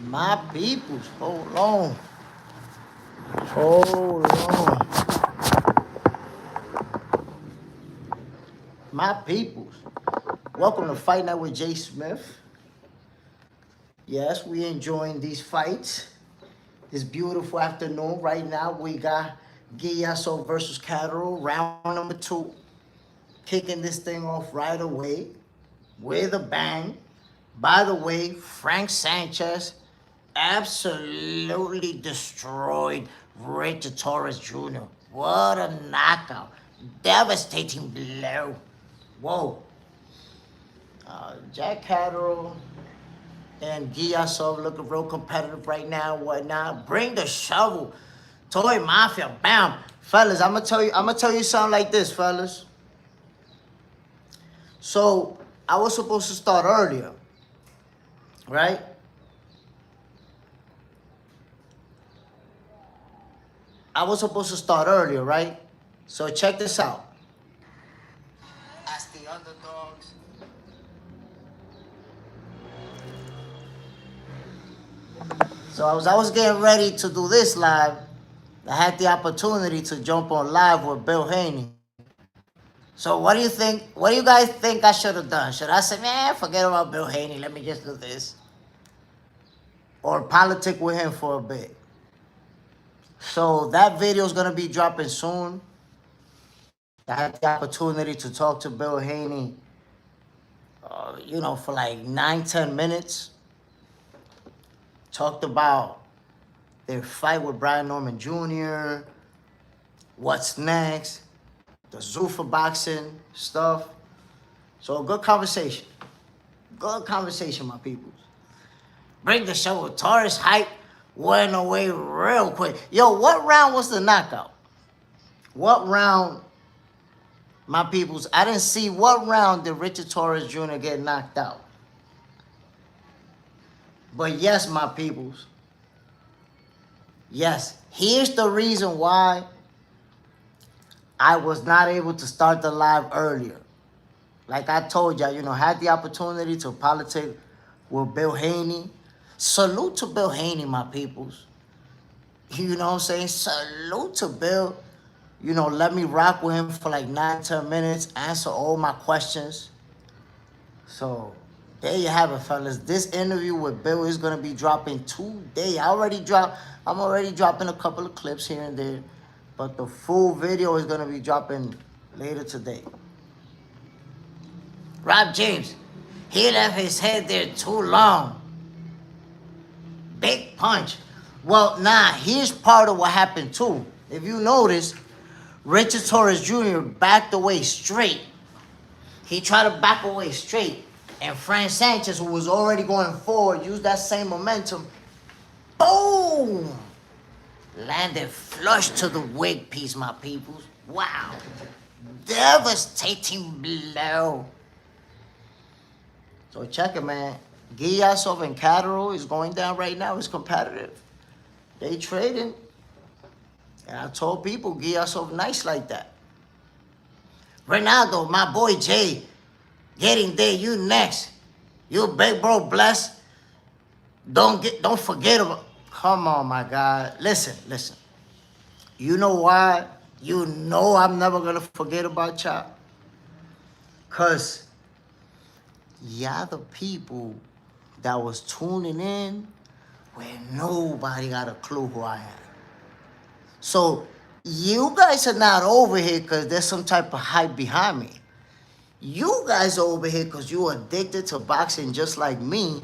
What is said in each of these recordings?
My peoples, hold on. Hold on. My peoples. Welcome to Fight Night with JSmiff. Yes, we enjoying these fights. This beautiful afternoon. Right now, we got Giyaso versus Catterall, round number 2. Kicking this thing off right away with a bang. By the way, Frank Sanchez absolutely destroyed Richard Torres Jr. What a knockout. Devastating blow. Whoa. Jack Catterall and Giyaso looking real competitive right now, whatnot. Bring the shovel. Toy Mafia, bam. Fellas, I'm gonna tell you something like this, fellas. So I was supposed to start earlier, right? So check this out. As the underdogs. So as I was getting ready to do this live, I had the opportunity to jump on live with Bill Haney. So what do you think? What do you guys think I should have done? Should I say, man, forget about Bill Haney, let me just do this? Or politic with him for a bit? So that video is going to be dropping soon. I had the opportunity to talk to Bill Haney, for like 9-10 minutes. Talked about their fight with Brian Norman Jr., what's next, the Zuffa boxing stuff. So a good conversation. Good conversation, my peoples. Bring the show. Torres hype went away real quick. Yo, what round was the knockout? What round, my peoples? I didn't see what round did Richard Torres Jr. get knocked out. But yes, my peoples. Yes, here's the reason why I was not able to start the live earlier. Like I told y'all, had the opportunity to politic with Bill Haney. Salute to Bill Haney, my peoples. You know what I'm saying? Salute to Bill. Let me rock with him for like 9-10 minutes, answer all my questions. So there you have it, fellas. This interview with Bill is gonna be dropping today. I'm already dropping a couple of clips here and there, but the full video is gonna be dropping later today. Rob James, he left his head there too long. Big punch. Well, here's part of what happened too. If you notice, Richard Torres Jr. backed away straight. He tried to back away straight. And Frank Sanchez, who was already going forward, used that same momentum. Boom! Landed flush to the wig piece, my peoples. Wow. Devastating blow. So check it, man. Giyaso and Catterall is going down right now. It's competitive. They trading. And I told people Giyaso nice like that. Ronaldo, my boy Jay, getting there. You next. You big bro blessed. Don't forget about. Come on, my God. Listen. You know why? You know I'm never gonna forget about y'all. Cause y'all the people that was tuning in where nobody got a clue who I am. So you guys are not over here because there's some type of hype behind me. You guys are over here because you addicted to boxing just like me,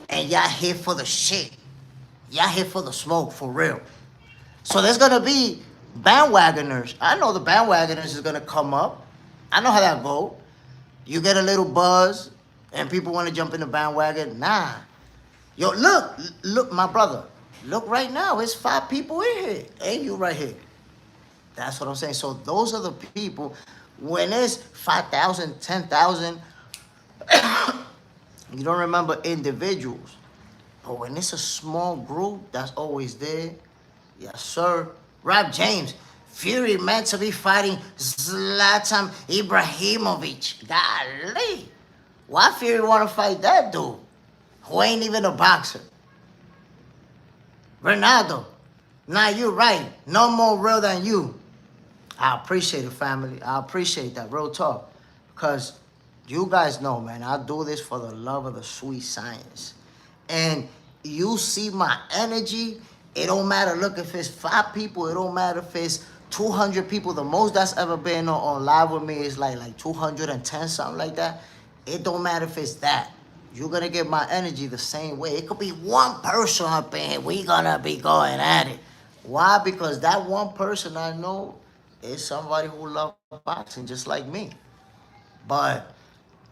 and y'all here for the shit. Y'all here for the smoke, for real. So there's gonna be bandwagoners. I know the bandwagoners is gonna come up. I know how that go. You get a little buzz, and people want to jump in the bandwagon. Nah. Yo, look, my brother. Look right now, it's 5 people in here. And you right here. That's what I'm saying. So those are the people. When it's 5,000, 10,000, you don't remember individuals. But when it's a small group that's always there, yes, sir. Rob James, Fury meant to be fighting Zlatan Ibrahimovic. Golly. Why Fury want to fight that dude who ain't even a boxer? Ronaldo, now you're right. No more real than you. I appreciate it, family. I appreciate that, real talk. Because you guys know, man, I do this for the love of the sweet science. And you see my energy. It don't matter. Look, if it's 5 people, it don't matter if it's 200 people. The most that's ever been on live with me is like 210, something like that. It don't matter if it's that. You're going to get my energy the same way. It could be one person up in here. We going to be going at it. Why? Because that one person I know is somebody who loves boxing just like me. But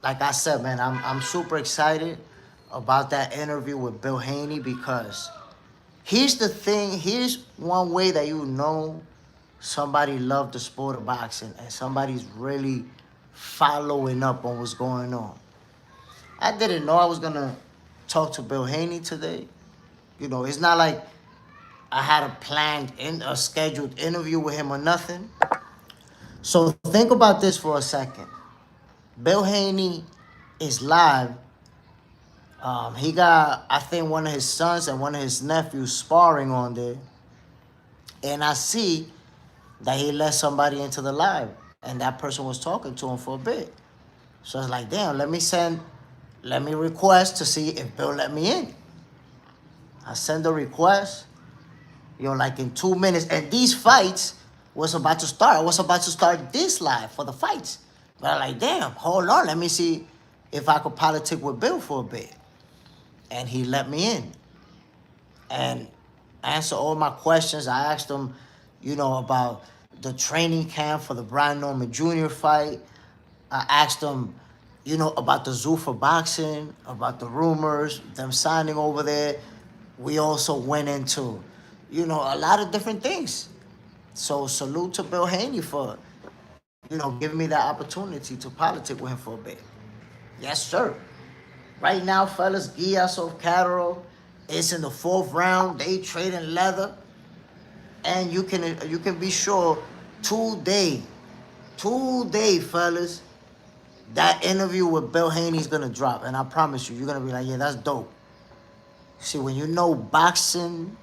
like I said, man, I'm super excited about that interview with Bill Haney because here's the thing. Here's one way that you know somebody loved the sport of boxing and somebody's really following up on what's going on. I didn't know I was going to talk to Bill Haney today. You know, it's not like I had a scheduled interview with him or nothing. So think about this for a second. Bill Haney is live. He got, I think, one of his sons and one of his nephews sparring on there. And I see that he let somebody into the live. And that person was talking to him for a bit. So I was like, damn, let me request to see if Bill let me in. I send a request, like in 2 minutes. And these fights was about to start. I was about to start this live for the fights. But I'm like, damn, hold on. Let me see if I could politic with Bill for a bit. And he let me in. And answer all my questions. I asked him, about the training camp for the Brian Norman Jr. fight. I asked him, about the Zuffa boxing, about the rumors, them signing over there. We also went into, a lot of different things. So salute to Bill Haney for, giving me that opportunity to politic with him for a bit. Yes, sir. Right now, fellas, Guillasov Catterall is in the 4th round. They trading leather. And you can be sure today, fellas, that interview with Bill Haney is going to drop. And I promise you, you're going to be like, yeah, that's dope. See, when you know boxing,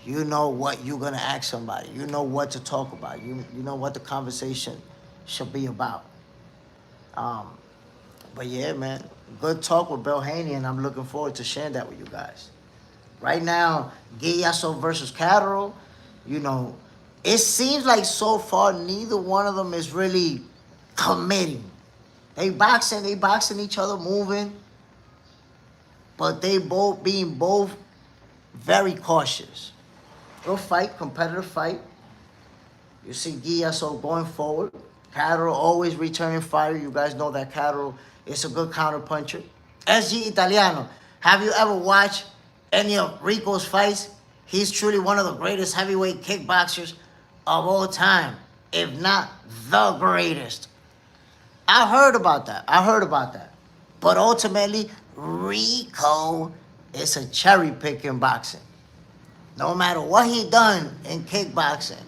you know what you're going to ask somebody. You know what to talk about. You know what the conversation should be about. But yeah, man, good talk with Bill Haney, and I'm looking forward to sharing that with you guys. Right now, Guillasov versus Catterall, it seems like so far neither one of them is really committing. They boxing each other, moving, but they being very cautious. Good fight, competitive fight. You see Guillasov going forward. Catterall always returning fire. You guys know that Catterall is a good counterpuncher. SG Italiano, have you ever watched any of Rico's fights? He's truly one of the greatest heavyweight kickboxers of all time, if not the greatest. I heard about that. But ultimately, Rico is a cherry pick in boxing. No matter what he done in kickboxing,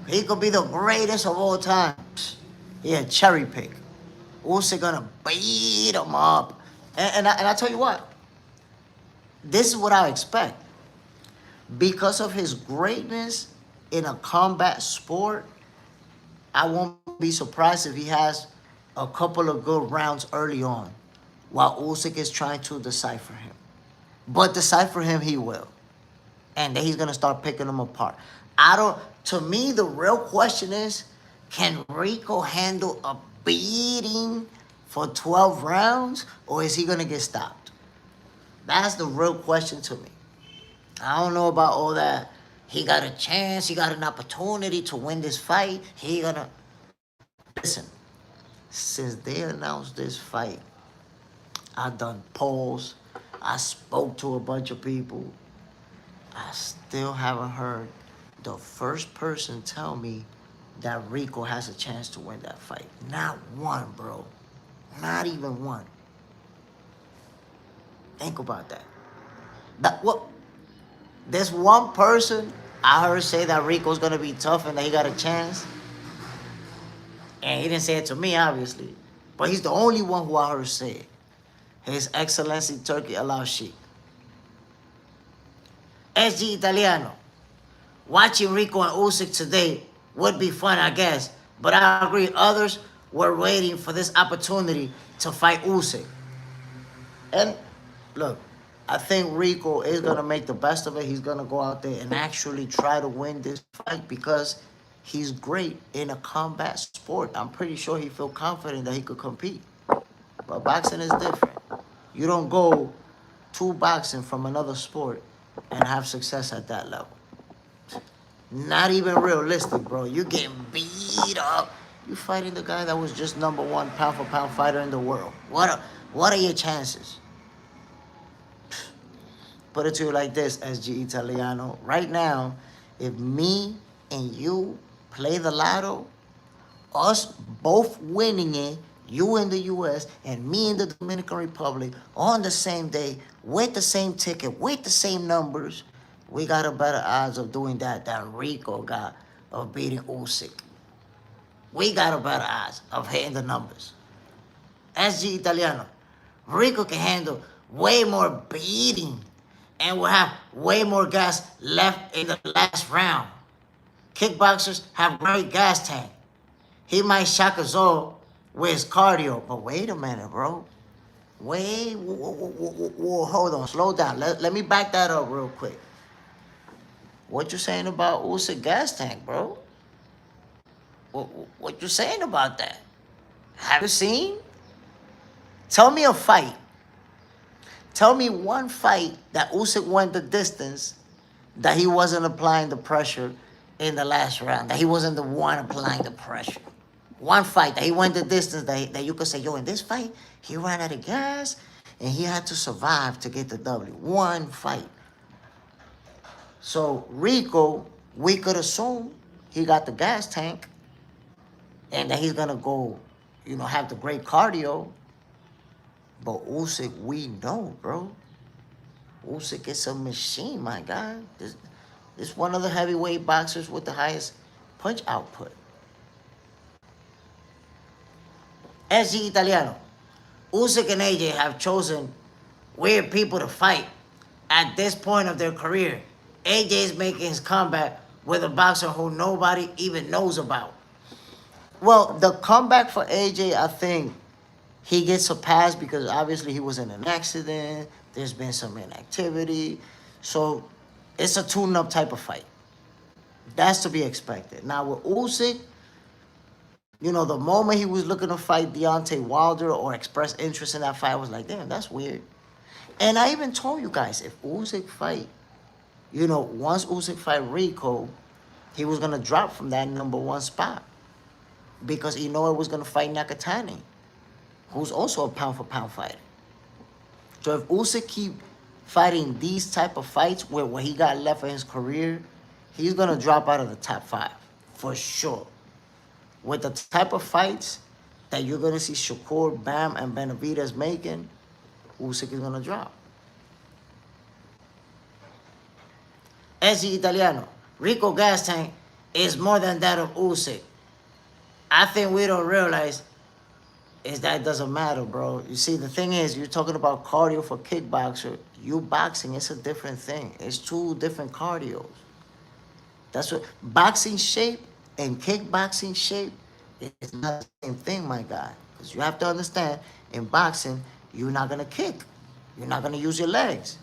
he could be the greatest of all time. He a cherry pick. Usyk gonna beat him up. And I tell you what, this is what I expect. Because of his greatness in a combat sport, I won't be surprised if he has a couple of good rounds early on while Usyk is trying to decipher him. But decipher him he will. And then he's going to start picking them apart. To me, the real question is, can Rico handle a beating for 12 rounds, or is he going to get stopped? That's the real question to me. I don't know about all that. He got a chance, he got an opportunity to win this fight. Listen, since they announced this fight, I done polls, I spoke to a bunch of people. I still haven't heard the first person tell me that Rico has a chance to win that fight. Not one, bro. Not even one. Think about that. There's one person I heard say that Rico's gonna be tough and that he got a chance. And he didn't say it to me, obviously. But he's the only one who I heard say it. His Excellency Turki Al-Sheikh. SG Italiano. Watching Rico and Usyk today would be fun, I guess. But I agree, others were waiting for this opportunity to fight Usyk. And look, I think Rico is going to make the best of it. He's going to go out there and actually try to win this fight because he's great in a combat sport. I'm pretty sure he feels confident that he could compete. But boxing is different. You don't go to boxing from another sport and have success at that level. Not even realistic, bro. You getting beat up. You fighting the guy that was just #1 pound for pound fighter in the world. What are your chances? Put it to you like this, SG Italiano. Right now, if me and you play the lotto, us both winning it, you in the US and me in the Dominican Republic, on the same day, with the same ticket, with the same numbers, we got a better odds of doing that than Rico got of beating Usyk. We got a better odds of hitting the numbers. SG Italiano. Rico can handle way more beating and will have way more gas left in the last round. Kickboxers have great gas tank. He might shock us all with his cardio. But wait a minute, bro. Hold on. Slow down. Let me back that up real quick. What you saying about Usyk gas tank, bro? What you saying about that? Have you seen? Tell me a fight. Tell me one fight that Usyk went the distance that he wasn't applying the pressure in the last round, that he wasn't the one applying the pressure. One fight that he went the distance that you could say, yo, in this fight, he ran out of gas and he had to survive to get the W. One fight. So Rico, we could assume he got the gas tank and that he's going to go, have the great cardio. But Usyk, we know, bro. Usyk is a machine, my guy. This one of the heavyweight boxers with the highest punch output. SG Italiano. Usyk and AJ have chosen weird people to fight at this point of their career. AJ is making his comeback with a boxer who nobody even knows about. Well, the comeback for AJ, I think, he gets a pass because obviously he was in an accident. There's been some inactivity. So it's a tune-up type of fight. That's to be expected. Now with Usyk, the moment he was looking to fight Deontay Wilder or express interest in that fight, I was like, damn, that's weird. And I even told you guys, if Usyk fight, once Usyk fight Rico, he was going to drop from that #1 spot because he knew it was going to fight Nakatani, who's also a pound-for-pound fighter. So if Usyk keep fighting these type of fights where what he got left in his career, he's going to drop out of the top 5, for sure. With the type of fights that you're going to see Shakur, Bam, and Benavidez making, Usyk is going to drop. SG Italiano. Rico gas tank is more than that of Usyk. I think we don't realize is that it doesn't matter, bro. You see, the thing is, you're talking about cardio for kickboxer. You boxing, it's a different thing. It's 2 different cardios. That's what boxing shape and kickboxing shape is not the same thing, my guy. Because you have to understand, in boxing, you're not gonna kick. You're not gonna use your legs.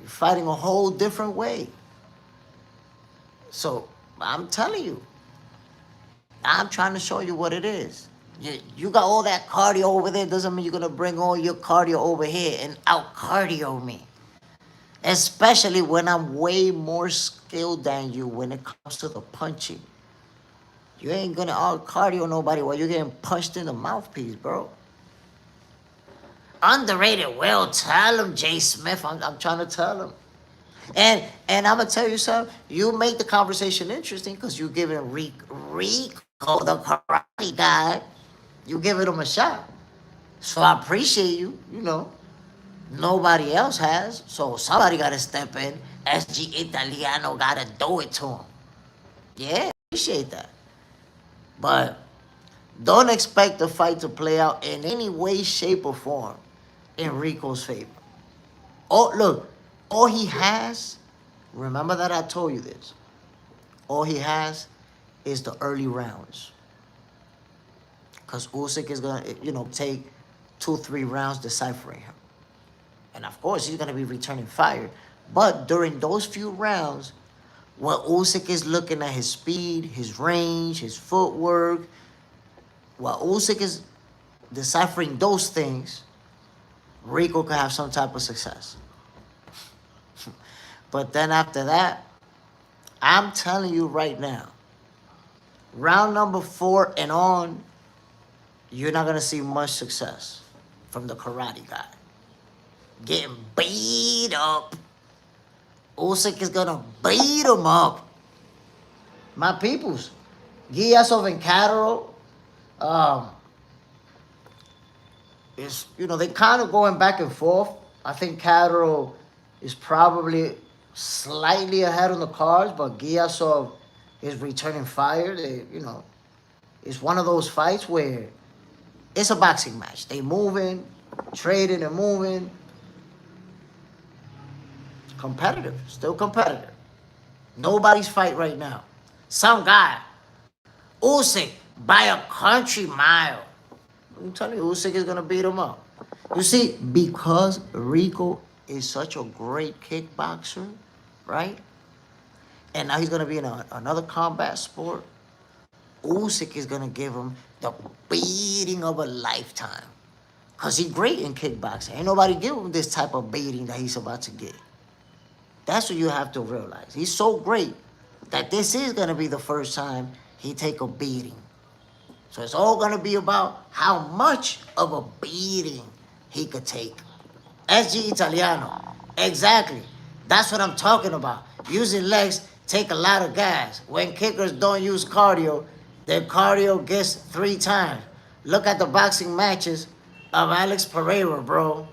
You're fighting a whole different way. So I'm telling you, I'm trying to show you what it is. You got all that cardio over there, doesn't mean you're going to bring all your cardio over here and out-cardio me. Especially when I'm way more skilled than you when it comes to the punching. You ain't going to out-cardio nobody while you're getting punched in the mouthpiece, bro. Underrated, well, tell him, JSmiff. I'm trying to tell him. And I'm going to tell you something. You make the conversation interesting because you're giving Rico, the karate guy, you giving him a shot. So I appreciate you, Nobody else has. So somebody got to step in. SG Italiano got to do it to him. Yeah, appreciate that. But don't expect the fight to play out in any way, shape, or form in Rico's favor. Oh, look, All he has, remember that I told you this, all he has is the early rounds. Because Usyk is going to, take 2-3 rounds deciphering him. And of course, he's going to be returning fire. But during those few rounds, when Usyk is looking at his speed, his range, his footwork, while Usyk is deciphering those things, Rico could have some type of success. But then after that, I'm telling you right now, round number 4 and on, you're not going to see much success from the karate guy. Getting beat up. Usyk is going to beat him up. My peoples, Giasov and Catterall, they kind of going back and forth. I think Catterall is probably slightly ahead on the cards, but Giasov is returning fire. It's one of those fights where it's a boxing match. They moving, trading and moving. Competitive, still competitive. Nobody's fight right now. Some guy, Usyk, by a country mile. I'm telling you, Usyk is gonna beat him up. You see, because Rico is such a great kickboxer, right? And now he's gonna be in another combat sport. Usyk is gonna give him the beating of a lifetime. Cause he's great in kickboxing. Ain't nobody give him this type of beating that he's about to get. That's what you have to realize. He's so great that this is gonna be the first time he take a beating. So it's all gonna be about how much of a beating he could take. SG Italiano. Exactly. That's what I'm talking about. Using legs take a lot of gas. When kickers don't use cardio, their cardio gets 3 times. Look at the boxing matches of Alex Pereira, bro.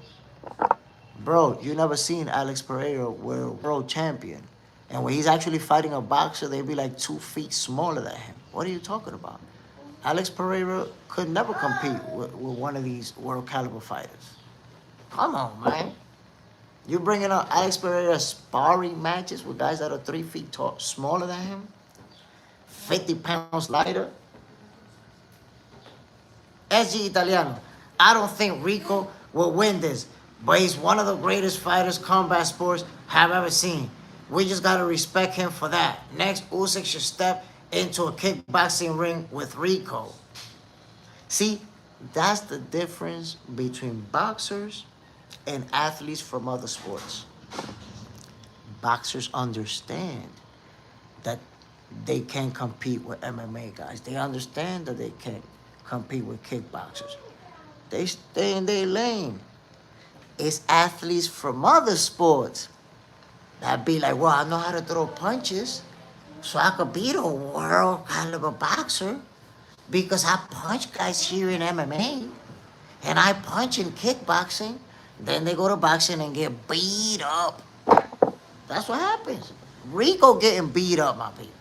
Bro, you never seen Alex Pereira world champion. And when he's actually fighting a boxer, they'd be like 2 feet smaller than him. What are you talking about? Alex Pereira could never compete with one of these world caliber fighters. Come on, man. You bringing up Alex Pereira sparring matches with guys that are 3 feet tall, smaller than him? 50 pounds lighter? SG Italiano. I don't think Rico will win this, but he's one of the greatest fighters combat sports have ever seen. We just got to respect him for that. Next, Usyk should step into a kickboxing ring with Rico. See, that's the difference between boxers and athletes from other sports. Boxers understand that they can't compete with MMA guys. They understand that they can't compete with kickboxers. They stay in their lane. It's athletes from other sports that be like, well, I know how to throw punches, so I could beat a world caliber boxer because I punch guys here in MMA and I punch in kickboxing. Then they go to boxing and get beat up. That's what happens. Rico getting beat up, my people.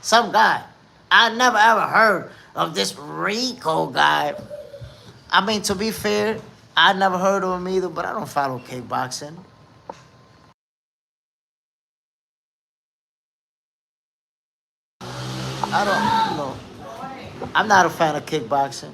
Some guy. I never ever heard of this Rico guy. I mean, to be fair, I never heard of him either, but I don't follow kickboxing. I'm not a fan of kickboxing.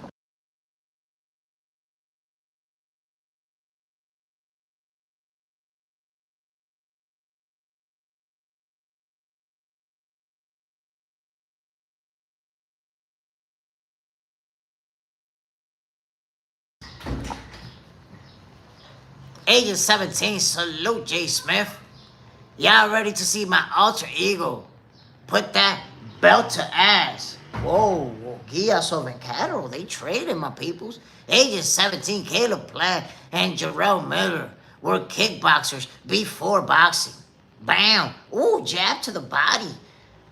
Agent 17, salute JSmiff. Y'all ready to see my alter ego put that belt to ass? Whoa, Giasov and Catterall, they traded, my peoples. Agent 17, Caleb Plant, and Jarrell Miller were kickboxers before boxing. Bam! Ooh, jab to the body.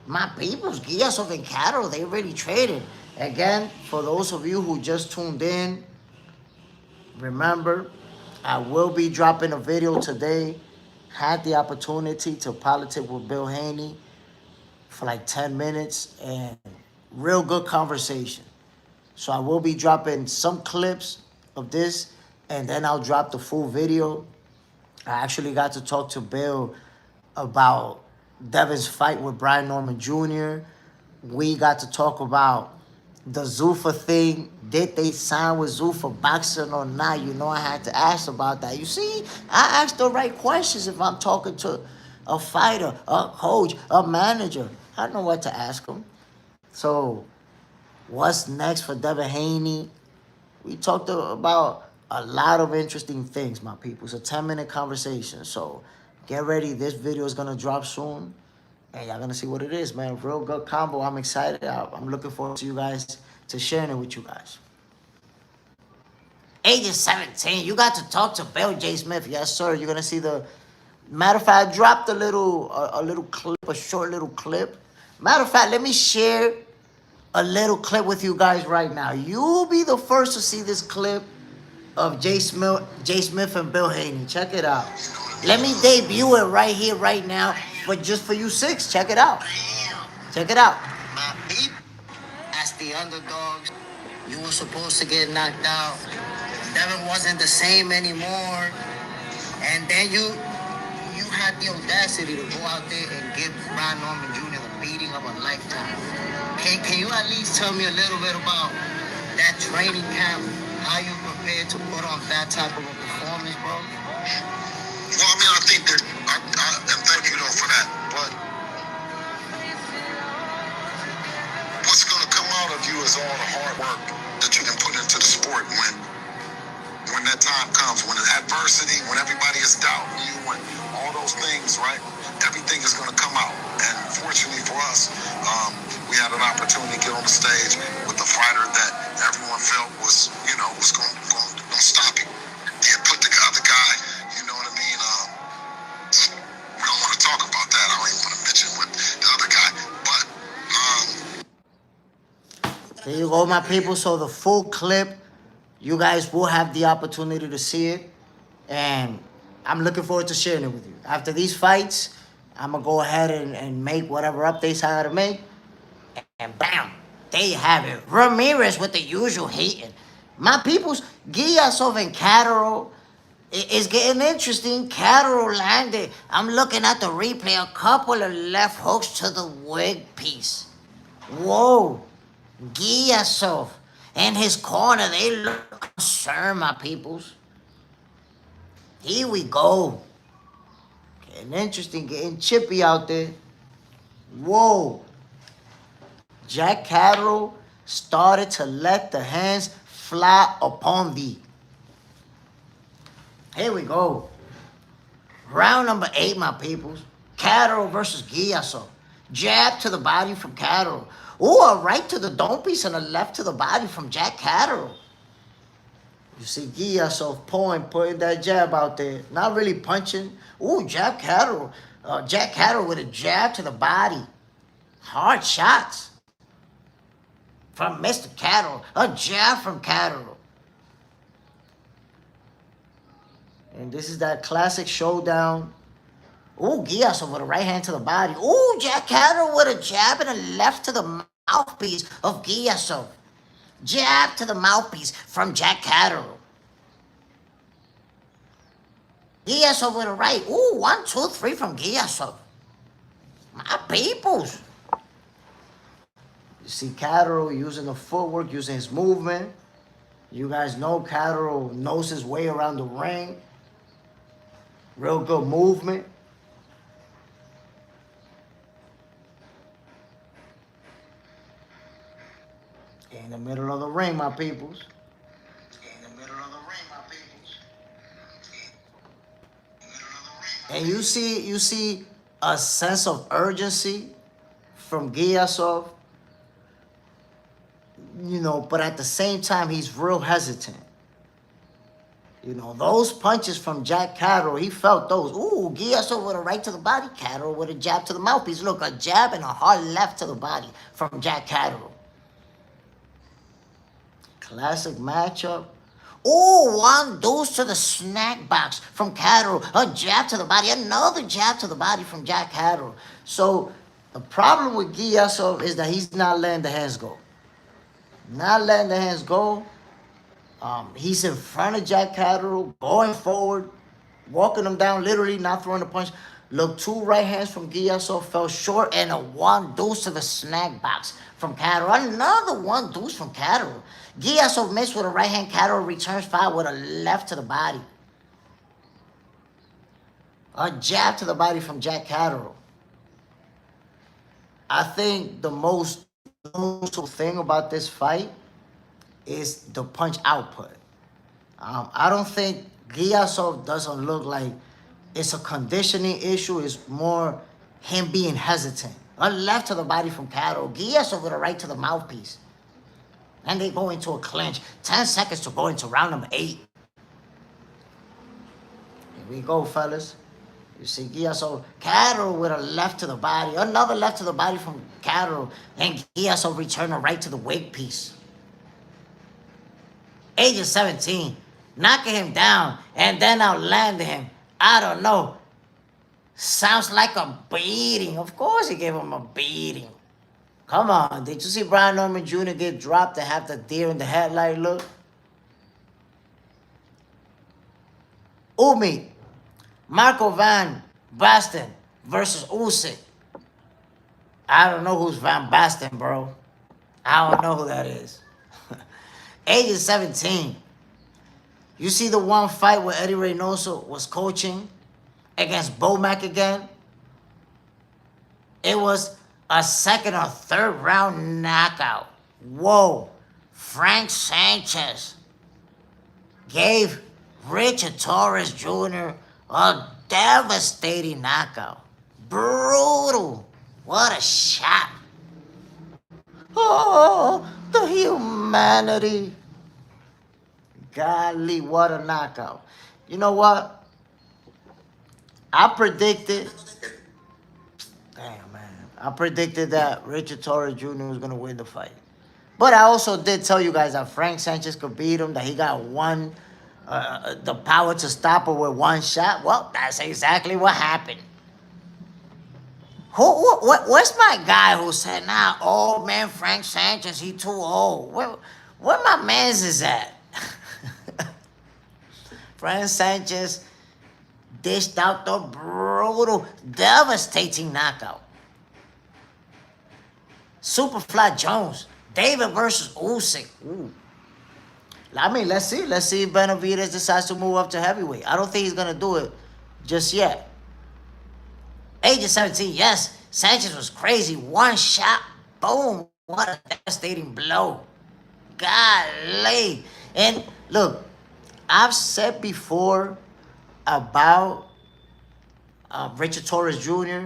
My peoples, Giasov and Catterall, they really traded. Again, for those of you who just tuned in, remember, I will be dropping a video today. Had the opportunity to politic with Bill Haney for like 10 minutes and real good conversation. So I will be dropping some clips of this and then I'll drop the full video. I actually got to talk to Bill about Devin's fight with Brian Norman Jr. We got to talk about the Zuffa thing. Did they sign with Zuffa boxing or not? You know, I had to ask about that. You see, I asked the right questions if I'm talking to a fighter, a coach, a manager. I know what to ask them. So, what's next for Devin Haney? We talked about a lot of interesting things, my people. It's a 10-minute conversation. So, get ready. This video is going to drop soon. And y'all gonna see what it is, man. Real good combo. I'm excited. I'm looking forward to you guys, to sharing it with you guys. Age 17. You got to talk to Bill JSmiff. Yes, sir. You're gonna see the. Matter of fact, I dropped a little clip, a short little clip. Matter of fact, let me share a little clip with you guys right now. You'll be the first to see this clip of JSmiff and Bill Haney. Check it out. Let me debut it right here, right now, but just for you six. Check it out. Check it out. My people, as the underdogs, you were supposed to get knocked out. Devin wasn't the same anymore. And then you had the audacity to go out there and give Brian Norman Jr. the beating of a lifetime. Can you at least tell me a little bit about that training camp? How you prepared to put on that type of a performance, bro? Well, I mean, I think that, and thank you though for that, but what's going to come out of you is all the hard work that you can put into the sport when that time comes, when adversity, when everybody is doubting you, when all those things, right? Everything is going to come out. And fortunately for us, we had an opportunity to get on the stage with the fighter that everyone felt was going to stop him. He had put the other guy, you know what I mean? We don't want to talk about that. I don't even want to mention what the other guy, but there you go, my people. So the full clip, you guys will have the opportunity to see it, and I'm looking forward to sharing it with you. After these fights, I'm gonna go ahead and make whatever updates I gotta make, and bam, there you have it. Ramirez with the usual hating. My peoples, Giyasov and Catterall, it's getting interesting. Catterall landed. I'm looking at the replay. A couple of left hooks to the wig piece. Whoa. Giyasov in his corner. They look concerned, my peoples. Here we go. Getting interesting. Getting chippy out there. Whoa. Jack Catterall started to let the hands fly upon thee. Here we go. Round number 8, my peoples. Catterall versus Giyasov. Jab to the body from Catterall. Ooh, a right to the dome piece and a left to the body from Jack Catterall. You see Giyasov putting that jab out there. Not really punching. Ooh, Jack Catterall with a jab to the body. Hard shots from Mr. Catterall. A jab from Catterall. And this is that classic showdown. Ooh, Giyasov with a right hand to the body. Ooh, Jack Catterall with a jab and a left to the mouthpiece of Giyasov. Jab to the mouthpiece from Jack Catterall. Giyasov with a right. Ooh, 1, 2, 3 from Giyasov. My peoples. You see Catterall using the footwork, using his movement. You guys know Catterall knows his way around the ring. Real good movement. In the middle of the ring, my peoples. In the middle of the ring, my peoples. And you see a sense of urgency from Giyasov. You know, but at the same time, he's real hesitant. You know, those punches from Jack Catterall, he felt those. Ooh, Giyasov with a right to the body. Catterall with a jab to the mouthpiece. Look, a jab and a hard left to the body from Jack Catterall. Classic matchup. Ooh, 1 deuce to the snack box from Catterall. A jab to the body. Another jab to the body from Jack Catterall. So the problem with Giyasov is that he's not letting the hands go. Not letting the hands go. He's in front of Jack Catterall, going forward. walking him down, literally not throwing a punch. Look, 2 right hands from Giasso fell short, and a 1 deuce to the snack box from Catterall. Another 1 deuce from Catterall. Giasso missed with a right hand. Catterall returns fire with a left to the body. A jab to the body from Jack Catterall. I think the most noticeable thing about this fight is the punch output. I don't think Giasso doesn't look like it's a conditioning issue. It's more him being hesitant. A left to the body from Catterall. Giasso with a right to the mouthpiece. And they go into a clinch. 10 seconds to go into round number 8. Here we go, fellas. You see Giasso, Catterall with a left to the body. Another left to the body from Catterall. And Giasso return a right to the wig piece. Age of 17. Knocking him down and then outlanding him. I don't know. Sounds like a beating. Of course he gave him a beating. Come on. Did you see Brian Norman Jr. get dropped and have the deer in the headlight look? Umi. Marco Van Basten versus Usyk. I don't know who's Van Basten, bro. I don't know who that is. Age is 17. You see the one fight where Eddie Reynoso was coaching against Bomac again? It was a 2nd or 3rd round knockout. Whoa. Frank Sanchez gave Richard Torres Jr. a devastating knockout. Brutal. What a shot. Oh, the humanity. Golly, what a knockout. You know what? I predicted... Damn, man. I predicted that Richard Torres Jr. was going to win the fight. But I also did tell you guys that Frank Sanchez could beat him, that he got the power to stop her with 1 shot. Well, that's exactly what happened. What's my guy who said, nah, old man Frank Sanchez, he too old? Where my mans is at? Frank Sanchez dished out the brutal, devastating knockout. Superfly Jones, David versus Usyk. Ooh. I mean, let's see. Let's see if Benavidez decides to move up to heavyweight. I don't think he's going to do it just yet. Age of 17, yes. Sanchez was crazy. 1 shot, boom. What a devastating blow. Golly. And look, I've said before about Richard Torres Jr.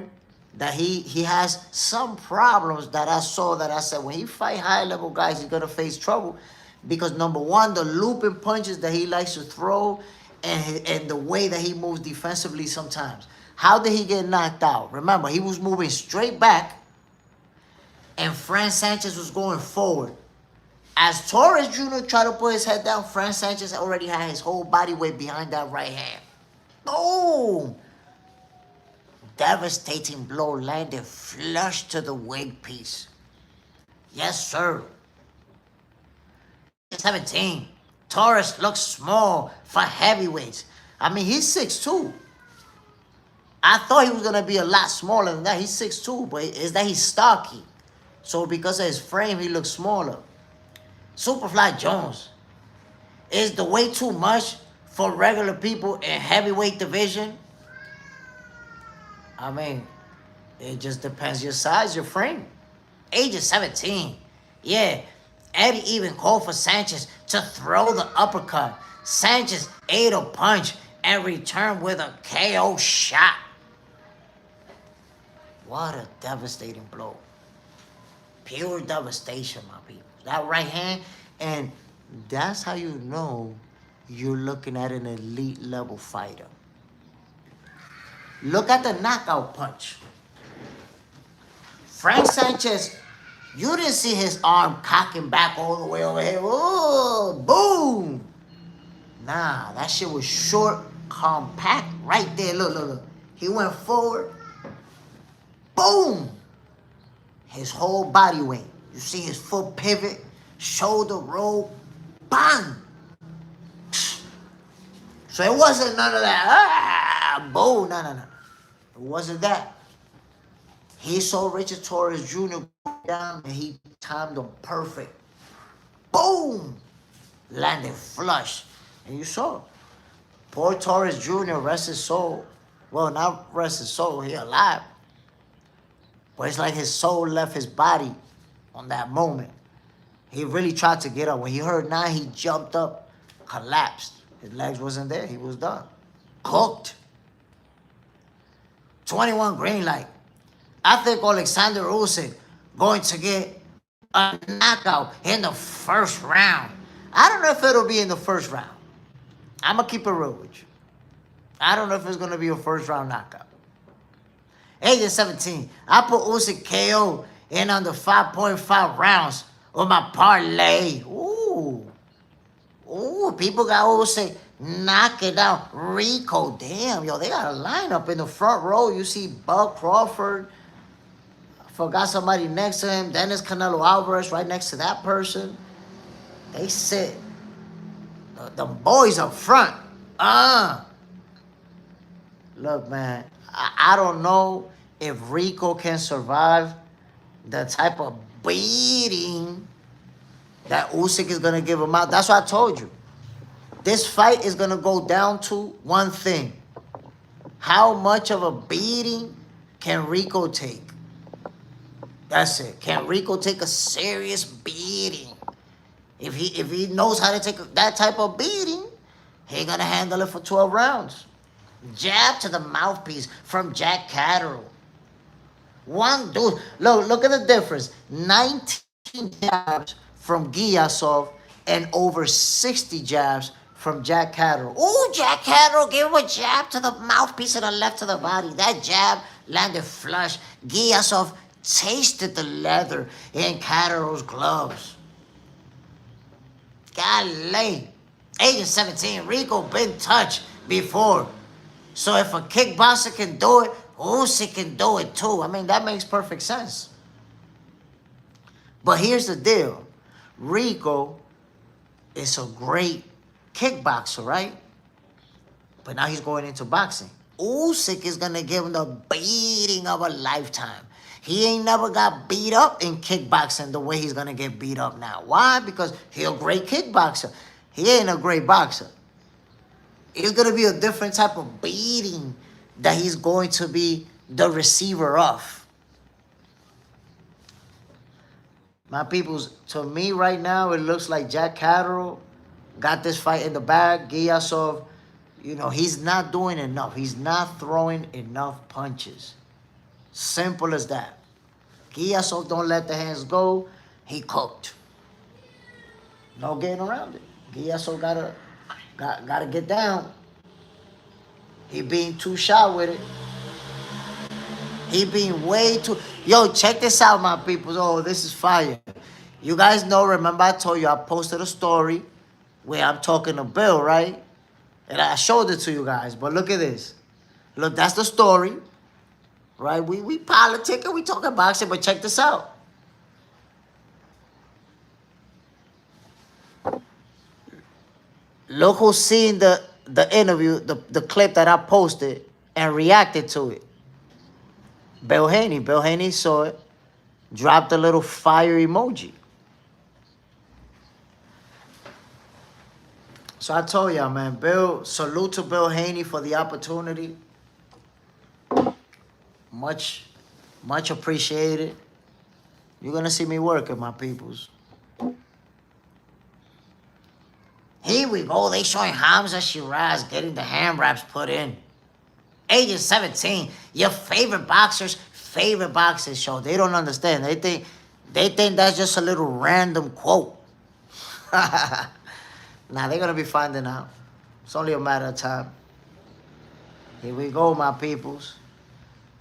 that he has some problems that I said when he fight high-level guys, he's going to face trouble. Because number one, the looping punches that he likes to throw and the way that he moves defensively sometimes. How did he get knocked out? Remember, he was moving straight back and Frank Sanchez was going forward. As Torres Jr. tried to put his head down, Frank Sanchez already had his whole body weight behind that right hand. Boom! Devastating blow landed flush to the wig piece. Yes, sir. 17. Torres looks small for heavyweights. I mean, he's 6'2". I thought he was going to be a lot smaller than that. He's 6'2", but it's that he's stocky. So because of his frame, he looks smaller. Superfly Jones. Is the weight too much for regular people in heavyweight division? I mean, it just depends your size, your frame. Age of 17. Yeah, Eddie even called for Sanchez to throw the uppercut. Sanchez ate a punch and returned with a KO shot. What a devastating blow. Pure devastation, my people. That right hand, and that's how you know you're looking at an elite level fighter. Look at the knockout punch. Frank Sanchez, you didn't see his arm cocking back all the way over here. Oh, boom. Nah, that shit was short, compact, right there. Look, look, look. He went forward. Boom. His whole body weight. You see his foot pivot, shoulder roll, bang. So it wasn't none of that, boo, no. It wasn't that. He saw Richard Torres Jr. go down and he timed him perfect. Boom! Landed flush. And you saw. Poor Torres Jr. rest his soul. Well, not rest his soul, he alive. But it's like his soul left his body on that moment. He really tried to get up. When he heard 9, he jumped up, collapsed. His legs wasn't there. He was done. Cooked. 21 green light. I think Alexander Usyk going to get a knockout in the first round. I don't know if it'll be in the first round. I'm going to keep it real with you. I don't know if it's going to be a first round knockout. Age 17. I put Usyk KO in under 5.5 rounds with my parlay. Ooh. Ooh, people got Usyk knock it down. Rico, damn, yo, they got a lineup in the front row. You see Buck Crawford. I forgot somebody next to him. Dennis Canelo Alvarez right next to that person. They sit. The boys up front. Look, man, I don't know if Rico can survive the type of beating that Usyk is going to give him out. That's what I told you. This fight is going to go down to one thing. How much of a beating can Rico take? That's it. Can Rico take a serious beating? If he knows how to take that type of beating, he going to handle it for 12 rounds. Jab to the mouthpiece from Jack Catterall. One dude. Look at the difference. 19 jabs from Giyasov and over 60 jabs from Jack Catterall. Ooh, Jack Catterall gave him a jab to the mouthpiece and a left to the body. That jab landed flush. Giyasov tasted the leather in Catterall's gloves. Golly. Age 17. Rico been touched before. So if a kickboxer can do it, Usyk can do it too. I mean, that makes perfect sense. But here's the deal. Rico is a great kickboxer, right? But now he's going into boxing. Usyk is going to give him the beating of a lifetime. He ain't never got beat up in kickboxing the way he's going to get beat up now. Why? Because he's a great kickboxer. He ain't a great boxer. It's going to be a different type of beating that he's going to be the receiver of. My peoples, to me right now, it looks like Jack Catterall got this fight in the bag. Giyasov, you know, he's not doing enough. He's not throwing enough punches. Simple as that. Giyasov don't let the hands go. He cooked. No getting around it. Giyasov gotta get down. He being too shy with it. He being way too... Yo, check this out, my people. Oh, this is fire. You guys know, remember I told you I posted a story where I'm talking to Bill, right? And I showed it to you guys. But look at this. Look, that's the story. Right? We politicking, we talking boxing, but check this out. Look who's seen the interview, the clip that I posted and reacted to it. Bill Haney. Bill Haney saw it, dropped a little fire emoji. So I told y'all, man, salute to Bill Haney for the opportunity. Much appreciated. You're going to see me working, my peoples. Here we go. They showing Hamza Shiraz getting the hand wraps put in. Age 17. Your favorite boxers show. They don't understand. They think that's just a little random quote. Nah, they're going to be finding out. It's only a matter of time. Here we go, my peoples.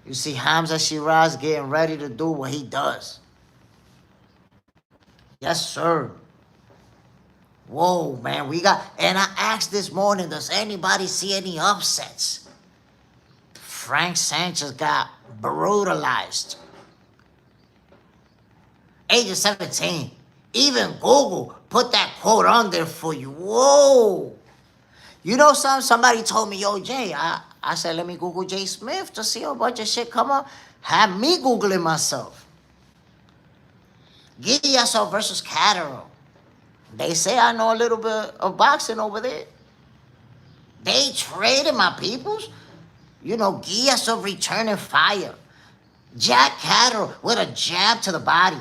You see Hamza Shiraz getting ready to do what he does. Yes, sir. Whoa, man, and I asked this morning, does anybody see any upsets? Frank Sanchez got brutalized. Age 17. Even Google put that quote on there for you. Whoa. You know, somebody told me, yo, Jay, I said, let me Google JSmiff to see a bunch of shit come up. Had me Googling myself. Giaso versus Catterall. They say I know a little bit of boxing over there. They traded my peoples. You know, Giaso returning fire. Jack Catterall with a jab to the body.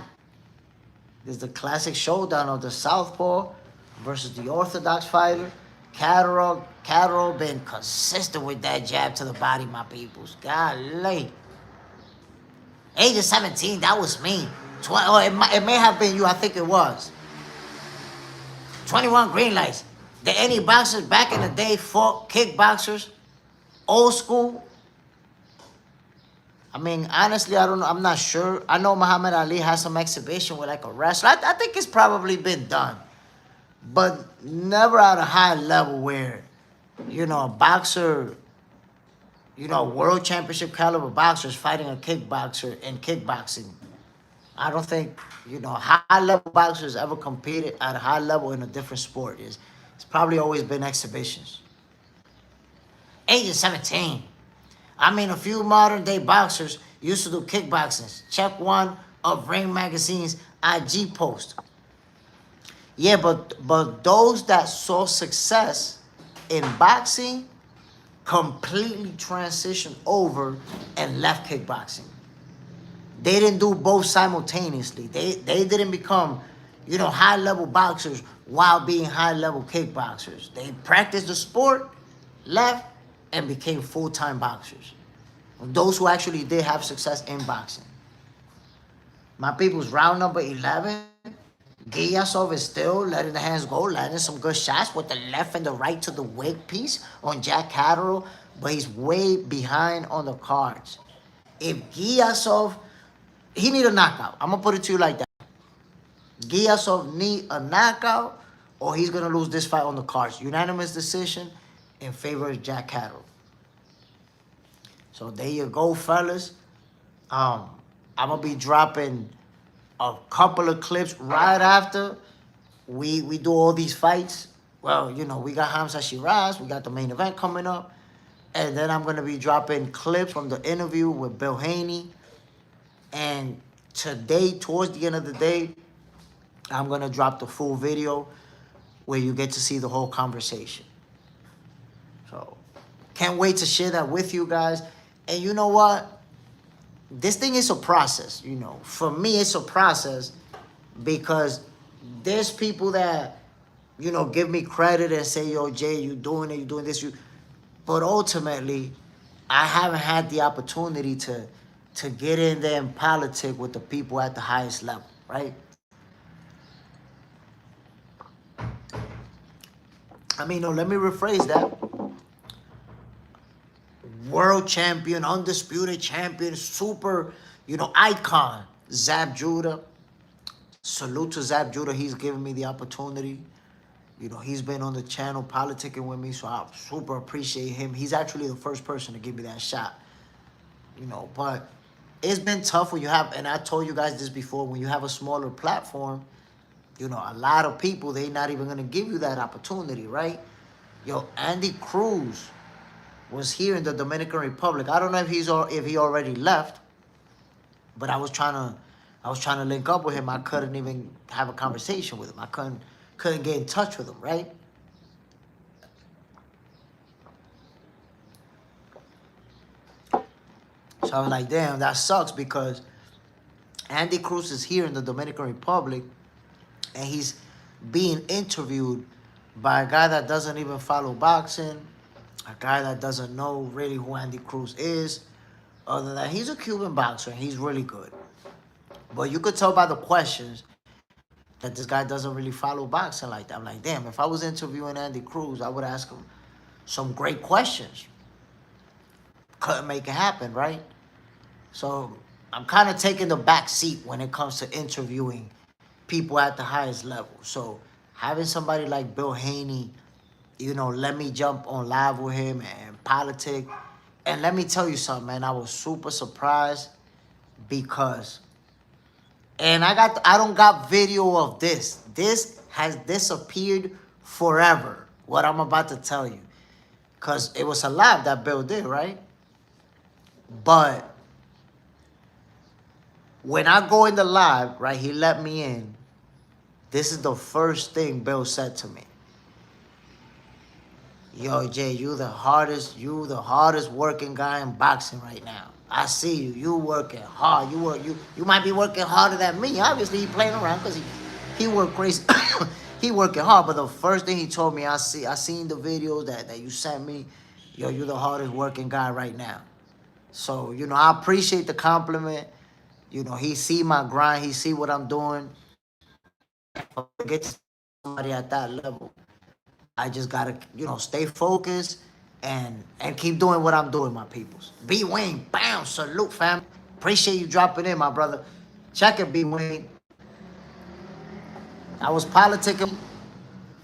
This is the classic showdown of the southpaw versus the orthodox fighter. Catterall been consistent with that jab to the body, my peoples. Golly. Age of 17, that was me. It may have been you, I think it was. 21 green lights. Did any boxers back in the day fought kickboxers? Old school? I mean, honestly, I don't know. I'm not sure. I know Muhammad Ali has some exhibition with like a wrestler. I think it's probably been done. But never at a high level where, you know, a boxer, you know, world championship caliber boxers fighting a kickboxer in kickboxing. I don't think, you know, high level boxers ever competed at a high level in a different sport. It's probably always been exhibitions. Age of 17. I mean, a few modern day boxers used to do kickboxing. Check one of Ring Magazine's IG post. Yeah, but those that saw success in boxing completely transitioned over and left kickboxing. They didn't do both simultaneously. They didn't become, you know, high-level boxers while being high-level kickboxers. They practiced the sport, left, and became full-time boxers. Those who actually did have success in boxing. My people's round number 11. Giasov is still letting the hands go, landing some good shots with the left and the right to the wig piece on Jack Catterall, but he's way behind on the cards. If Giasov, he need a knockout. I'm going to put it to you like that. Giasov need a knockout or he's going to lose this fight on the cards. Unanimous decision in favor of Jack Catterall. So there you go, fellas. I'm going to be dropping a couple of clips right after we do all these fights. Well, you know, we got Hamza Shiraz. We got the main event coming up. And then I'm going to be dropping clips from the interview with Bill Haney. And today, towards the end of the day, I'm going to drop the full video where you get to see the whole conversation. So, can't wait to share that with you guys. And you know what? This thing is a process, you know. For me, it's a process because there's people that, you know, give me credit and say, yo, Jay, you doing it, you doing this. But ultimately, I haven't had the opportunity to get in there and politic with the people at the highest level, right? I mean, no, let me rephrase that. World champion, undisputed champion, super, you know, icon, Zab Judah. Salute to Zab Judah. He's given me the opportunity. You know, he's been on the channel politicking with me, so I super appreciate him. He's actually the first person to give me that shot. You know, but it's been tough when you have, and I told you guys this before, when you have a smaller platform, you know, a lot of people, they're not even going to give you that opportunity, right? Yo, Andy Cruz was here in the Dominican Republic. I don't know if he already left, but I was trying to link up with him. I couldn't even have a conversation with him. I couldn't get in touch with him, right? So I was like, damn, that sucks because Andy Cruz is here in the Dominican Republic and he's being interviewed by a guy that doesn't even follow boxing, a guy that doesn't know really who Andy Cruz is, other than that he's a Cuban boxer and he's really good. But you could tell by the questions that this guy doesn't really follow boxing like that. I'm like, damn, if I was interviewing Andy Cruz, I would ask him some great questions. Couldn't make it happen, right? So I'm kind of taking the back seat when it comes to interviewing people at the highest level. So having somebody like Bill Haney, you know, let me jump on live with him and politic. And let me tell you something, man. I was super surprised because, and I don't got video of this. This has disappeared forever, what I'm about to tell you. Because it was a live that Bill did, right? But when I go in the live, right, he let me in. This is the first thing Bill said to me. Yo, Jay, you the hardest working guy in boxing right now. I see you. You working hard. You might be working harder than me. Obviously, he playing around because he worked crazy. He working hard. But the first thing he told me, I seen the videos that you sent me. Yo, you the hardest working guy right now. So, I appreciate the compliment. He see my grind. He see what I'm doing. Get to somebody at that level. I just gotta, stay focused and keep doing what I'm doing, my peoples. B Wayne, bam, salute, fam. Appreciate you dropping in, my brother. Check it, B Wayne. I was politicking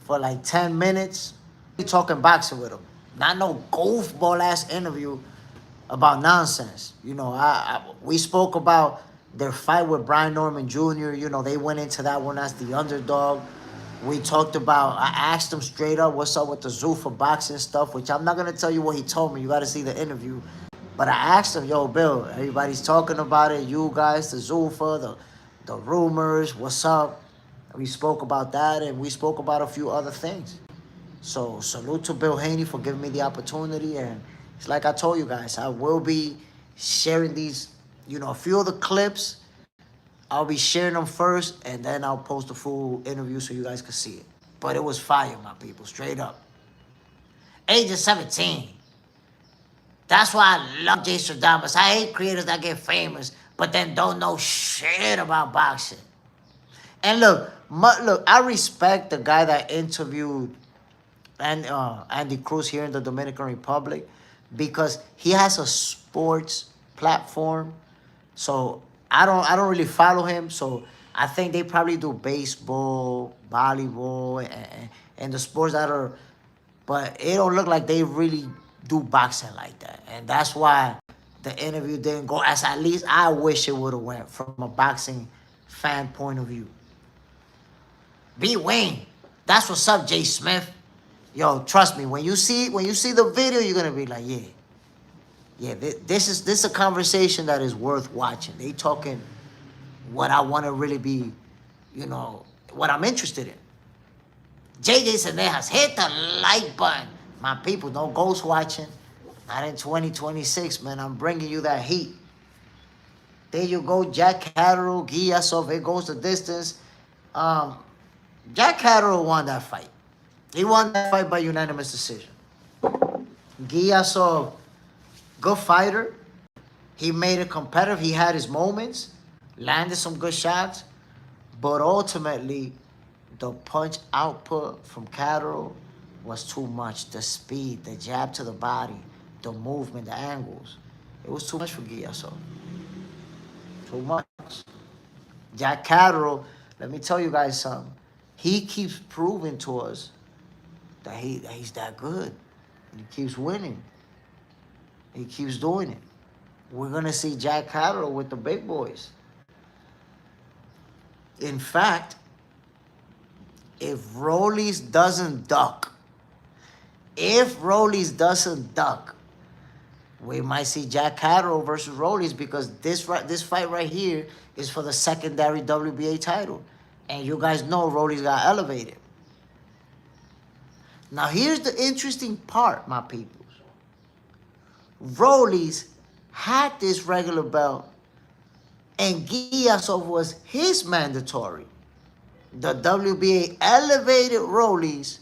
for like 10 minutes. We talking boxing with him. Not no goofball ass interview about nonsense. We spoke about their fight with Brian Norman Jr. They went into that one as the underdog. We talked about, I asked him straight up what's up with the Zuffa boxing stuff, which I'm not going to tell you what he told me. You got to see the interview. But I asked him, yo, Bill, everybody's talking about it. You guys, the Zuffa, the rumors, what's up? We spoke about that, and we spoke about a few other things. So salute to Bill Haney for giving me the opportunity. And it's like I told you guys, I will be sharing these, a few of the clips. I'll be sharing them first, and then I'll post the full interview so you guys can see it. But it was fire, my people, straight up. Age of 17. That's why I love JSmiff. I hate creators that get famous, but then don't know shit about boxing. And look, I respect the guy that interviewed Andy Cruz here in the Dominican Republic because he has a sports platform. So I don't really follow him. So I think they probably do baseball, volleyball, and the sports that are, but it don't look like they really do boxing like that. And that's why the interview didn't go as at least I wish it would have went from a boxing fan point of view. B Wayne, that's what's up, JSmiff. Yo, trust me, when you see the video, you're gonna be like, yeah, this is a conversation that is worth watching. They talking what I want to really be, what I'm interested in. JSmiff, hit the like button. My people, no ghost watching. Not in 2026, man. I'm bringing you that heat. There you go, Jack Catterall, Giyasov. It goes the distance. Jack Catterall won that fight. He won that fight by unanimous decision. Giyasov, good fighter. He made it competitive. He had his moments, landed some good shots, but ultimately, the punch output from Catterall was too much. The speed, the jab to the body, the movement, the angles. It was too much for Giyasov. Too much. Jack Catterall, let me tell you guys something. He keeps proving to us that he's that good. He keeps winning. He keeps doing it. We're going to see Jack Catterall with the big boys. In fact, if Rollies doesn't duck, we might see Jack Catterall versus Rollies because this fight right here is for the secondary WBA title. And you guys know Rollies got elevated. Now here's the interesting part, my peoples. Rollies had this regular belt and Giyasov was his mandatory. The WBA elevated Rollies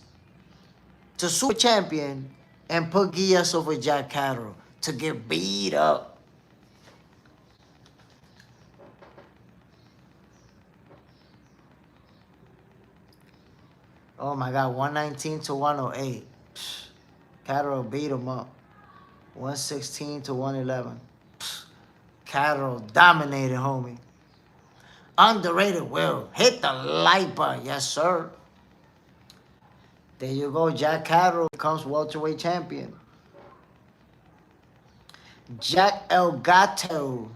to super champion and put Giyasov with Jack Catterall to get beat up. Oh my God, 119 to 108. Catterall beat him up. 116 to 111. Catterall dominated, homie. Underrated Will. Hit the like button. Yes, sir. There you go. Jack Catterall becomes welterweight champion. Jack El Gato.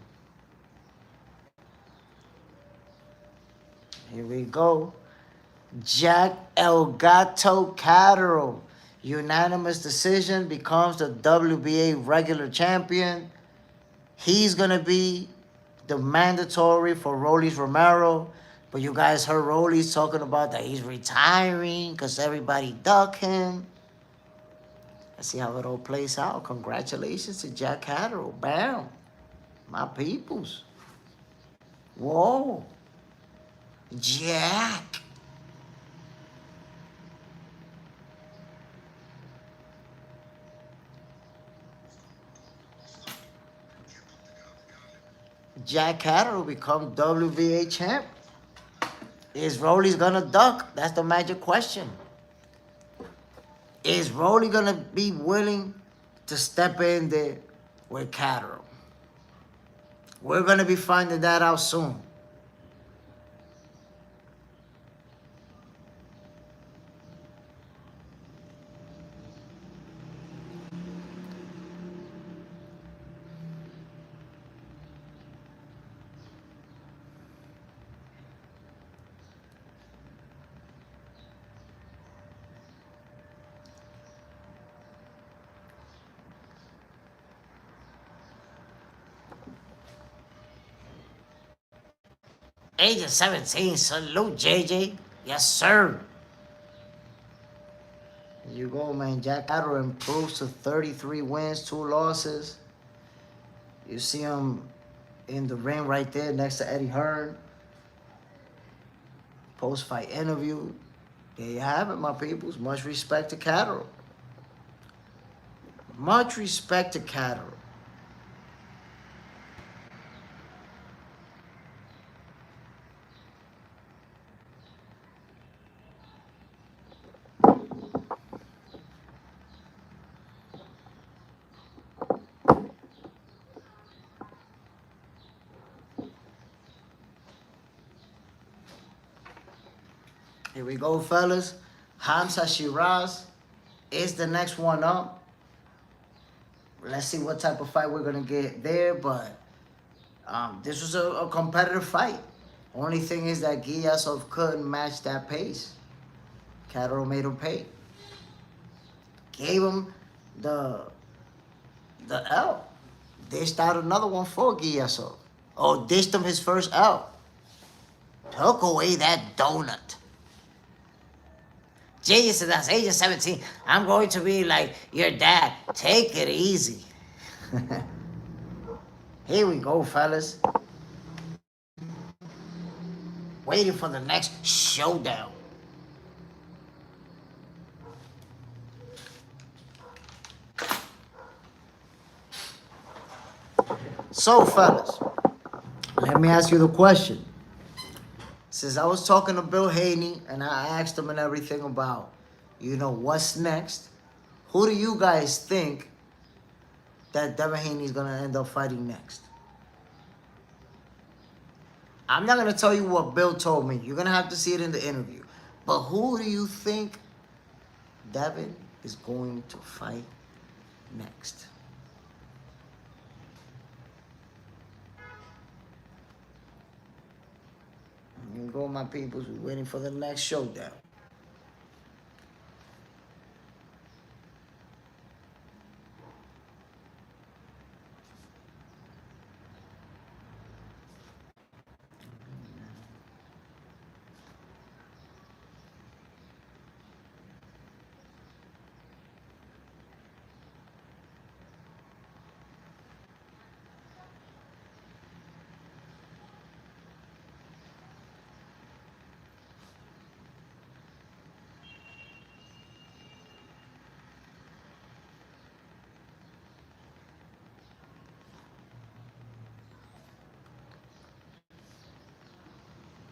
Here we go. Jack El Gato Catterall. unanimous decision, becomes the WBA regular champion. He's going to be the mandatory for Rollies Romero. But you guys heard Rollies talking about that he's retiring because everybody duck him. Let's see how it all plays out. Congratulations to Jack Catterall. Bam. My peoples. Whoa. Jack. Jack Catterall become WBA champ. Is Rolly's gonna duck? That's the magic question. Is Rolly gonna be willing to step in there with Catterall? We're gonna be finding that out soon. Agent 17, salute JJ. Yes, sir. Here you go, man. Jack Catterall improves to 33 wins, 2 losses. You see him in the ring right there next to Eddie Hearn. Post-fight interview. There you have it, my peoples. Much respect to Catterall. Much respect to Catterall. Here we go, fellas. Hamza Shiraz is the next one up. Let's see what type of fight we're going to get there, but this was a competitive fight. Only thing is that Giyasov couldn't match that pace. Catterall made him pay. Gave him the L. Dished out another one for Giyasov. Oh, dished him his first L. Took away that donut. Jay said, that's age of 17. I'm going to be like your dad. Take it easy. Here we go, fellas. Waiting for the next showdown. So, fellas, let me ask you the question. Since I was talking to Bill Haney and I asked him and everything about, what's next, who do you guys think that Devin Haney is going to end up fighting next? I'm not going to tell you what Bill told me. You're going to have to see it in the interview. But who do you think Devin is going to fight next? Here you go, my peoples. We're waiting for the next showdown.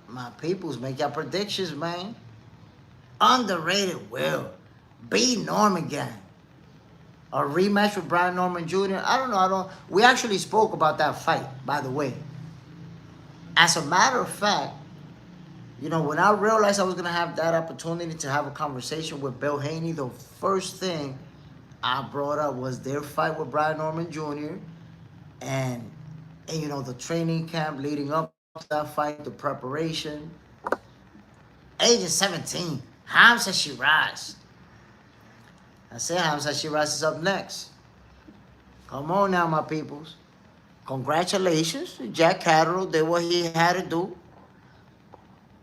My peoples, make your predictions, man. Underrated Will. Be Norman again. A rematch with Brian Norman Jr. I don't know. We actually spoke about that fight, by the way. As a matter of fact, when I realized I was going to have that opportunity to have a conversation with Bill Haney, the first thing I brought up was their fight with Brian Norman Jr. And the training camp leading up to that fight, the preparation. Age of 17, Hamza Shiraz. I said Hamza Shiraz is up next. Come on now, my peoples. Congratulations. Jack Catterall did what he had to do.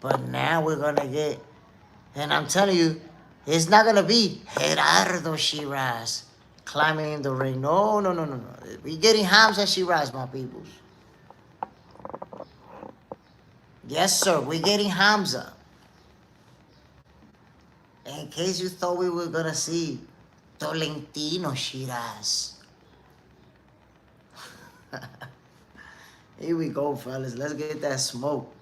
But now we're going to get, and I'm telling you, it's not going to be Gerardo Shiraz climbing in the ring. No, no, no, no, no. We're getting Hamza Shiraz, my peoples. Yes, sir. We're getting Hamza. In case you thought we were going to see Tolentino Shiraz. Here we go, fellas. Let's get that smoke.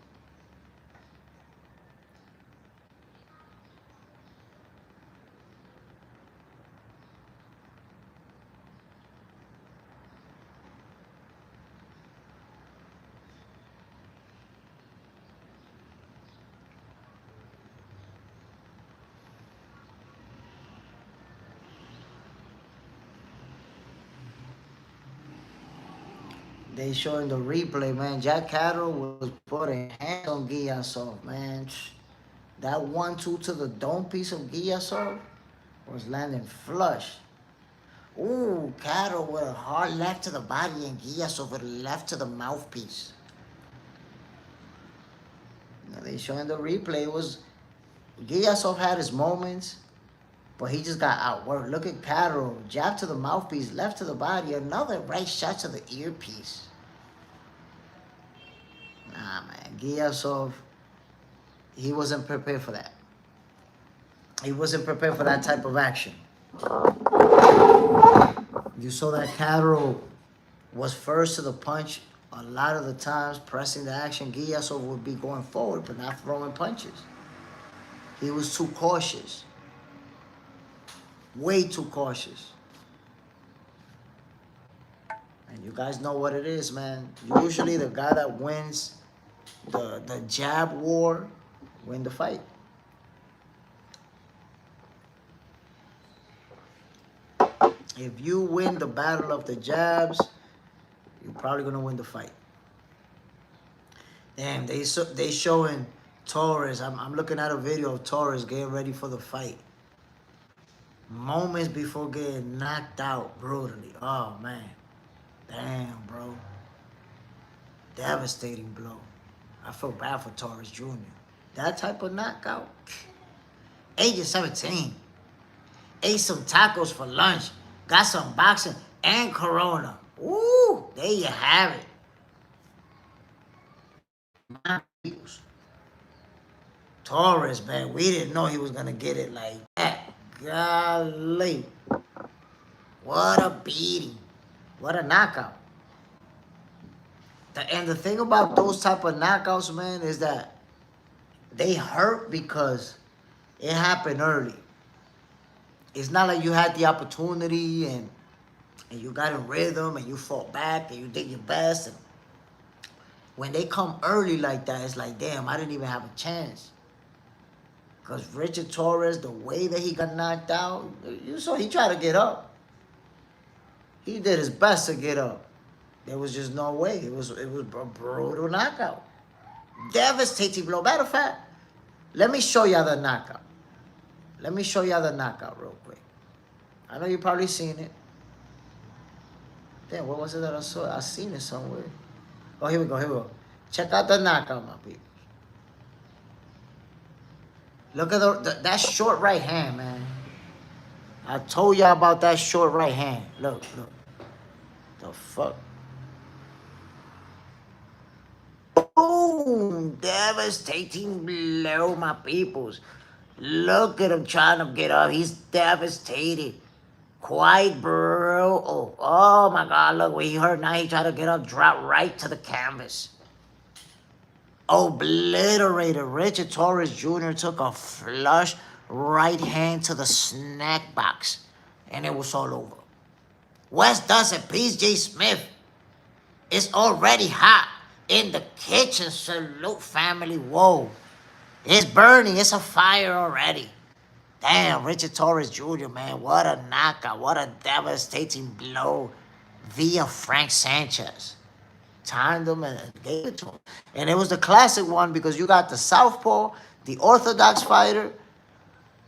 They showing the replay, man. Jack Catterall was putting hands on Giyasov, man. That 1-2 to the dome piece of Giyasov was landing flush. Ooh, Catterall with a hard left to the body and Giyasov with a left to the mouthpiece. Now they showing the replay. It was Giyasov had his moments, but he just got outworked. Look at Catterall. Jab to the mouthpiece, left to the body, another right shot to the earpiece. Nah, man. Giyasov, he wasn't prepared for that. He wasn't prepared for that type of action. You saw that Catterall was first to the punch a lot of the times, pressing the action. Giyasov would be going forward, but not throwing punches. He was too cautious. Way too cautious. And you guys know what it is, man. Usually the guy that wins the jab war win the fight. If you win the battle of the jabs, you're probably gonna win the fight. Damn, they showing Torres. I'm looking at a video of Torres getting ready for the fight. Moments before getting knocked out brutally. Oh, man. Damn, bro. Devastating blow. I feel bad for Torres Jr. That type of knockout. Age of 17. Ate some tacos for lunch. Got some boxing and Corona. Ooh, there you have it. My peoples. Torres, man, we didn't know he was going to get it like that. Golly. What a beating. What a knockout. And the thing about those type of knockouts, man, is that they hurt because it happened early. It's not like you had the opportunity and you got in rhythm and you fought back and you did your best. And when they come early like that, it's like, damn, I didn't even have a chance. Because Richard Torres, the way that he got knocked out, you saw he tried to get up. He did his best to get up. There was just no way. It was a brutal knockout. Devastating blow. Matter of fact, let me show y'all the knockout. Let me show y'all the knockout real quick. I know you've probably seen it. Damn, what was it that I saw? I seen it somewhere. Oh, here we go, here we go. Check out the knockout, my people. Look at that short right hand, man. I told y'all about that short right hand. Look, look. The fuck? Boom! Devastating blow, my peoples. Look at him trying to get up. He's devastated. Quite bro. Oh my God, look what he hurt. Now he tried to get up, drop right to the canvas. Obliterated. Richard Torres Jr. took a flush right hand to the snack box. And it was all over. Wes does it. Please, JSmiff. It's already hot in the kitchen. Salute, family. Whoa. It's burning. It's a fire already. Damn, Richard Torres Jr., man. What a knockout. What a devastating blow via Frank Sanchez. Timed him and gave it to him. And it was the classic one because you got the southpaw, the orthodox fighter,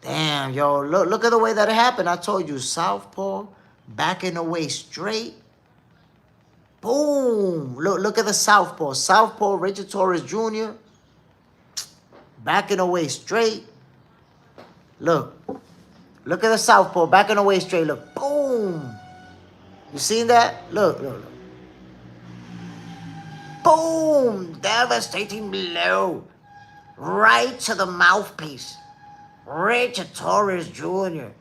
Damn, yo, look at the way that it happened. I told you, southpaw, backing away straight. Boom. Look at the southpaw. Southpaw, Richard Torres Jr., backing away straight. Look at the southpaw, backing away straight. Look, boom. You seen that? Look. Boom. Devastating blow. Right to the mouthpiece. Richard Torres Jr.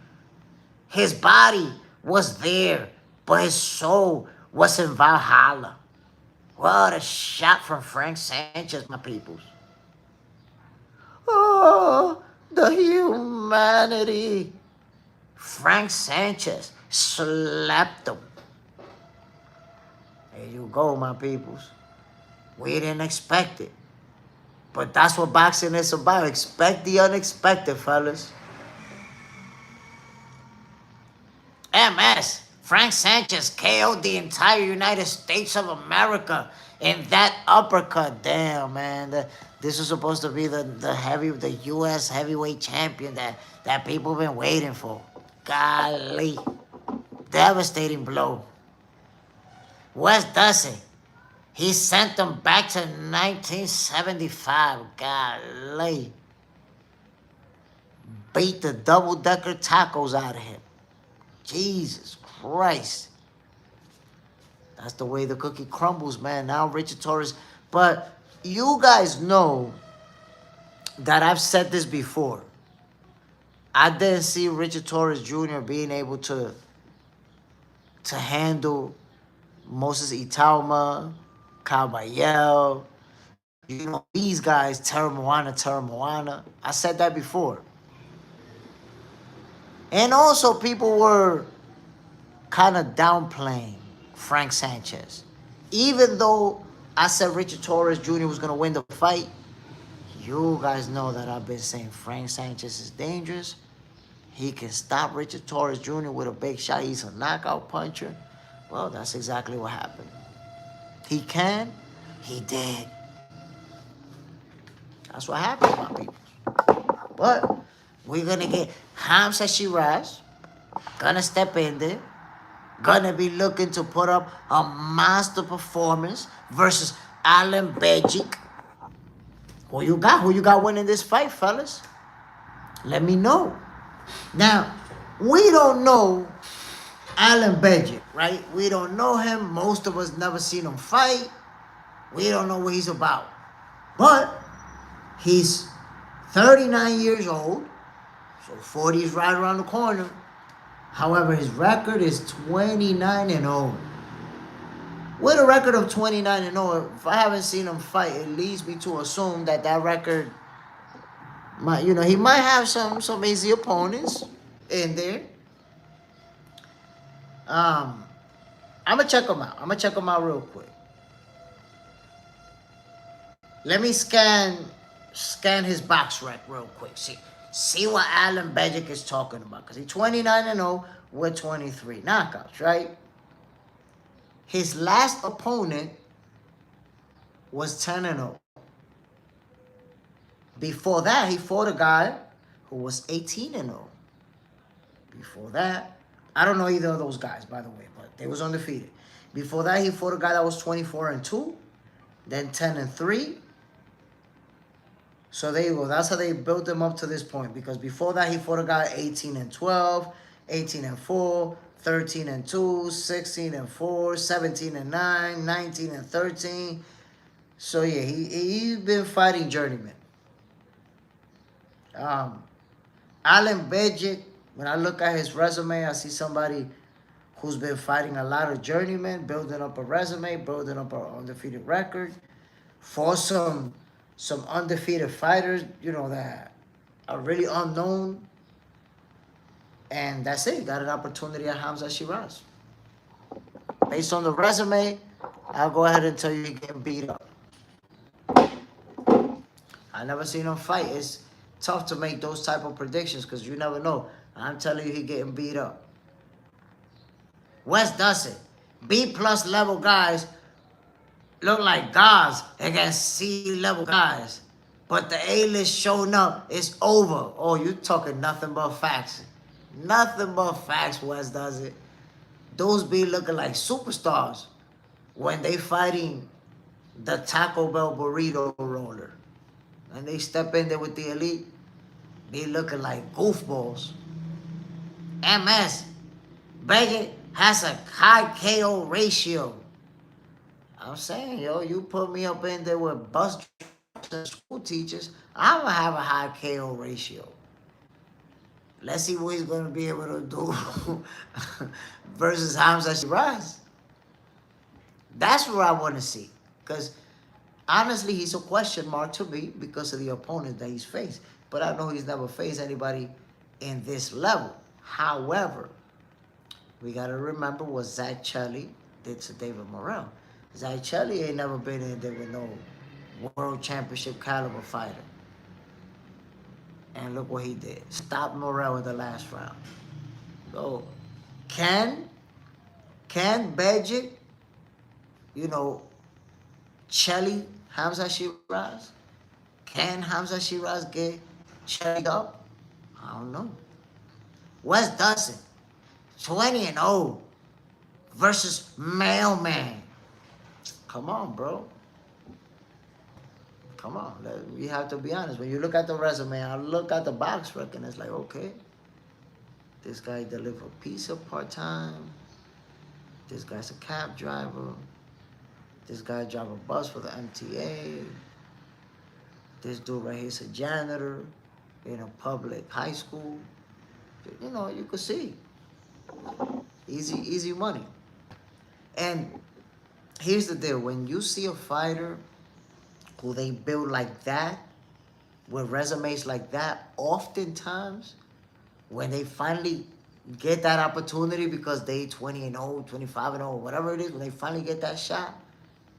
His body was there, but his soul was in Valhalla. What a shot from Frank Sanchez, my peoples. Oh, the humanity. Frank Sanchez slapped him. There you go, my peoples. We didn't expect it. But that's what boxing is about. Expect the unexpected, fellas. MS, Frank Sanchez KO'd the entire United States of America in that uppercut. Damn, man. This was supposed to be the U.S. heavyweight champion that people been waiting for. Golly. Devastating blow. Wes Dussey, he sent them back to 1975. Golly. Beat the double-decker tacos out of him. Jesus Christ. That's the way the cookie crumbles, man. Now Richard Torres. But you guys know that I've said this before. I didn't see Richard Torres Jr. being able to handle Moses Itauma, Caballel, you know, these guys, Terra Moana. I said that before. And also people were kind of downplaying Frank Sanchez. Even though I said Richard Torres Jr. was going to win the fight, you guys know that I've been saying Frank Sanchez is dangerous. He can stop Richard Torres Jr. with a big shot. He's a knockout puncher. Well, that's exactly what happened. He can. He did. That's what happened, my people. But we're going to get Hamza Shiraz. Going to step in there. Going to be looking to put up a monster performance versus Alan Bejic. Who you got? Who you got winning this fight, fellas? Let me know. Now, we don't know Alan Bejic, right? We don't know him. Most of us never seen him fight. We don't know what he's about. But he's 39 years old, so 40 is right around the corner. However, his record is 29-0. With a record of 29-0, if I haven't seen him fight, it leads me to assume that record might, you know, he might have some easy opponents in there. I'm gonna check him out. I'm gonna check him out real quick. Let me scan his box rec real quick. See what Alan Bejic is talking about. Because he's 29-0 with 23 knockouts, right? His last opponent was 10-0. Before that, he fought a guy who was 18-0. Before that, I don't know either of those guys, by the way, but they was undefeated. Before that, he fought a guy that was 24-2, then 10-3. So there you go. That's how they built him up to this point. Because before that, he fought a guy 18-12, 18-4, 13-2, 16-4, 17-9, 19-13. So yeah, he's been fighting journeyman. Alan Bejic, when I look at his resume, I see somebody who's been fighting a lot of journeymen, building up a resume, building up an undefeated record. For some undefeated fighters, you know, that are really unknown. And that's it. Got an opportunity at Hamza Shiraz. Based on the resume, I'll go ahead and tell you he's getting beat up. I never seen him fight. It's tough to make those type of predictions because you never know. I'm telling you, he's getting beat up. Wes Dussey, B+ level guys look like gods against C level guys. But the A-list showing up, it's over. Oh, you talking nothing but facts. Nothing but facts, Wes does it. Those be looking like superstars when they fighting the Taco Bell burrito roller. And they step in there with the elite, they looking like goofballs. MS, Beckett has a high KO ratio. I'm saying, yo, you put me up in there with bus drivers and school teachers, I'm gonna have a high KO ratio. Let's see what he's gonna be able to do versus Hamza Shiraz. That's what I want to see. Because honestly, he's a question mark to me because of the opponent that he's faced. But I know he's never faced anybody in this level. However, we got to remember what Zach Chelly did to David Morrell. Zach Chelly ain't never been in there with no world championship caliber fighter. And look what he did. Stopped Morrell in the last round. So, can Bejic, Chelly Hamza Shiraz? Can Hamza Shiraz get Chelly up? I don't know. Wes Dustin, 20-0 versus Mailman. Come on, bro. Come on. We have to be honest. When you look at the resume, I look at the box record, and it's like, okay, this guy delivered pizza part-time. This guy's a cab driver. This guy drive a bus for the MTA. This dude right here is a janitor in a public high school. You could see. Easy money. And here's the deal. When you see a fighter who they build like that, with resumes like that, oftentimes, when they finally get that opportunity because they 20-0, 25-0, whatever it is, when they finally get that shot,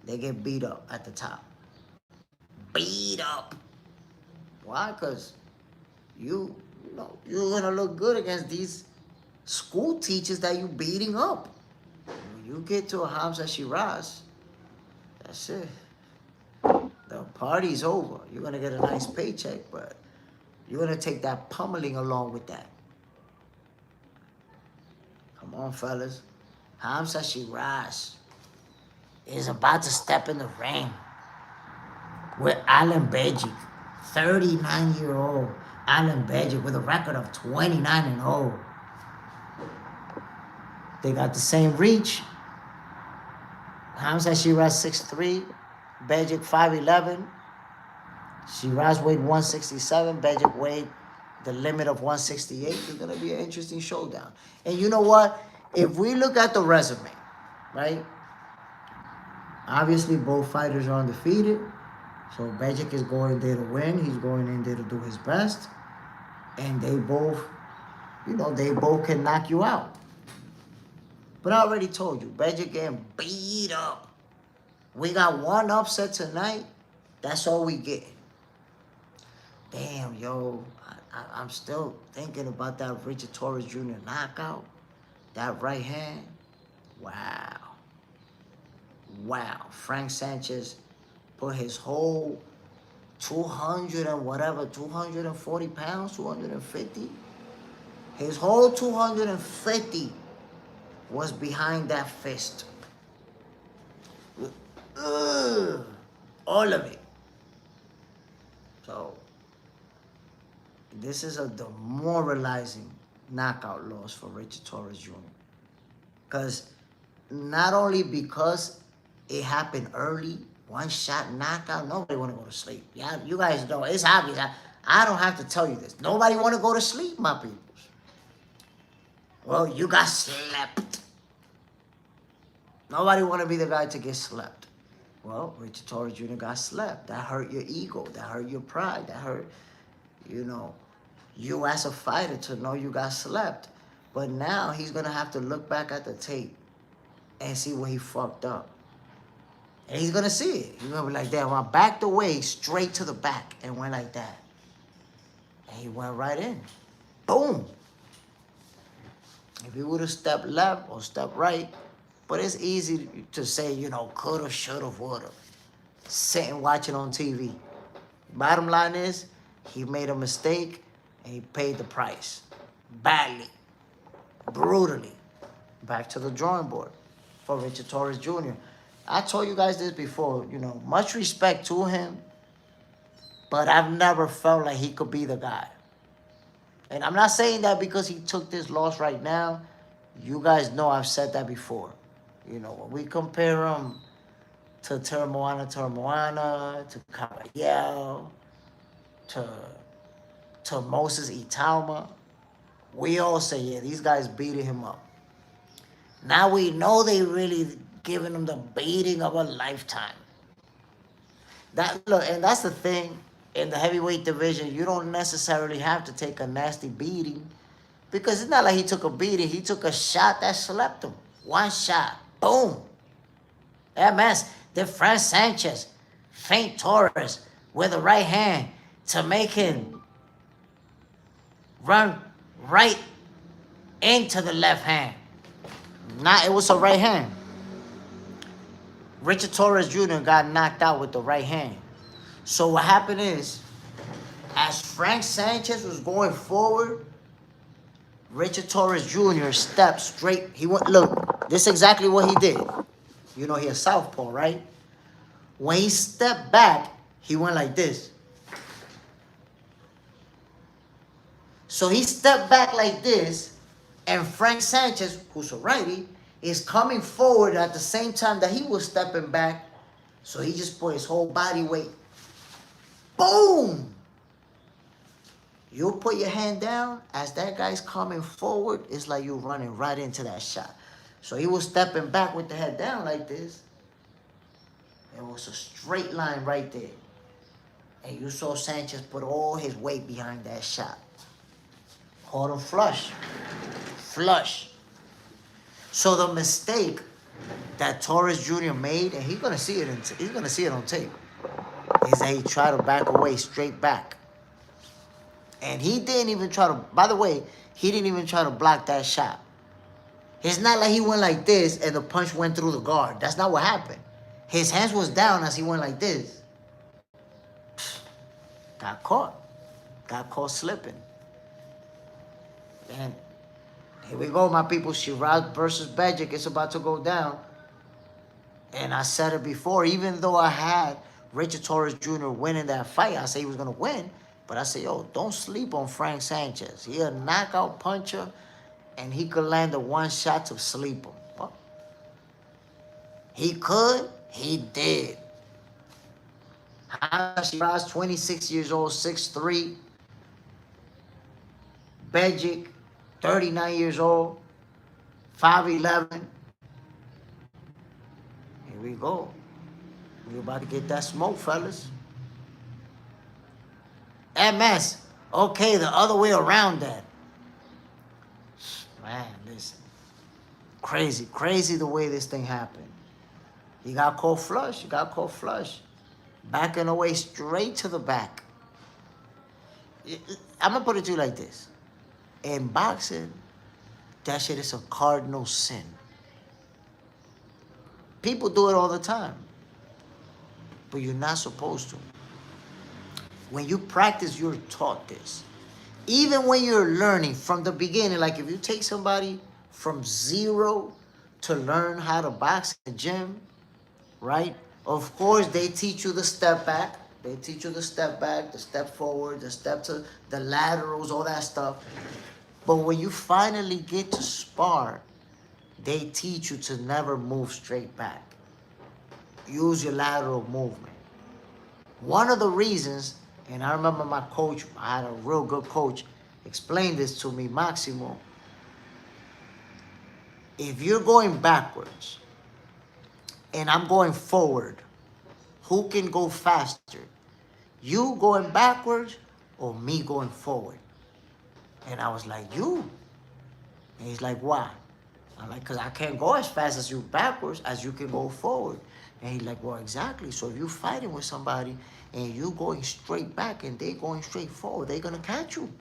they get beat up at the top. Beat up. Why? Because you're going to look good against these school teachers that you beating up. When you get to a Hamza Shiraz, that's it. The party's over. You're going to get a nice paycheck, but you're going to take that pummeling along with that. Come on, fellas. Hamza Shiraz is about to step in the ring with Alan Bejic, 39-year-old Alan Bejic with a record of 29-0. They got the same reach. Hamza Shiraz 6'3", Bejic 5'11". Shiraz weighed 167, Bejic weighed the limit of 168. It's going to be an interesting showdown. And you know what? If we look at the resume, right? Obviously, both fighters are undefeated. So Bejic is going there to win. He's going in there to do his best. And they both, they both can knock you out. But I already told you, Bejic getting beat up. We got one upset tonight. That's all we get. Damn, yo. I'm still thinking about that Richard Torres Jr. knockout. That right hand. Wow. Wow. Frank Sanchez put his whole 200 and whatever, 240 pounds, 250. His whole 250 was behind that fist. Ugh. All of it. So, this is a demoralizing knockout loss for Richard Torres Jr. Because not only because it happened early, one shot knockout, nobody want to go to sleep. Yeah, you guys know, it's obvious. I don't have to tell you this. Nobody want to go to sleep, my peoples. Well, you got slept. Nobody want to be the guy to get slept. Well, Richard Torres Jr. got slept. That hurt your ego. That hurt your pride. That hurt, you as a fighter to know you got slept. But now he's going to have to look back at the tape and see where he fucked up. And he's going to see it. He's going to be like, damn, I backed away straight to the back and went like that. And he went right in. Boom. If he would have stepped left or stepped right, but it's easy to say, coulda, shoulda, woulda. Sitting watching on TV. Bottom line is, he made a mistake and he paid the price. Badly. Brutally. Back to the drawing board for Richard Torres Jr. I told you guys this before, much respect to him, but I've never felt like he could be the guy. And I'm not saying that because he took this loss right now. You guys know I've said that before. When we compare him to Termoana, to Caballero, to Moses Itauma, we all say, yeah, these guys beating him up. Now we know they really giving him the beating of a lifetime. And that's the thing. In the heavyweight division, you don't necessarily have to take a nasty beating, because it's not like he took a beating. He took a shot that slept him. One shot. Boom. MS. Then Frank Sanchez feint Torres with a right hand to make him run right into the left hand. It was a right hand. Richard Torres Jr. got knocked out with the right hand. So what happened is, as Frank Sanchez was going forward, Richard Torres Jr. stepped straight. He went, look, this is exactly what he did. He a southpaw, right? When he stepped back, he went like this. So he stepped back like this, and Frank Sanchez, who's a righty, is coming forward at the same time that he was stepping back. So he just put his whole body weight. Boom! You put your hand down, as that guy's coming forward, it's like you're running right into that shot. So he was stepping back with the head down like this. It was a straight line right there. And you saw Sanchez put all his weight behind that shot. Caught him flush. Flush. So the mistake that Torres Jr. made, and he's gonna see it on tape, is that he tried to back away straight back. And he didn't even try to, by the way, he didn't even try to block that shot. It's not like he went like this and the punch went through the guard. That's not what happened. His hands was down as he went like this. Got caught. Got caught slipping. And here we go, my people. Shiraz versus Bejic. It's about to go down. And I said it before, even though I had Richard Torres Jr. winning that fight, I said he was going to win. But I said, yo, don't sleep on Frank Sanchez. He a knockout puncher, and he could land a one shot to sleep him. Well, he could. He did. Hamza Shiraz, 26 years old, 6'3". Bejic, 39 years old, 5'11". Here we go. We're about to get that smoke, fellas. MS. Okay, the other way around that. Man, listen. Crazy the way this thing happened. He got caught flush. Backing away straight to the back. I'm going to put it to you like this. In boxing, that shit is a cardinal sin. People do it all the time. But you're not supposed to. When you practice, you're taught this. Even when you're learning from the beginning, like if you take somebody from zero to learn how to box in the gym, right? Of course, they teach you the step back. They teach you the step back, the step forward, the step to the laterals, all that stuff. But when you finally get to spar, they teach you to never move straight back. Use your lateral movement. One of the reasons, and I remember my coach, I had a real good coach, explain this to me, Maximo. If you're going backwards and I'm going forward, who can go faster? You going backwards or me going forward? And I was like, you. And he's like, why? I'm like, because I can't go as fast as you backwards as you can go forward. And he's like, well, exactly. So if you're fighting with somebody and you going straight back and they going straight forward, they're going to catch you.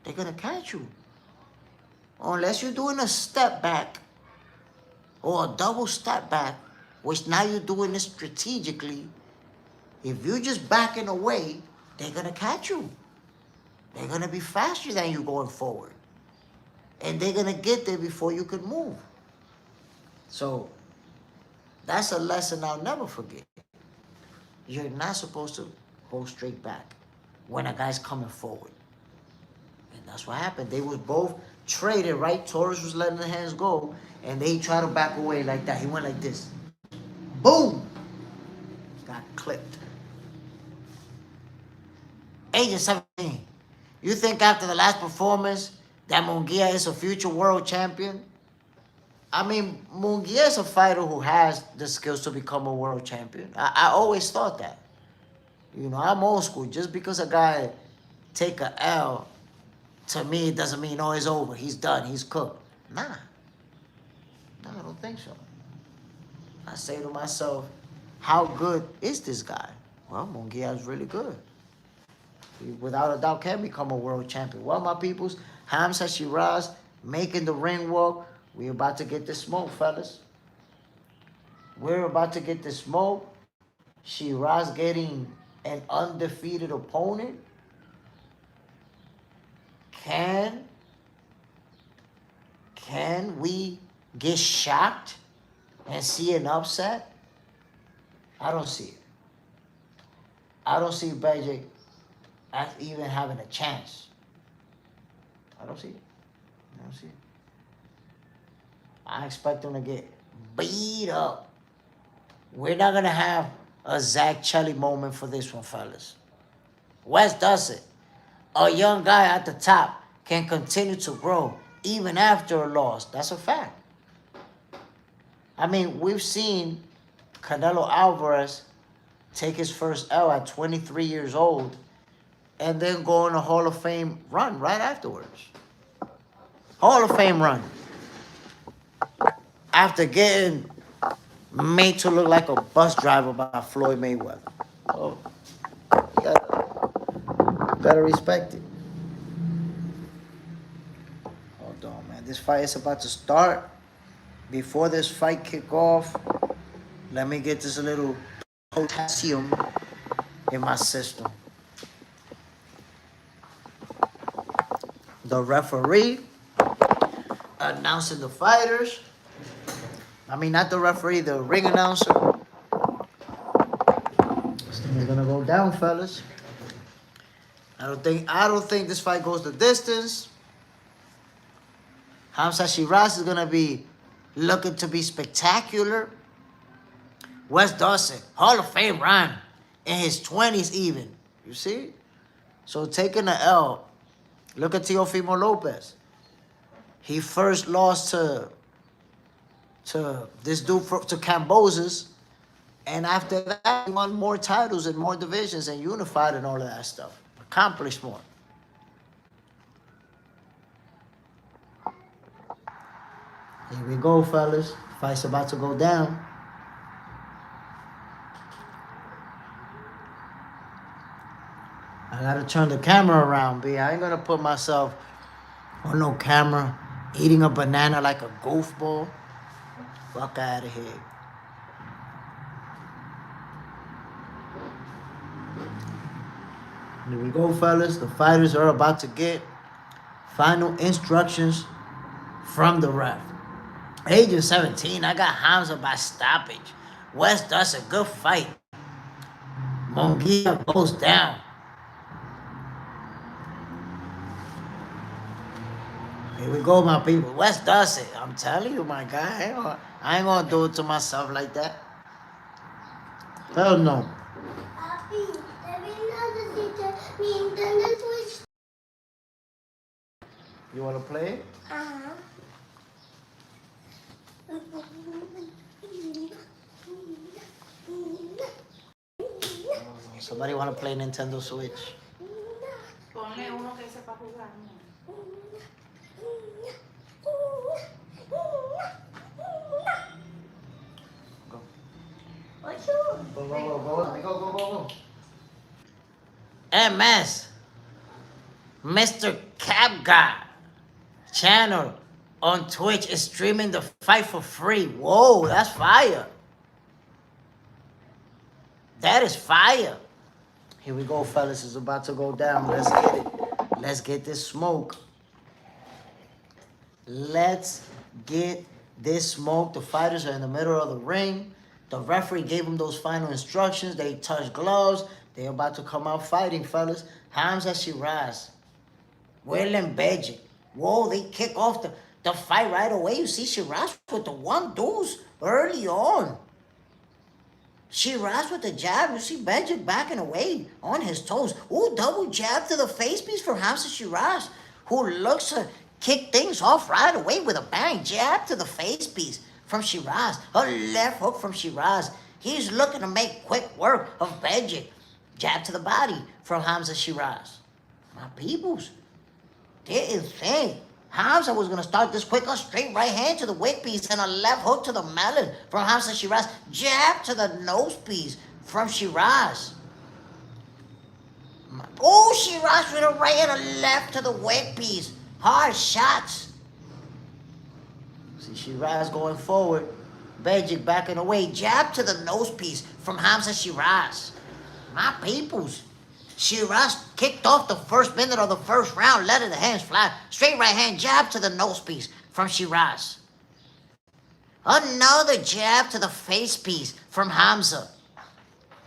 They're going to catch you. Unless you're doing a step back or a double step back, which now you're doing this strategically, If you just backing away, they're gonna catch you. They're gonna be faster than you going forward. And they're gonna get there before you can move. So that's a lesson I'll never forget. You're not supposed to go straight back when a guy's coming forward. And that's what happened. They was both traded, right? Torres was letting the hands go, and they tried to back away like that. He went like this. Boom! Got clipped. Agent 17. You think after the last performance that Munguia is a future world champion? I mean, Munguia is a fighter who has the skills to become a world champion. I always thought that. You know, I'm old school. Just because a guy take a L, to me, it doesn't mean, oh, it's over. He's done. He's cooked. Nah. No, I don't think so. I say to myself, how good is this guy? Well, Munguia is really good. He, without a doubt, can become a world champion. Well, my peoples, Hamza Shiraz making the ring walk. We're about to get the smoke, fellas. We're about to get the smoke. Shiraz getting an undefeated opponent. Can we get shocked and see an upset? I don't see it. I don't see BJ even having a chance. I don't see it. I don't see it. I expect him to get beat up. We're not going to have a Zach Chelly moment for this one, fellas. West does it. A young guy at the top can continue to grow even after a loss. That's a fact. I mean, we've seen Canelo Alvarez take his first L at 23 years old and then go on a Hall of Fame run right afterwards. Hall of Fame run. After getting made to look like a bus driver by Floyd Mayweather. Oh, you gotta respect it. Hold on, man. This fight is about to start. Before this fight kick off, let me get this little potassium in my system. The referee announcing the fighters. I mean, not the referee, the ring announcer. This thing is gonna go down, fellas. I don't think this fight goes the distance. Hamza Shiraz is gonna be looking to be spectacular. West Dawson, Hall of Fame run in his 20s even. You see? So taking the L. Look at Teofimo Lopez. He first lost to this dude, to Cambosis, and after that, he won more titles and more divisions and unified and all of that stuff. Accomplished more. Here we go, fellas. Fight's about to go down. I gotta turn the camera around, B. I ain't gonna put myself on no camera eating a banana like a golf ball. Fuck out of here. Here we go, fellas. The fighters are about to get final instructions from the ref. Agent 17, I got Hamza by stoppage. West does a good fight. Munguia goes down. Here we go, my people. West does it. I'm telling you, my guy. I ain't gonna do it to myself like that. Hell no. You wanna play it? Somebody wanna play Nintendo Switch? Ponle uno que sepa jugar. Go. MS, Mr. Cap Guy channel on Twitch is streaming the fight for free. Whoa, that's fire. That is fire. Here we go, fellas. It's about to go down. Let's get it. Let's get this smoke. Let's get this smoke. The fighters are in the middle of the ring. The referee gave them those final instructions. They touched gloves. They're about to come out fighting, fellas. Hamza Shiraz. William Bejic. Whoa, they kick off the fight right away. You see Shiraz with the 1-2s early on. Shiraz with the jab. You see Bejic backing away on his toes. Ooh, double jab to the face piece from Hamza Shiraz, who looks to kick things off right away with a bang. Jab to the face piece from Shiraz. A left hook from Shiraz. He's looking to make quick work of Bejic. Jab to the body from Hamza Shiraz. My peoples, they're insane. Hamza was going to start this quick. A straight right hand to the wick piece and a left hook to the melon from Hamza Shiraz. Jab to the nose piece from Shiraz. Oh, Shiraz with a right and a left to the wick piece. Hard shots. See Shiraz going forward. Bejic backing away. Jab to the nose piece from Hamza Shiraz. My peoples. Shiraz kicked off the first minute of the first round, letting the hands fly. Straight right hand jab to the nose piece from Shiraz. Another jab to the face piece from Hamza.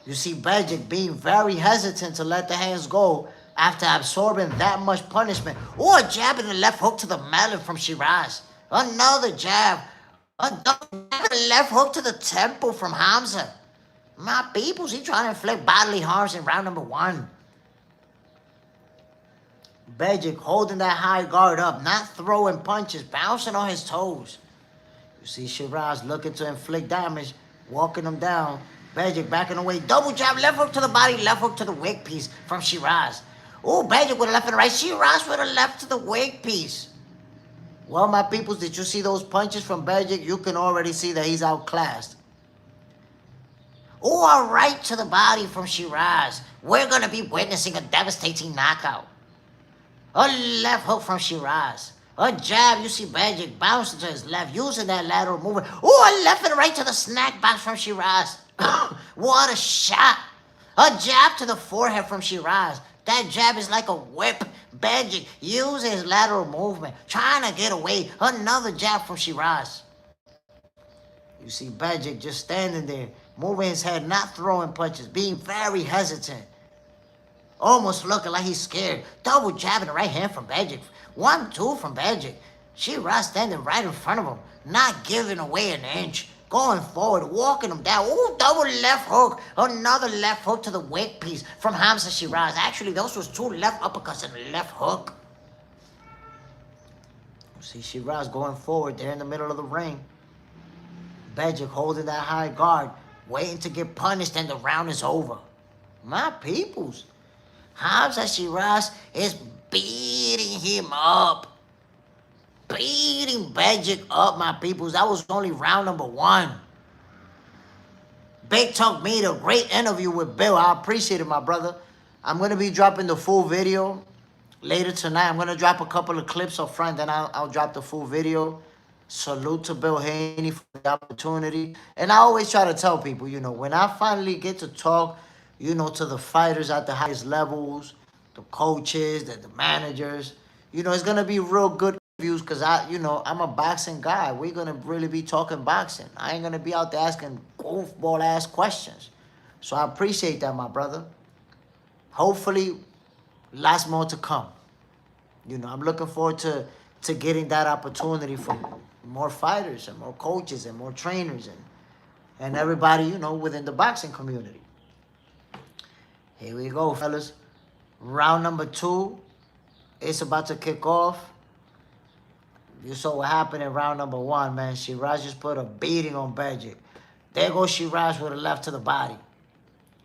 You see Bejic being very hesitant to let the hands go after absorbing that much punishment. Or a jab and a left hook to the melon from Shiraz. Another jab. Another left hook to the temple from Hamza. My peoples, he trying to inflict bodily harms in round number 1. Bejic holding that high guard up, not throwing punches, bouncing on his toes. You see Shiraz looking to inflict damage, walking him down. Bejic backing away, double jab, left hook to the body, left hook to the wig piece from Shiraz. Oh, Bejic with a left and a right, Shiraz with a left to the wig piece. Well, my peoples, did you see those punches from Bejic? You can already see that he's outclassed. Oh, a right to the body from Shiraz. We're going to be witnessing a devastating knockout. A left hook from Shiraz. A jab, you see Bejic bouncing to his left, using that lateral movement. Oh, a left and right to the snack box from Shiraz. What a shot. A jab to the forehead from Shiraz. That jab is like a whip. Bejic using his lateral movement, trying to get away. Another jab from Shiraz. You see Bejic just standing there, moving his head, not throwing punches, being very hesitant. Almost looking like he's scared. Double jab in the right hand from Bejic. 1-2 from Bejic. Shiraz standing right in front of him, not giving away an inch. Going forward, walking him down. Ooh, double left hook. Another left hook to the wig piece from Hamza Shiraz. Actually, those was 2 left uppercuts and a left hook. See Shiraz going forward there in the middle of the ring. Bejic holding that high guard, waiting to get punished, and the round is over. My peoples. Hamza Shiraz is beating him up. Beating Bejic up, my peoples. That was only round number 1. Big Talk made a great interview with Bill. I appreciate it, my brother. I'm going to be dropping the full video later tonight. I'm going to drop a couple of clips up front, then I'll drop the full video. Salute to Bill Haney for the opportunity. And I always try to tell people, you know, when I finally get to talk, you know, to the fighters at the highest levels, the coaches, the managers, you know, it's going to be real good interviews because, I'm a boxing guy. We're going to really be talking boxing. I ain't going to be out there asking goofball-ass questions. So I appreciate that, my brother. Hopefully, lots more to come. You know, I'm looking forward to getting that opportunity from more fighters and more coaches and more trainers and everybody, you know, within the boxing community. Here we go, fellas. Round number 2. It's about to kick off. You saw what happened in round number 1, man. Shiraz just put a beating on Bejic. There goes Shiraz with a left to the body.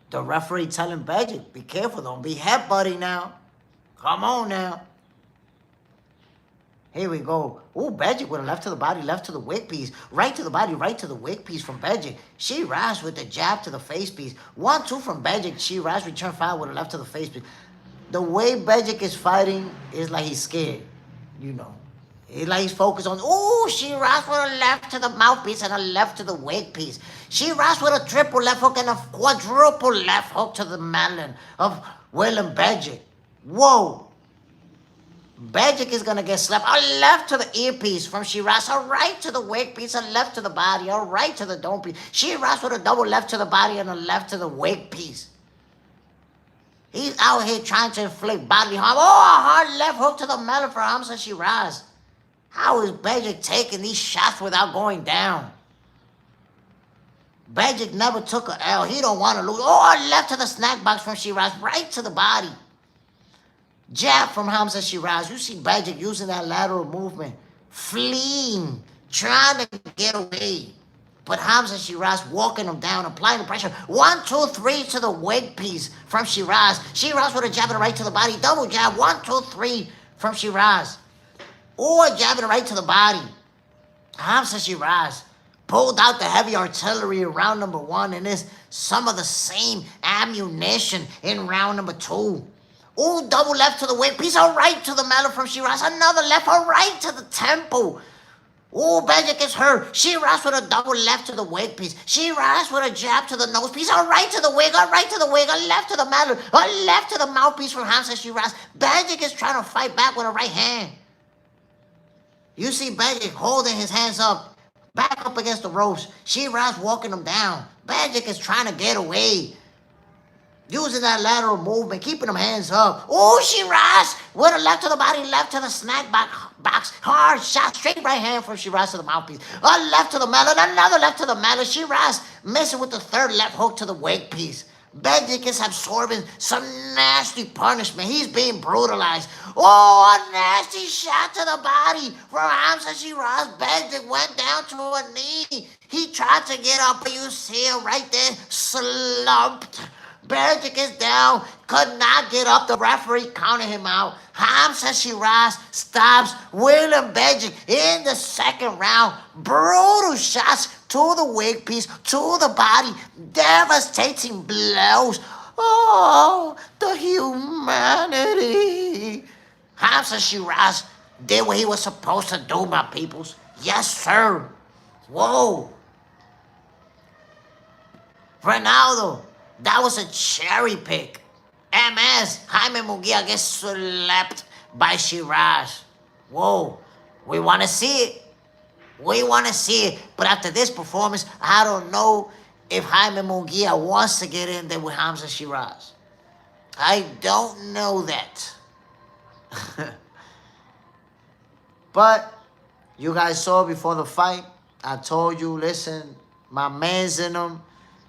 The referee telling Bejic, be careful, don't be headbutting now. Come on now. Here we go. Ooh, Bejic with a left to the body, left to the wig piece. Right to the body, right to the wig piece from Bejic. Shiraz with the jab to the face piece. 1-2 from Bejic. Shiraz return fire with a left to the face piece. The way Bejic is fighting is like he's scared, you know. It's like he's focused on, ooh, Shiraz with a left to the mouthpiece and a left to the wig piece. Shiraz with a triple left hook and a quadruple left hook to the melon of Willem Bejic. Whoa. Bejic is going to get slapped. A left to the earpiece from Shiraz. A right to the wig piece. A left to the body. A right to the dome piece. Shiraz with a double left to the body and a left to the wig piece. He's out here trying to inflict bodily harm. Oh, a hard left hook to the melon for Hamza Shiraz. How is Bejic taking these shots without going down? Bejic never took an L. He don't want to lose. Oh, a left to the snack box from Shiraz. Right to the body. Jab from Hamza Shiraz. You see Bejic using that lateral movement. Fleeing. Trying to get away. But Hamza Shiraz walking him down, applying the pressure. 1, 2, 3 to the wig piece from Shiraz. Shiraz with a jab and a right to the body. Double jab. 1, 2, 3 from Shiraz. Or a jab and a right to the body. Hamza Shiraz pulled out the heavy artillery in round number 1, and there's some of the same ammunition in round number 2. Ooh, double left to the wig piece. A right to the melon from Shiraz. Another left. A right to the temple. Ooh, Bejic is hurt. Shiraz with a double left to the wig piece. Shiraz with a jab to the nose piece. A right to the wig. A right to the wig. A left to the melon. A left to the mouthpiece from Hamza Shiraz. Bejic is trying to fight back with a right hand. You see Bejic holding his hands up, back up against the ropes. Shiraz walking him down. Bejic is trying to get away. Using that lateral movement, keeping them hands up. Oh, Shiraz with a left to the body, left to the snack box. Hard shot, straight right hand from Shiraz to the mouthpiece. A left to the melon, another left to the melon. Shiraz missing with the third left hook to the wig piece. Bejic is absorbing some nasty punishment. He's being brutalized. Oh, a nasty shot to the body from Hamza Shiraz. Bejic went down to a knee. He tried to get up, but you see him right there, slumped. Bejic is down, could not get up. The referee counted him out. Hamza Shiraz stops Willem Bejic in the second round. Brutal shots to the wig piece, to the body. Devastating blows. Oh, the humanity. Hamza Shiraz did what he was supposed to do, my peoples. Yes, sir. Whoa. Ronaldo. That was a cherry pick. MS, Jaime Munguia gets slapped by Shiraz. Whoa, we want to see it. We want to see it. But after this performance, I don't know if Jaime Munguia wants to get in there with Hamza Shiraz. I don't know that. But you guys saw before the fight, I told you, listen, my man's in him.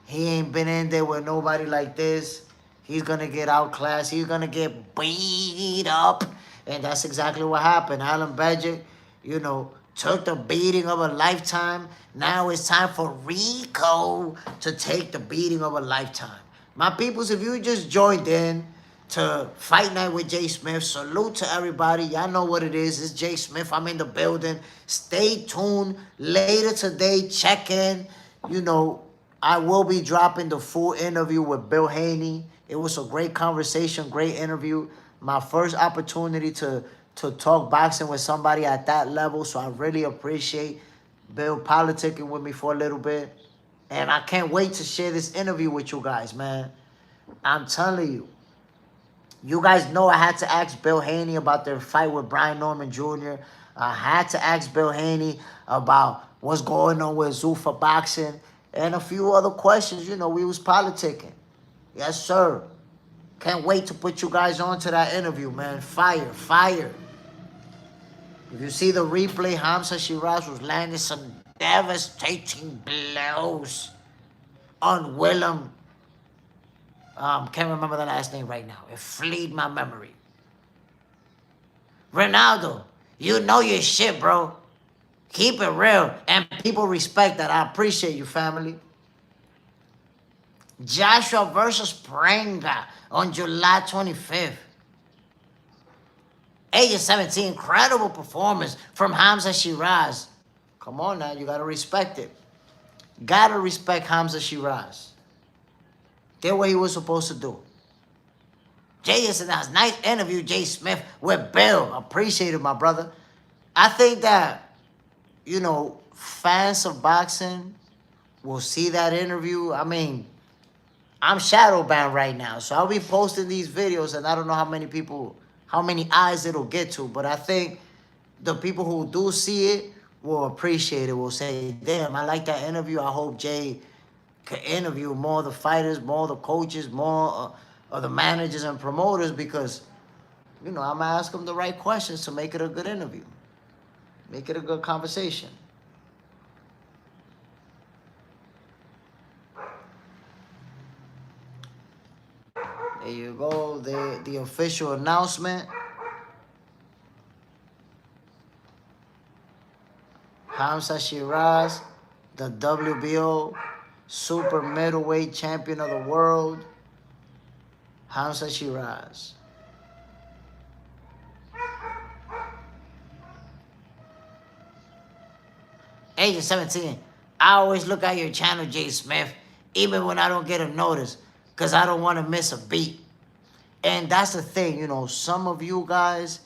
He ain't been in there with nobody like this. He's going to get outclassed. He's going to get beat up. And that's exactly what happened. Alan Bejic, you know, took the beating of a lifetime. Now it's time for Rico to take the beating of a lifetime. My peoples, if you just joined in to Fight Night with JSmiff, salute to everybody. Y'all know what it is. It's JSmiff. I'm in the building. Stay tuned. Later today, check in. You know, I will be dropping the full interview with Bill Haney. It was a great conversation, great interview. My first opportunity to talk boxing with somebody at that level, so I really appreciate Bill politicking with me for a little bit. And I can't wait to share this interview with you guys, man. I'm telling you. You guys know I had to ask Bill Haney about their fight with Brian Norman Jr. I had to ask Bill Haney about what's going on with Zuffa Boxing. And a few other questions, you know, we was politicking. Yes, sir. Can't wait to put you guys on to that interview, man. Fire, fire. If you see the replay, Hamza Shiraz was landing some devastating blows on Willem. Can't remember the last name right now. It fleed my memory. Ronaldo, you know your shit, bro. Keep it real, and people respect that. I appreciate you, family. Joshua versus Prenga on July 25th. Age of 17, incredible performance from Hamza Shiraz. Come on now, you gotta respect it. Gotta respect Hamza Shiraz. Did what he was supposed to do. JSmiff, nice interview, JSmiff with Bill. Appreciate it, my brother. I think that, you know, fans of boxing will see that interview. I mean, I'm shadow banned right now, so I'll be posting these videos, and I don't know how many people, how many eyes it'll get to, but I think the people who do see it will appreciate it, will say, damn, I like that interview. I hope Jay can interview more of the fighters, more of the coaches, more of the managers and promoters, because, I'm going to ask them the right questions to make it a good interview, make it a good conversation. There you go, the official announcement. Hamza Shiraz, the WBO super middleweight champion of the world. Hamza Shiraz. Agent 17, I always look at your channel, JSmiff, even when I don't get a notice, because I don't want to miss a beat. And that's the thing, some of you guys,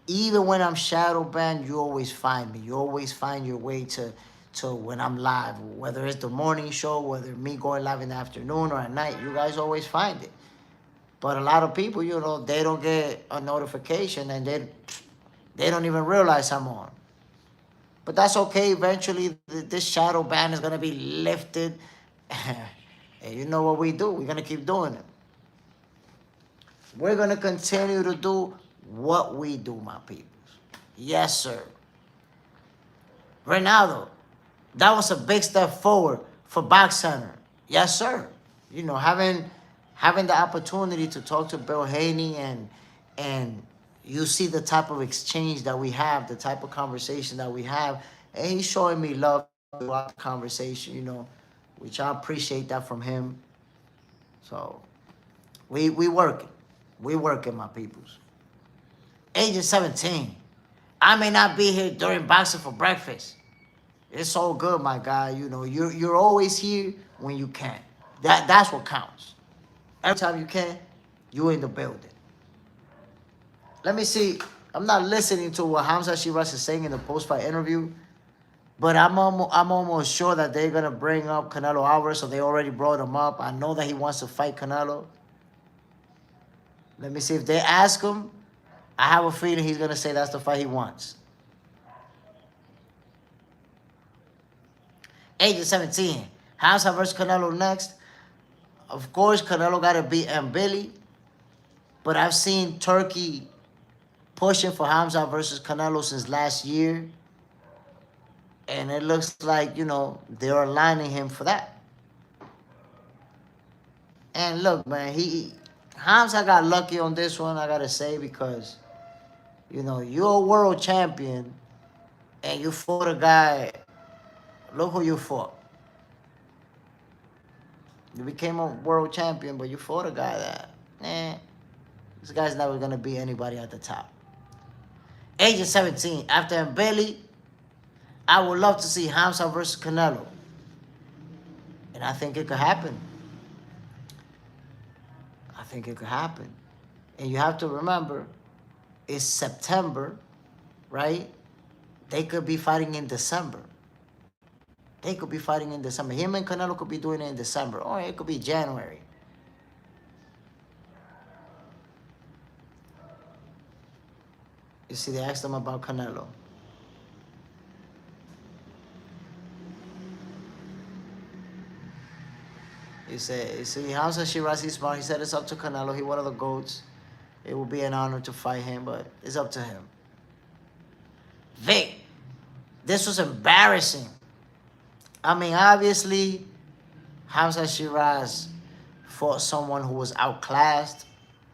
even when I'm shadow banned, you always find me. You always find your way to when I'm live, whether it's the morning show, whether me going live in the afternoon or at night, you guys always find it. But a lot of people, they don't get a notification, and they don't even realize I'm on. But that's okay. Eventually, this shadow ban is going to be lifted. And you know what we do? We're going to keep doing it. We're going to continue to do what we do, my peoples. Yes, sir. Ronaldo, that was a big step forward for Box Center. Yes, sir. Having the opportunity to talk to Bill Haney, and you see the type of exchange that we have, the type of conversation that we have, and he's showing me love throughout the conversation, which I appreciate that from him. So we working. We working, my peoples. Agent 17, I may not be here during boxing for breakfast. It's all good, my guy. You're always here when you can. That's what counts. Every time you can, you're in the building. Let me see. I'm not listening to what Hamza Shiraz is saying in the post-fight interview, but I'm almost sure that they're going to bring up Canelo Alvarez, so they already brought him up. I know that he wants to fight Canelo. Let me see if they ask him. I have a feeling he's going to say that's the fight he wants. Agent 17, Hamza versus Canelo next. Of course, Canelo got to beat Billy, but I've seen Turkey pushing for Hamza versus Canelo since last year, and it looks like, they're aligning him for that. And look, man, Hamza got lucky on this one, I got to say, because, you're a world champion, and you fought a guy. Look who you fought. You became a world champion, but you fought a guy that, this guy's never going to beat anybody at the top. Agent 17, after Mbele, I would love to see Hamza versus Canelo. And I think it could happen. I think it could happen. And you have to remember, it's September, right? They could be fighting in December. They could be fighting in December. Him and Canelo could be doing it in December. Or it could be January. You see, they asked him about Canelo. You see, Hamza Shiraz, he's smart. He said it's up to Canelo. He's one of the GOATs. It will be an honor to fight him, but it's up to him. Vic, this was embarrassing. I mean, obviously, Hamza Shiraz fought someone who was outclassed,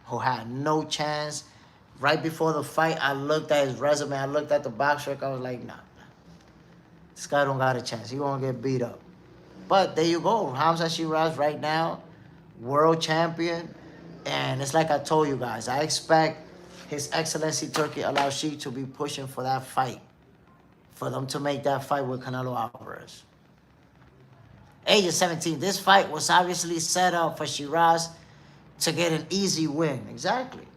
who had no chance. Right before the fight, I looked at his resume. I looked at the box record. I was like, nah. This guy don't got a chance. He gonna get beat up. But there you go. Hamza Shiraz right now, world champion. And it's like I told you guys, I expect His Excellency Turki Al-Sheikh to be pushing for that fight. For them to make that fight with Canelo Alvarez. Agent 17, this fight was obviously set up for Shiraz to get an easy win. Exactly.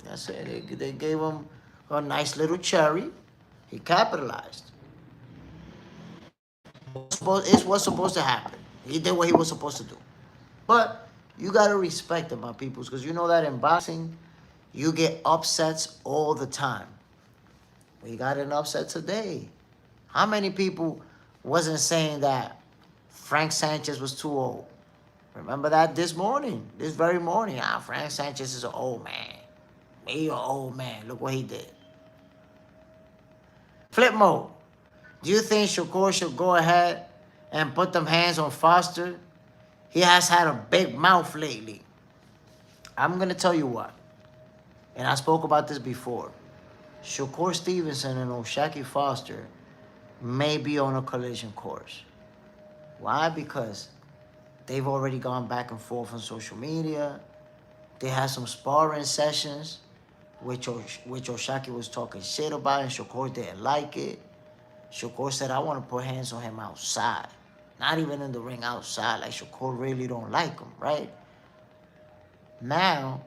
That's it. They gave him a nice little cherry. He capitalized. It's what's supposed to happen. He did what he was supposed to do. But you gotta respect it, my peoples, because you know that in boxing, you get upsets all the time. We got an upset today. How many people wasn't saying that Frank Sanchez was too old? Remember that this very morning. Frank Sanchez is an old man. He an old man. Look what he did. Flip mode. Do you think Shakur should go ahead and put them hands on Foster? He has had a big mouth lately. I'm going to tell you what. And I spoke about this before. Shakur Stevenson and Usyk Foster may be on a collision course. Why? Because they've already gone back and forth on social media. They had some sparring sessions, which Usyk was talking shit about, and Shakur didn't like it. Shakur said, I want to put hands on him outside. Not even in the ring, outside. Like, Shakur really don't like him, right? Now,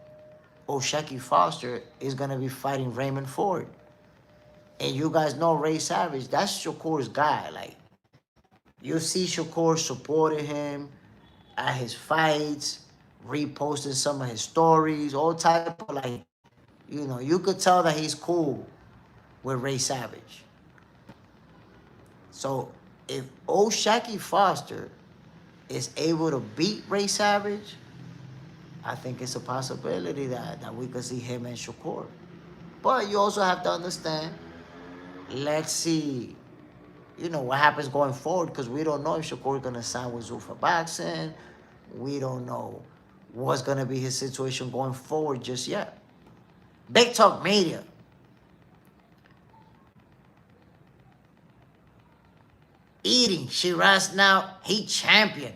Usyk Foster is going to be fighting Raymond Ford. And you guys know Ray Savage, that's Shakur's guy. Like, you see Shakur supporting him at his fights, reposting some of his stories, all type of, like, you know, you could tell that he's cool with Ray Savage. So if Usyk Foster is able to beat Ray Savage, I think it's a possibility that we could see him and Shakur. But you also have to understand, let's see, you know, what happens going forward, because we don't know if Shakur is going to sign with Zuffa Boxing. We don't know what's going to be his situation going forward just yet. Big Talk Media. Eating. Shiraz now, he champion.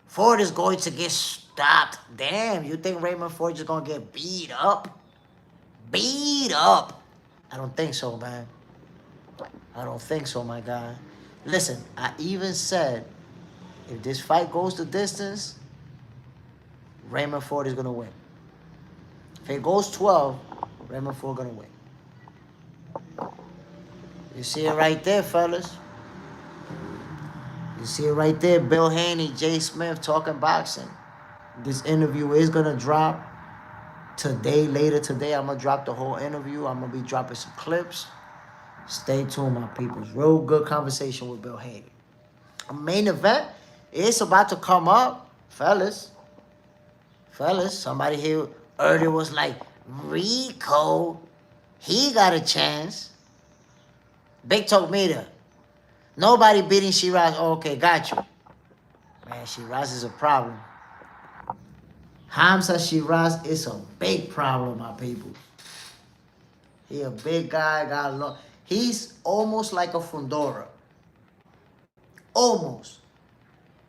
Ford is going to get stopped. Damn, you think Raymond Ford is going to get beat up? Beat up? I don't think so, man. I don't think so, my guy. Listen, I even said, if this fight goes the distance, Raymond Ford is going to win. If it goes 12, Raymond Ford going to win. You see it right there, fellas. You see it right there. Bill Haney, JSmiff talking boxing. This interview is going to drop today, later today. I'm going to drop the whole interview. I'm going to be dropping some clips. Stay tuned, my peoples. Real good conversation with Bill Haney. A main event is about to come up. Fellas, somebody here earlier was like, Rico, he got a chance. Big Talk Media. Nobody beating Shiraz. Oh, okay, got you. Man, Shiraz is a problem. Hamza Shiraz is a big problem, my people. He a big guy, got a lot. He's almost like a Fundora. Almost.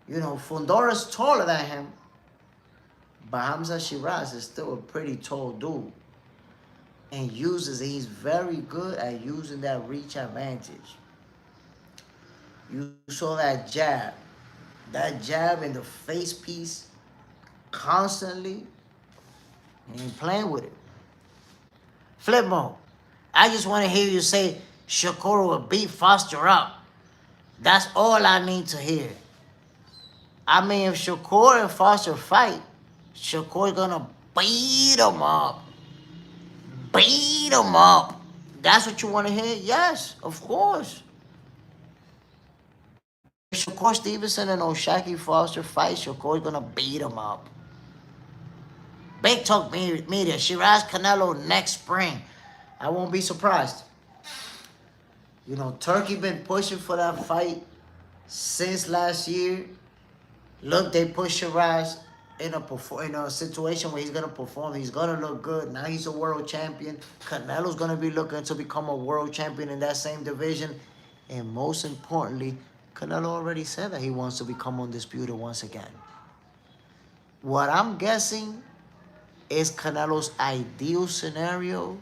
You know, Fundora's taller than him, but Hamza Shiraz is still a pretty tall dude. And he's very good at using that reach advantage. You saw that jab in the face piece constantly. He ain't playing with it. Flip mode. I just want to hear you say Shakur will beat Foster up. That's all I need to hear. I mean, if Shakur and Foster fight, Shakur's gonna beat him up. Beat him up. That's what you want to hear? Yes, of course. If Shakur Stevenson and Usyk Foster fight, Shakur's gonna beat him up. Big Talk Media. Shiraz Canelo next spring. I won't be surprised. You know, Turkey been pushing for that fight since last year. Look, they pushed Shiraz in a situation where he's going to perform. He's going to look good. Now he's a world champion. Canelo's going to be looking to become a world champion in that same division. And most importantly, Canelo already said that he wants to become undisputed once again. What I'm guessing is Canelo's ideal scenario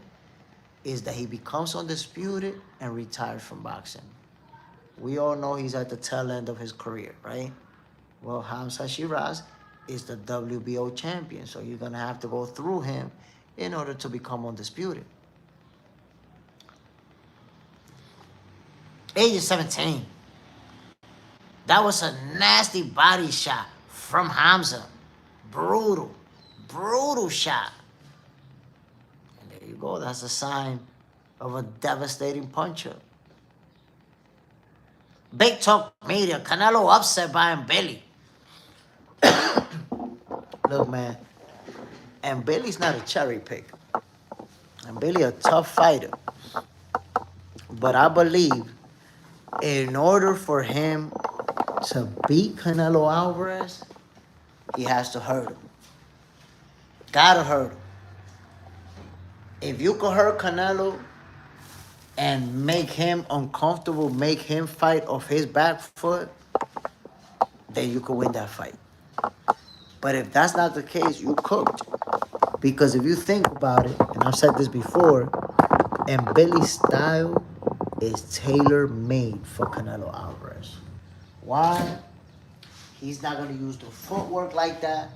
is that he becomes undisputed and retires from boxing. We all know he's at the tail end of his career, right? Well, Hamza Shiraz is the WBO champion, so you're going to have to go through him in order to become undisputed. Age is 17. That was a nasty body shot from Hamza. Brutal. Brutal shot. And there you go. That's a sign of a devastating puncher. Big Talk Media. Canelo upset by Billy. Look, man. And Billy's not a cherry pick. And Billy a tough fighter. But I believe in order for him to beat Canelo Alvarez, he has to hurt him. Gotta hurt him. If you could hurt Canelo and make him uncomfortable, make him fight off his back foot, then you could win that fight. But if that's not the case, you cooked. Because if you think about it, and I've said this before, and Billy's style is tailor-made for Canelo Alvarez. Why? He's not going to use the footwork like that.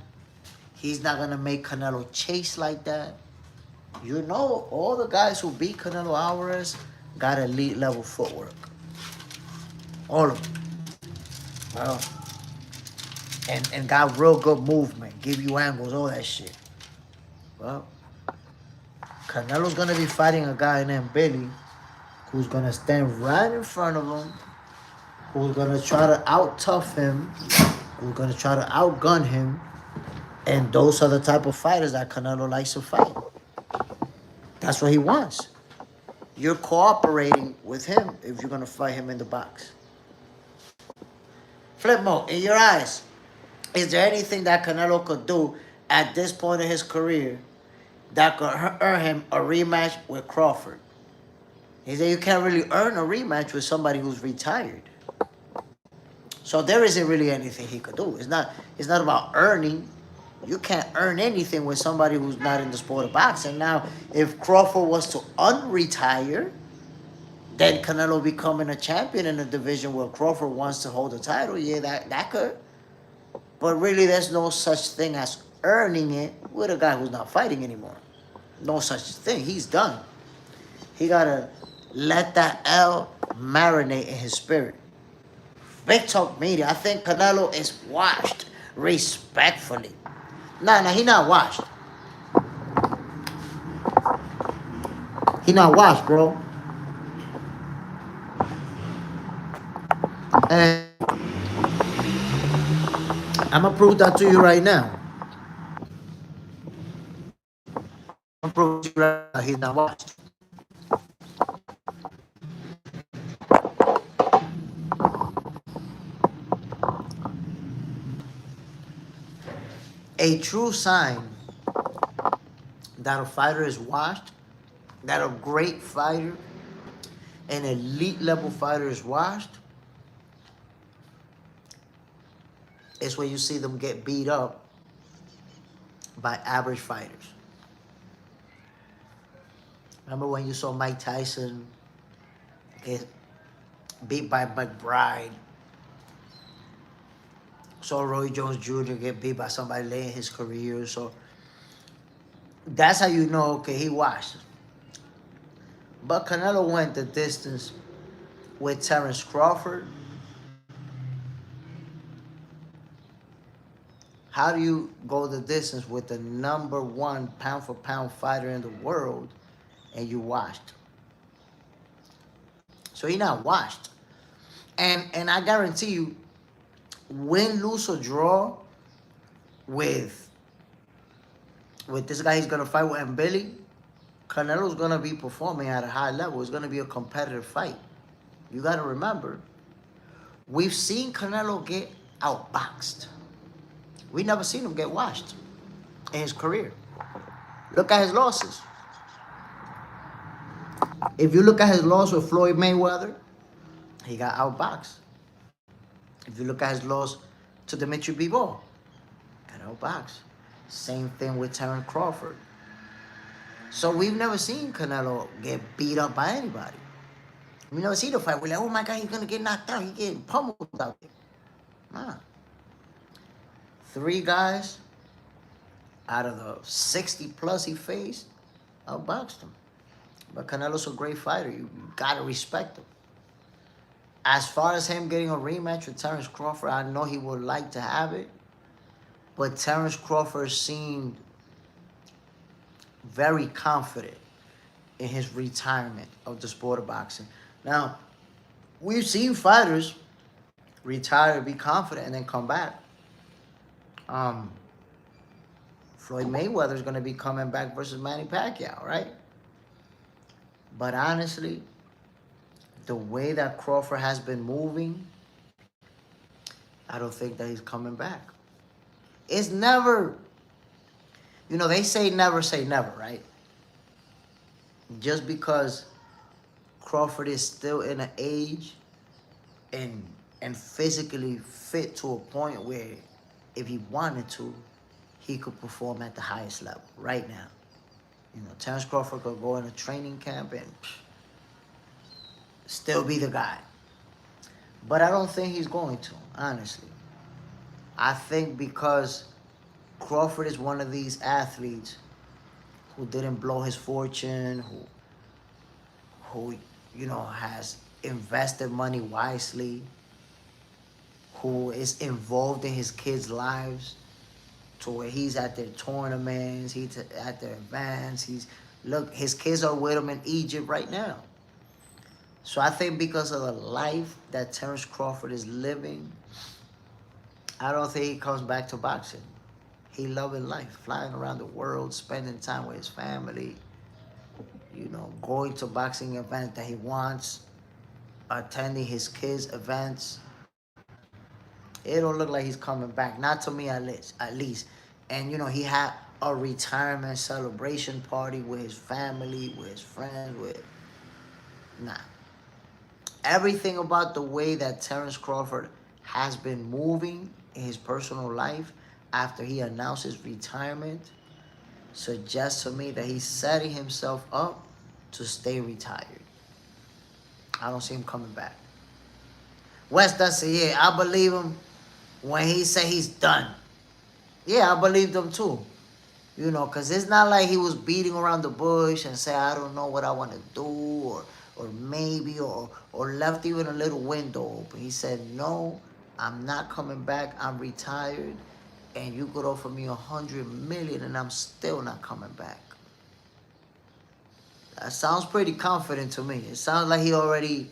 He's not going to make Canelo chase like that. You know, all the guys who beat Canelo Alvarez got elite level footwork. All of them. Well, and got real good movement. Give you angles, all that shit. Well, Canelo's going to be fighting a guy named Billy who's going to stand right in front of him, who's going to try to out-tough him, who's going to try to outgun him. And those are the type of fighters that Canelo likes to fight. That's what he wants. You're cooperating with him if you're going to fight him in the box. Flip mode, in your eyes, is there anything that Canelo could do at this point in his career that could earn him a rematch with Crawford? He said you can't really earn a rematch with somebody who's retired. So there isn't really anything he could do. It's not about earning. You can't earn anything with somebody who's not in the sport of boxing. Now, if Crawford was to unretire, then Canelo becoming a champion in a division where Crawford wants to hold the title, yeah, that could. But really, there's no such thing as earning it with a guy who's not fighting anymore. No such thing. He's done. He got to let that L marinate in his spirit. Big Talk Media, I think Canelo is washed respectfully. Nah, he not washed. He not washed, bro. And I'm going to prove that to you right now. I'm going to prove to you right now he's not washed. A true sign that a fighter is washed, that a great fighter, an elite level fighter is washed, is when you see them get beat up by average fighters. Remember when you saw Mike Tyson get beat by McBride? Saw Roy Jones Jr. get beat by somebody late in his career. So that's how you know, okay, he washed. But Canelo went the distance with Terence Crawford. How do you go the distance with the #1 pound-for-pound fighter in the world and you washed? So he's not washed. And I guarantee you, win, lose, or draw with this guy he's going to fight with and Billy, Canelo's going to be performing at a high level. It's going to be a competitive fight. You got to remember, we've seen Canelo get outboxed. We never seen him get washed in his career. Look at his losses. If you look at his loss with Floyd Mayweather, he got outboxed. If you look at his loss to Dimitri Bivol, got outboxed. Same thing with Terence Crawford. So we've never seen Canelo get beat up by anybody. We never seen the fight. We're like, oh my God, he's gonna get knocked out. He's getting pummeled out there. Nah. 3 guys out of the 60 plus he faced outboxed him. But Canelo's a great fighter. You gotta respect him. As far as him getting a rematch with Terence Crawford, I know he would like to have it. But Terence Crawford seemed very confident in his retirement of the sport of boxing. Now, we've seen fighters retire, be confident, and then come back. Floyd Mayweather's going to be coming back versus Manny Pacquiao, right? But honestly, the way that Crawford has been moving, I don't think that he's coming back. It's never, they say never, right? Just because Crawford is still in an age and physically fit to a point where if he wanted to, he could perform at the highest level right now. Terence Crawford could go in a training camp and still be the guy. But I don't think he's going to, honestly. I think because Crawford is one of these athletes who didn't blow his fortune, who has invested money wisely, who is involved in his kids' lives to where he's at their tournaments, he's at their events, his kids are with him in Egypt right now. So I think because of the life that Terence Crawford is living, I don't think he comes back to boxing. He loving life, flying around the world, spending time with his family, going to boxing events that he wants, attending his kids' events. It don't look like he's coming back. Not to me, at least. And, he had a retirement celebration party with his family, with his friends, Nah. Everything about the way that Terence Crawford has been moving in his personal life after he announced his retirement suggests to me that he's setting himself up to stay retired. I don't see him coming back. West does say, yeah, I believe him when he said he's done. Yeah, I believed him too. Because it's not like he was beating around the bush and say, I don't know what I want to do, or maybe, or left even a little window open. He said, no, I'm not coming back. I'm retired, and you could offer me $100 million, and I'm still not coming back. That sounds pretty confident to me. It sounds like he already,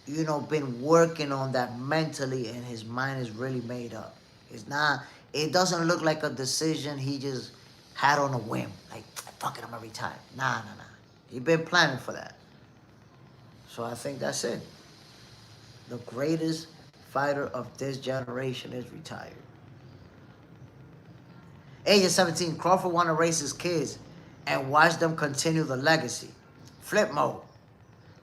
been working on that mentally, and his mind is really made up. It doesn't look like a decision he just had on a whim. Like, fuck it, I'm gonna retire. Nah. He been planning for that. So I think that's it. The greatest fighter of this generation is retired. Age of 17, Crawford want to raise his kids and watch them continue the legacy. Flip mode.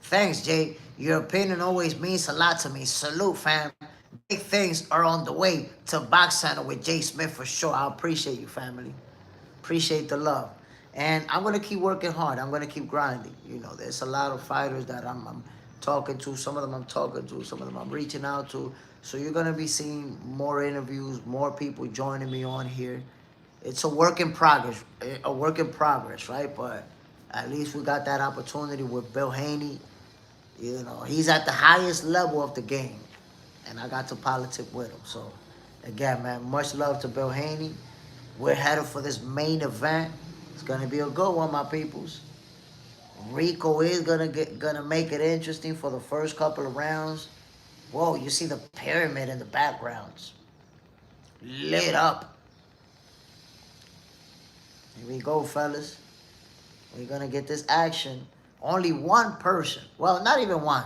Thanks, Jay. Your opinion always means a lot to me. Salute, fam. Big things are on the way to Box Center with JSmiff for sure. I appreciate you, family. Appreciate the love. And I'm going to keep working hard. I'm going to keep grinding. There's a lot of fighters that I'm talking to. Some of them I'm talking to. Some of them I'm reaching out to. So you're going to be seeing more interviews, more people joining me on here. It's a work in progress, right? But at least we got that opportunity with Bill Haney. He's at the highest level of the game. And I got to politic with him. So, again, man, much love to Bill Haney. We're headed for this main event. It's going to be a good one, my peoples. Rico is gonna make it interesting for the first couple of rounds. Whoa, you see the pyramid in the backgrounds. Lit up. Here we go, fellas. We're going to get this action. Only one person. Well, not even one.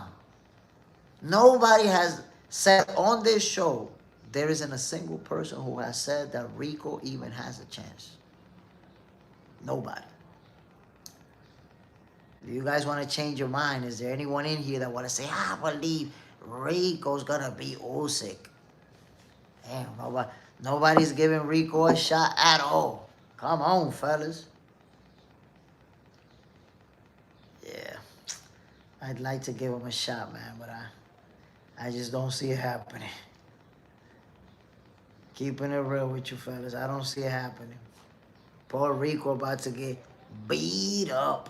Nobody has said on this show, there isn't a single person who has said that Rico even has a chance. Nobody. If you guys want to change your mind, is there anyone in here that want to say, I believe Rico's going to beat Usyk? Damn, nobody's giving Rico a shot at all. Come on, fellas. Yeah. I'd like to give him a shot, man, but I just don't see it happening. Keeping it real with you, fellas. I don't see it happening. Puerto Rico about to get beat up.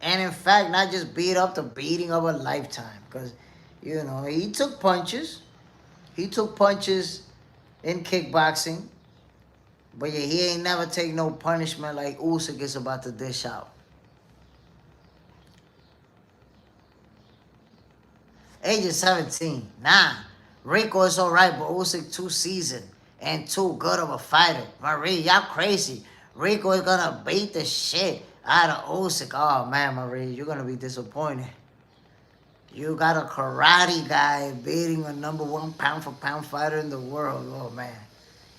And in fact, not just beat up, the beating of a lifetime. Because, you know, he took punches. He took punches in kickboxing. But yeah, he ain't never take no punishment like Usyk is about to dish out. Age of 17. Nah. Rico is alright, but Usyk too seasoned and too good of a fighter. Marie, y'all crazy. Rico is gonna beat the shit out of Usyk. Oh man, Marie, you're gonna be disappointed. You got a karate guy beating a #1 pound for pound fighter in the world. Oh man.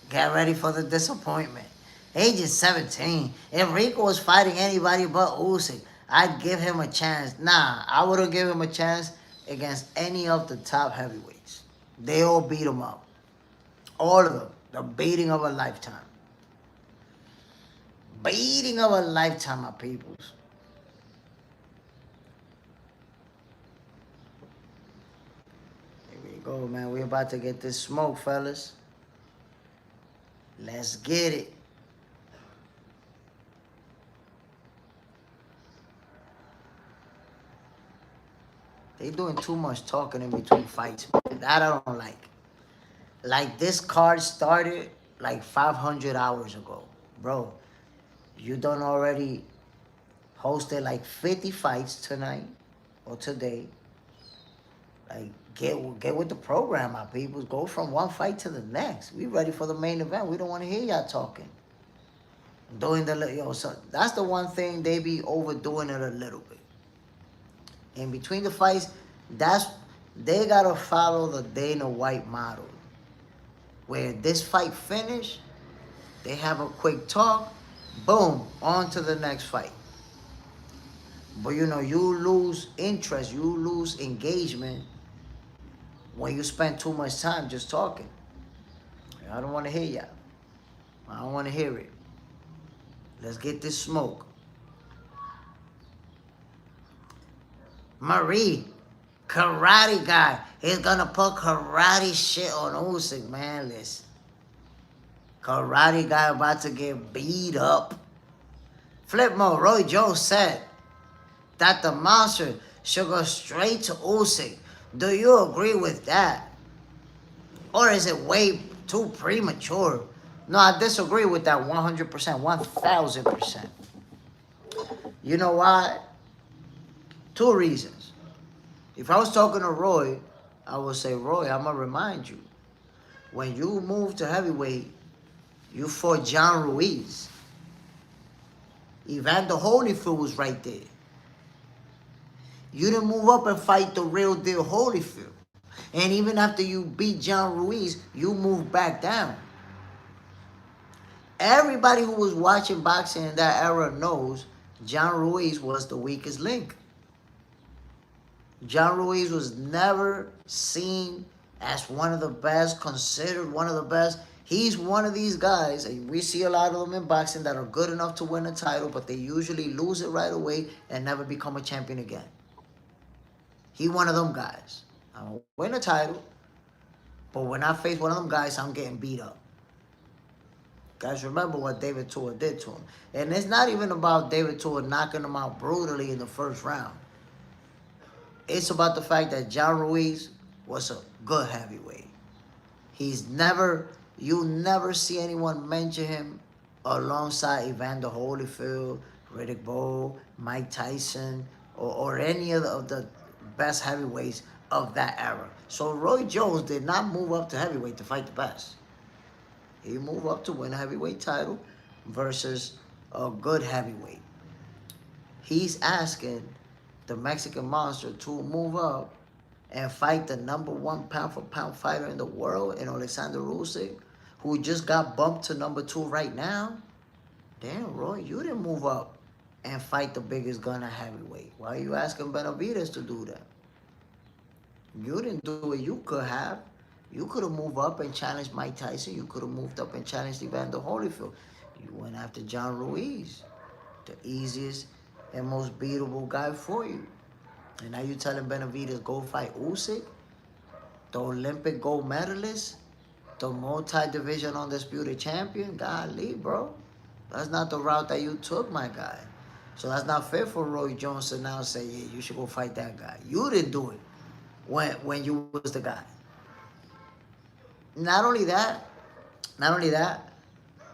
Get ready for the disappointment. Age is 17. If Rico was fighting anybody but Usyk, I'd give him a chance. Nah, I wouldn't give him a chance against any of the top heavyweights. They all beat him up. All of them. The beating of a lifetime. Beating of a lifetime, my peoples. Here we go, man. We about to get this smoke, fellas. Let's get it. They doing too much talking in between fights. That I don't like. Like, this card started like 500 hours ago. Bro, you done already hosted like 50 fights tonight or today. Like, get with the program, my people. Go from one fight to the next. We ready for the main event. We don't want to hear y'all talking. Doing so that's the one thing they be overdoing it a little bit. In between the fights, they gotta follow the Dana White model. Where this fight finish, they have a quick talk, boom, on to the next fight. But you know, you lose interest, you lose engagement when you spend too much time just talking. I don't want to hear y'all. I don't want to hear it. Let's get this smoke. Marie, karate guy, is gonna put karate shit on Usyk, man. Listen. Karate guy about to get beat up. Flip mode, Roy Jones said that the monster should go straight to Usyk. Do you agree with that? Or is it way too premature? No, I disagree with that 100%, 1,000%. You know why? Two reasons. If I was talking to Roy, I would say, Roy, I'm going to remind you, when you moved to heavyweight, you fought John Ruiz. Evander Holyfield was right there. You didn't move up and fight the real deal Holyfield. And even after you beat John Ruiz, you moved back down. Everybody who was watching boxing in that era knows John Ruiz was the weakest link. John Ruiz was never seen as one of the best, considered one of the best. He's one of these guys, and we see a lot of them in boxing that are good enough to win a title, but they usually lose it right away and never become a champion again. He one of them guys. I'm going to win a title, but when I face one of them guys, I'm getting beat up. Guys, remember what David Tua did to him. And it's not even about David Tua knocking him out brutally in the first round. It's about the fact that John Ruiz was a good heavyweight. You never see anyone mention him alongside Evander Holyfield, Riddick Bowe, Mike Tyson, or any of the best heavyweights of that era. So Roy Jones did not move up to heavyweight to fight the best. He moved up to win a heavyweight title versus a good heavyweight. He's asking the Mexican Monster to move up and fight the #1 pound for pound fighter in the world in Alexander Usyk, who just got bumped to #2 right now. Damn, Roy, you didn't move up and fight the biggest gun at heavyweight. Why are you asking Benavidez to do that? You didn't do what you could have. You could have moved up and challenged Mike Tyson. You could have moved up and challenged Evander Holyfield. You went after John Ruiz, the easiest and most beatable guy for you. And now you telling Benavidez go fight Usyk, the Olympic gold medalist, the multi-division undisputed champion? Golly, bro. That's not the route that you took, my guy. So that's not fair for Roy Jones to now say, yeah, you should go fight that guy. You didn't do it when you was the guy. Not only that,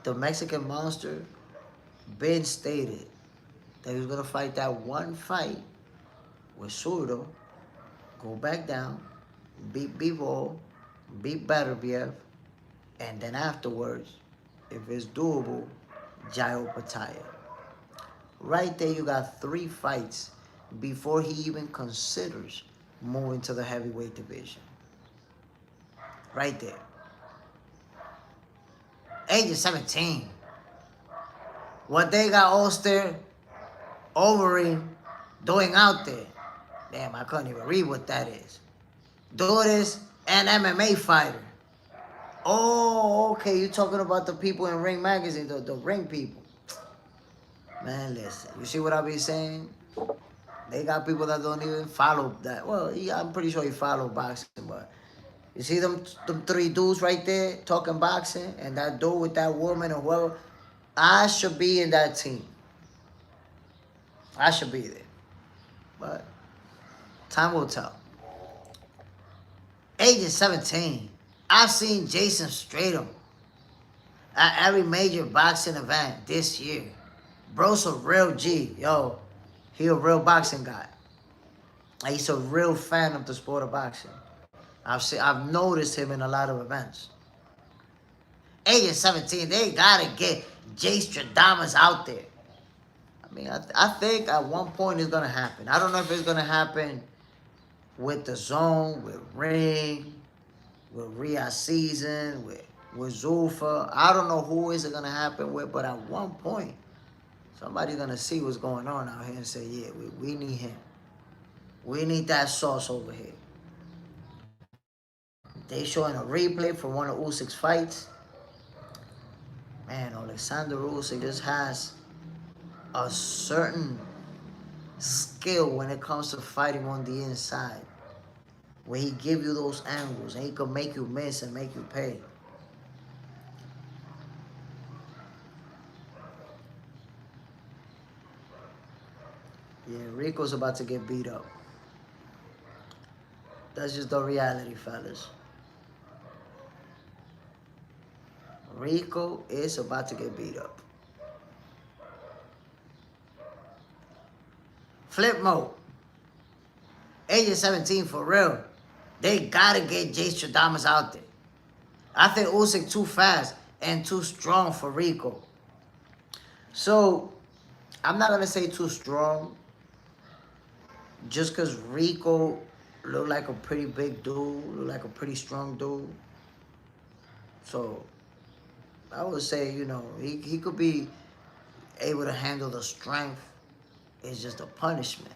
the Mexican Monster been stated that he was gonna fight that one fight with Zurdo, go back down, beat Bivol, beat Beterbiev, and then afterwards, if it's doable, Jairo Pataya. Right there, you got 3 fights before he even considers moving to the heavyweight division. Right there. Age of 17. What they got Oster, Overeem doing out there. Damn, I couldn't even read what that is. Do this, an MMA fighter. Oh, okay, you're talking about the people in Ring Magazine, the Ring people. Man, listen, you see what I be saying? They got people that don't even follow that. Well, yeah, I'm pretty sure he follow boxing, but you see them 3 dudes right there talking boxing, and that dude with that woman or whoever. I should be in that team. I should be there. But time will tell. Age is 17. I've seen Jason Stratham at every major boxing event this year. Bro's a real G. Yo, he a real boxing guy. He's a real fan of the sport of boxing. I've noticed him in a lot of events. Age is 17. They gotta get Jay Stradamus out there. I mean, I think at one point it's gonna happen. I don't know if it's gonna happen with the Zone, with Ring, with Rhea Season, with Zulfa. I don't know who is it gonna happen with, but at one point, somebody's gonna see what's going on out here and say, yeah, we need him. We need that sauce over here. They showing a replay for one of Usyk's fights. Man, Alexander Usyk just has a certain skill when it comes to fighting on the inside, where he give you those angles and he can make you miss and make you pay. Yeah, Rico's about to get beat up. That's just the reality, fellas. Rico is about to get beat up. Flip mode. Age of 17 for real. They gotta get Jay Stradamus out there. I think Usyk too fast and too strong for Rico. So, I'm not gonna say too strong, just because Rico looked like a pretty big dude, looked like a pretty strong dude. So, I would say, you know, he could be able to handle the strength. It's just a punishment.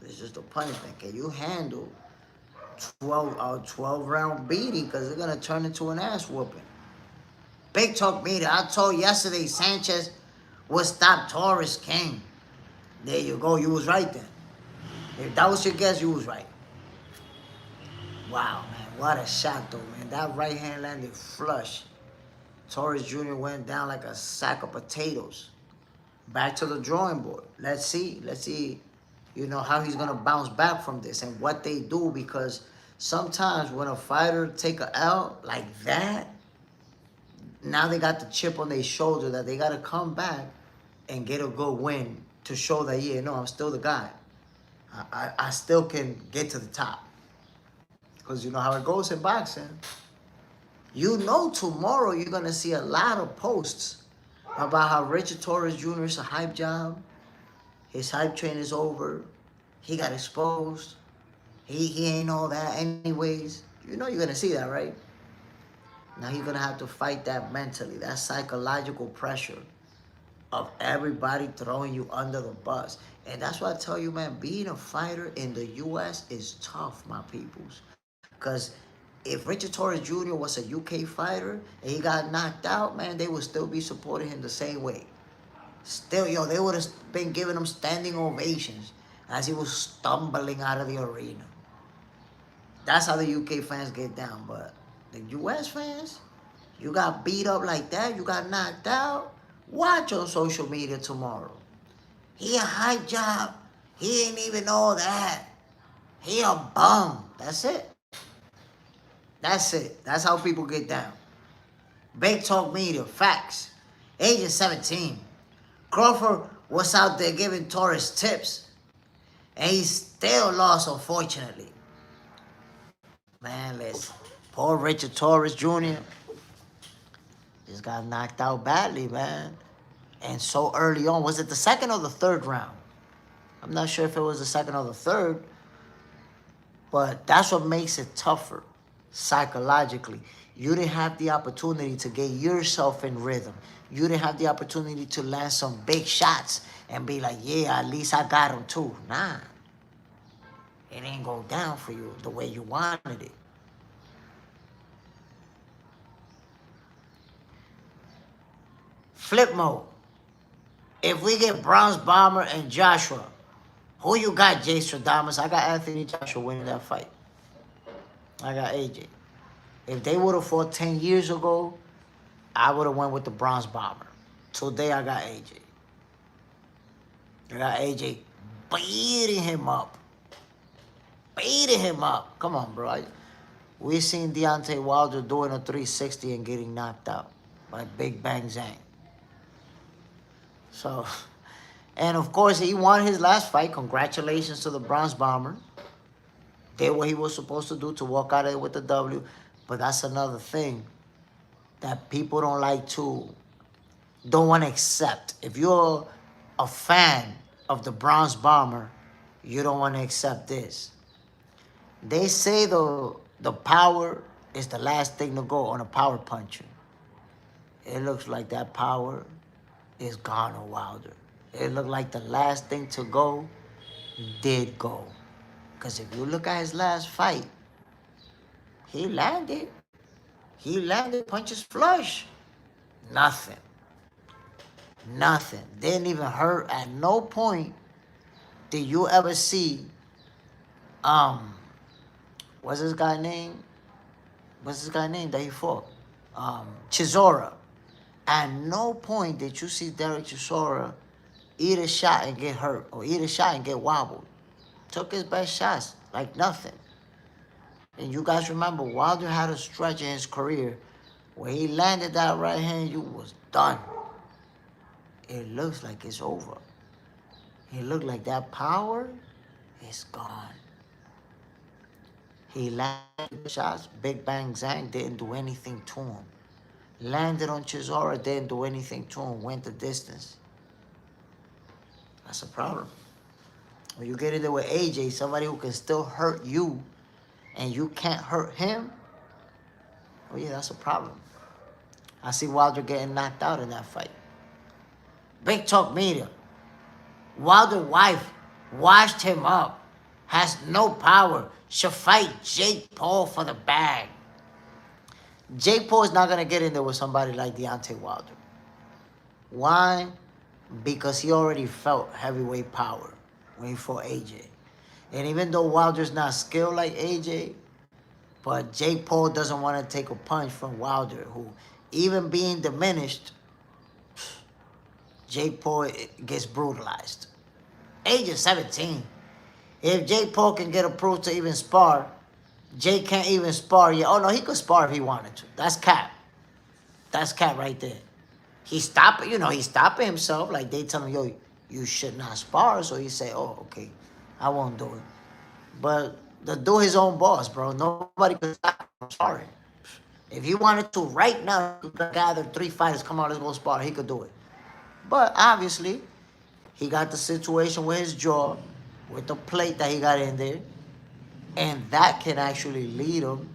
It's just a punishment. Can you handle 12 round beating? Because it's going to turn into an ass whooping. Big Talk Media. I told yesterday Sanchez would stop Torres King. There you go. You was right then. If that was your guess, you was right. Wow, man. What a shot, though, man. That right hand landed flush. Torres Jr. went down like a sack of potatoes. Back to the drawing board. Let's see, you know, how he's going to bounce back from this and what they do, because sometimes when a fighter take a L like that, now they got the chip on their shoulder that they got to come back and get a good win to show that, yeah, no, I'm still the guy. I still can get to the top. Because you know how it goes in boxing. You know tomorrow you're going to see a lot of posts about how Richard Torres Jr. is a hype job. His hype train is over. He got exposed. He ain't all that anyways. You know you're going to see that, right? Now he's going to have to fight that mentally, that psychological pressure of everybody throwing you under the bus. And that's why I tell you, man, being a fighter in the U.S. is tough, my peoples. Because if Richard Torres Jr. was a UK fighter and he got knocked out, man, they would still be supporting him the same way. Still, yo, they would have been giving him standing ovations as he was stumbling out of the arena. That's how the UK fans get down. But the US fans, you got beat up like that, you got knocked out, watch on social media tomorrow. He a hype job. He ain't even all that. He a bum. That's it. That's it. That's how people get down. Big Talk Media, facts. Age of 17. Crawford was out there giving Torres tips. And he still lost, unfortunately. Man, listen. Poor Richard Torres Jr. just got knocked out badly, man. And so early on. Was it the second or the third round? I'm not sure if it was the second or the third. But that's what makes it tougher psychologically. You didn't have the opportunity to get yourself in rhythm. You didn't have the opportunity to land some big shots and be like, yeah, at least I got him too. Nah. It ain't go down for you the way you wanted it. Flip mode. If we get Bronze Bomber and Joshua, who you got, JSmiff? I got Anthony Joshua winning that fight. I got AJ. If they would have fought 10 years ago, I would have went with the Bronze Bomber. Today, I got AJ. I got AJ beating him up. Beating him up. Come on, bro. We seen Deontay Wilder doing a 360 and getting knocked out by Big Bang Zhang. So, and of course, he won his last fight. Congratulations to the Bronze Bomber. Did what he was supposed to do to walk out of it with the W. But that's another thing that people don't want to accept. If you're a fan of the Bronze Bomber, you don't want to accept this. They say the power is the last thing to go on a power puncher. It looks like that power is gone on Wilder. It looked like the last thing to go did go. Because if you look at his last fight, he landed. He landed punches flush. Nothing. Nothing. Didn't even hurt. At no point did you ever see, what's this guy's name? What's this guy's name that he fought? Chisora. At no point did you see Derek Chisora eat a shot and get hurt or eat a shot and get wobbled. Took his best shots like nothing. And you guys remember, Wilder had a stretch in his career where he landed that right hand, you was done. It looks like it's over. It looked like that power is gone. He landed the shots. Big Bang Zhang didn't do anything to him. Landed on Chisora, didn't do anything to him. Went the distance. That's a problem. When you get in there with AJ, somebody who can still hurt you, and you can't hurt him, oh yeah, that's a problem. I see Wilder getting knocked out in that fight. Big Talk Media. Wilder's wife washed him up. Has no power. Should fight Jake Paul for the bag. Jake Paul is not going to get in there with somebody like Deontay Wilder. Why? Because he already felt heavyweight power when he fought AJ. And even though Wilder's not skilled like AJ, but Jake Paul doesn't want to take a punch from Wilder, who, even being diminished, Jake Paul gets brutalized. Age is 17. If Jake Paul can get approved to even spar, Jake can't even spar yet. Oh, no, he could spar if he wanted to. That's cap. That's cap right there. He's stopping himself. Like, they tell him, yo, you should not spar. So he say, oh, okay, I won't do it. But the dude his own boss, bro. Nobody could stop him sparring. If he wanted to right now, he could gather 3 fighters, come on, let's go spar. He could do it. But obviously, he got the situation with his jaw, with the plate that he got in there. And that can actually lead him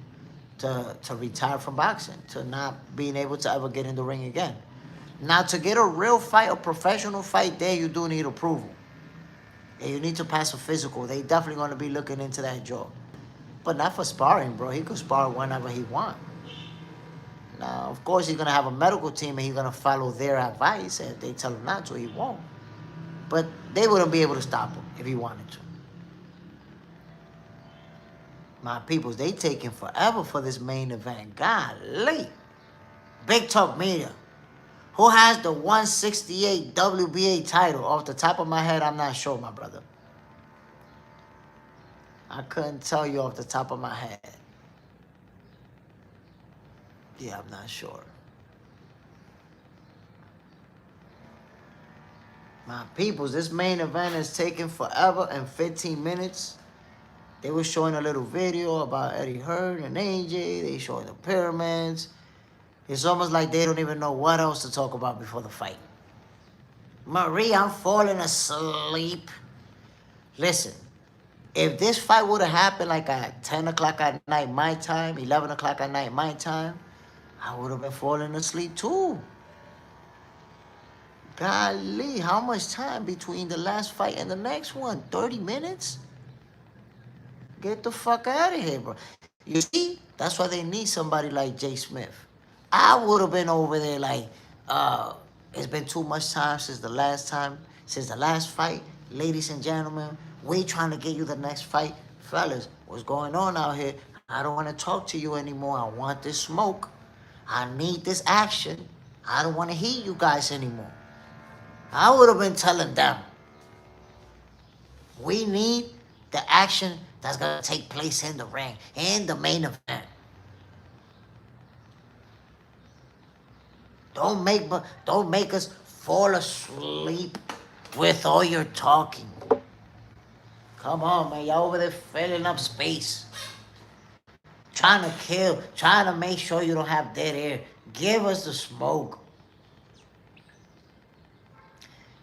to retire from boxing, to not being able to ever get in the ring again. Now, to get a real fight, a professional fight there, you do need approval. And you need to pass a physical. They definitely going to be looking into that jaw. But not for sparring, bro. He could spar whenever he wants. Now, of course, he's going to have a medical team and he's going to follow their advice. And if they tell him not to, he won't. But they wouldn't be able to stop him if he wanted to. My peoples, they taking forever for this main event. Golly. Big Talk Media. Who has the 168 WBA title? Off the top of my head, I'm not sure, my brother. I couldn't tell you off the top of my head. Yeah, I'm not sure. My peoples, this main event is taking forever and 15 minutes. They were showing a little video about Eddie Hearn and AJ. They showing the pyramids. It's almost like they don't even know what else to talk about before the fight. Marie, I'm falling asleep. Listen, if this fight would have happened like at 10 o'clock at night my time, 11 o'clock at night my time, I would have been falling asleep too. Golly, how much time between the last fight and the next one? 30 minutes? Get the fuck out of here, bro. You see, that's why they need somebody like JSmiff. I would have been over there like, it's been too much time since the last fight. Ladies and gentlemen, we trying to get you the next fight. Fellas, what's going on out here? I don't want to talk to you anymore. I want this smoke. I need this action. I don't want to hear you guys anymore. I would have been telling them, we need the action that's going to take place in the ring, in the main event. Don't make us fall asleep with all your talking. Come on, man. Y'all over there filling up space. Trying to kill, trying to make sure you don't have dead air. Give us the smoke.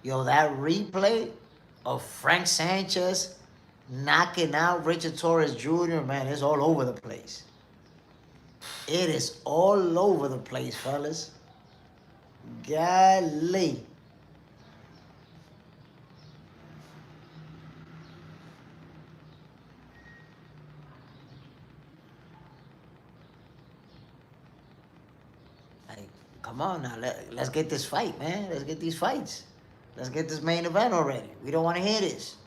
Yo, that replay of Frank Sanchez knocking out Richard Torres Jr., man, it's all over the place. It is all over the place, fellas. Golly. Like, come on now, let's get this fight, man. Let's get these fights. Let's get this main event already. We don't want to hear this.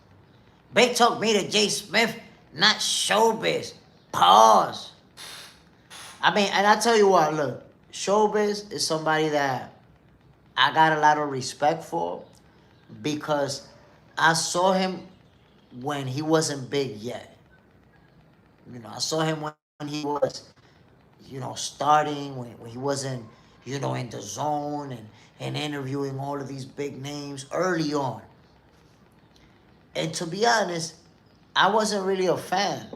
Big Talk Media, JSmiff, not showbiz. Pause. I mean, and I tell you what, look, showbiz is somebody that I got a lot of respect for because I saw him when he wasn't big yet. You know, I saw him when he was, you know, starting, when he wasn't, you know, in the zone and interviewing all of these big names early on. And to be honest, I wasn't really a fan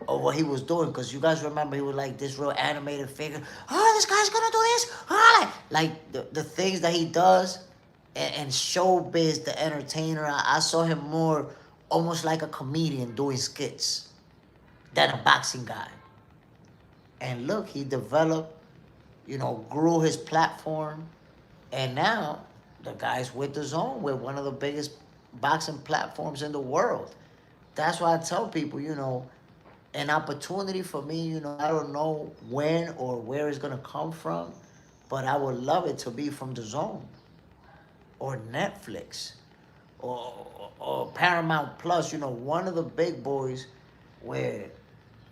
of what he was doing because you guys remember he was like this real animated figure. Oh, this guy's gonna do this. Oh, like the things that he does and showbiz, the entertainer. I saw him more almost like a comedian doing skits than a boxing guy. And look, he developed, you know, grew his platform. And now the guy's with the zone, with one of the biggest boxing platforms in the world. That's why I tell people, you know, an opportunity for me, you know, I don't know when or where it's going to come from, but I would love it to be from the zone or Netflix or Paramount Plus, you know, one of the big boys where,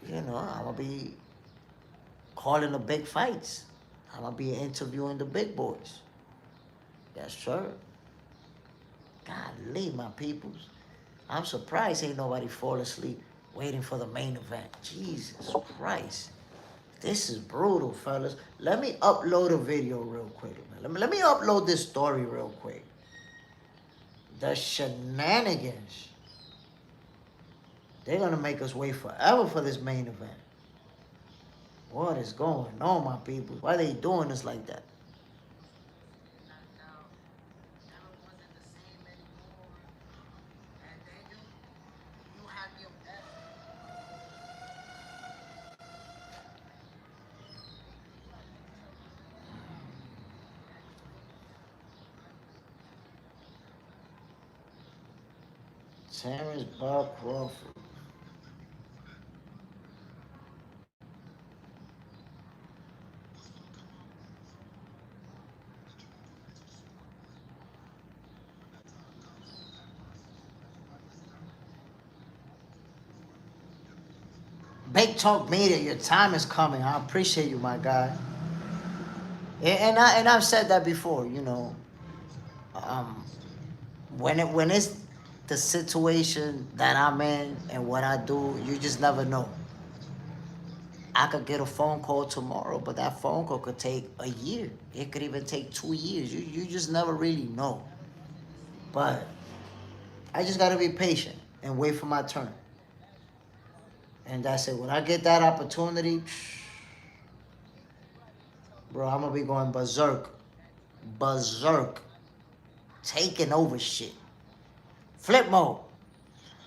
you know, I'm going to be calling the big fights. I'm going to be interviewing the big boys. Yes, sir. Golly, my peoples. I'm surprised ain't nobody fall asleep waiting for the main event. Jesus Christ. This is brutal, fellas. Let me upload a video real quick, man. Let me upload this story real quick. The shenanigans. They're going to make us wait forever for this main event. What is going on, my people? Why are they doing this like that? Terrence Bob Crawford. Big Talk Media, your time is coming. I appreciate you, my guy. And I've said that before, you know. Um, when it's the situation that I'm in and what I do, you just never know. I could get a phone call tomorrow, but that phone call could take a year. It could even take 2 years. You just never really know. But I just gotta be patient and wait for my turn. And that's it. When I get that opportunity, bro, I'm gonna be going berserk. Berserk. Taking over shit. Flip mode.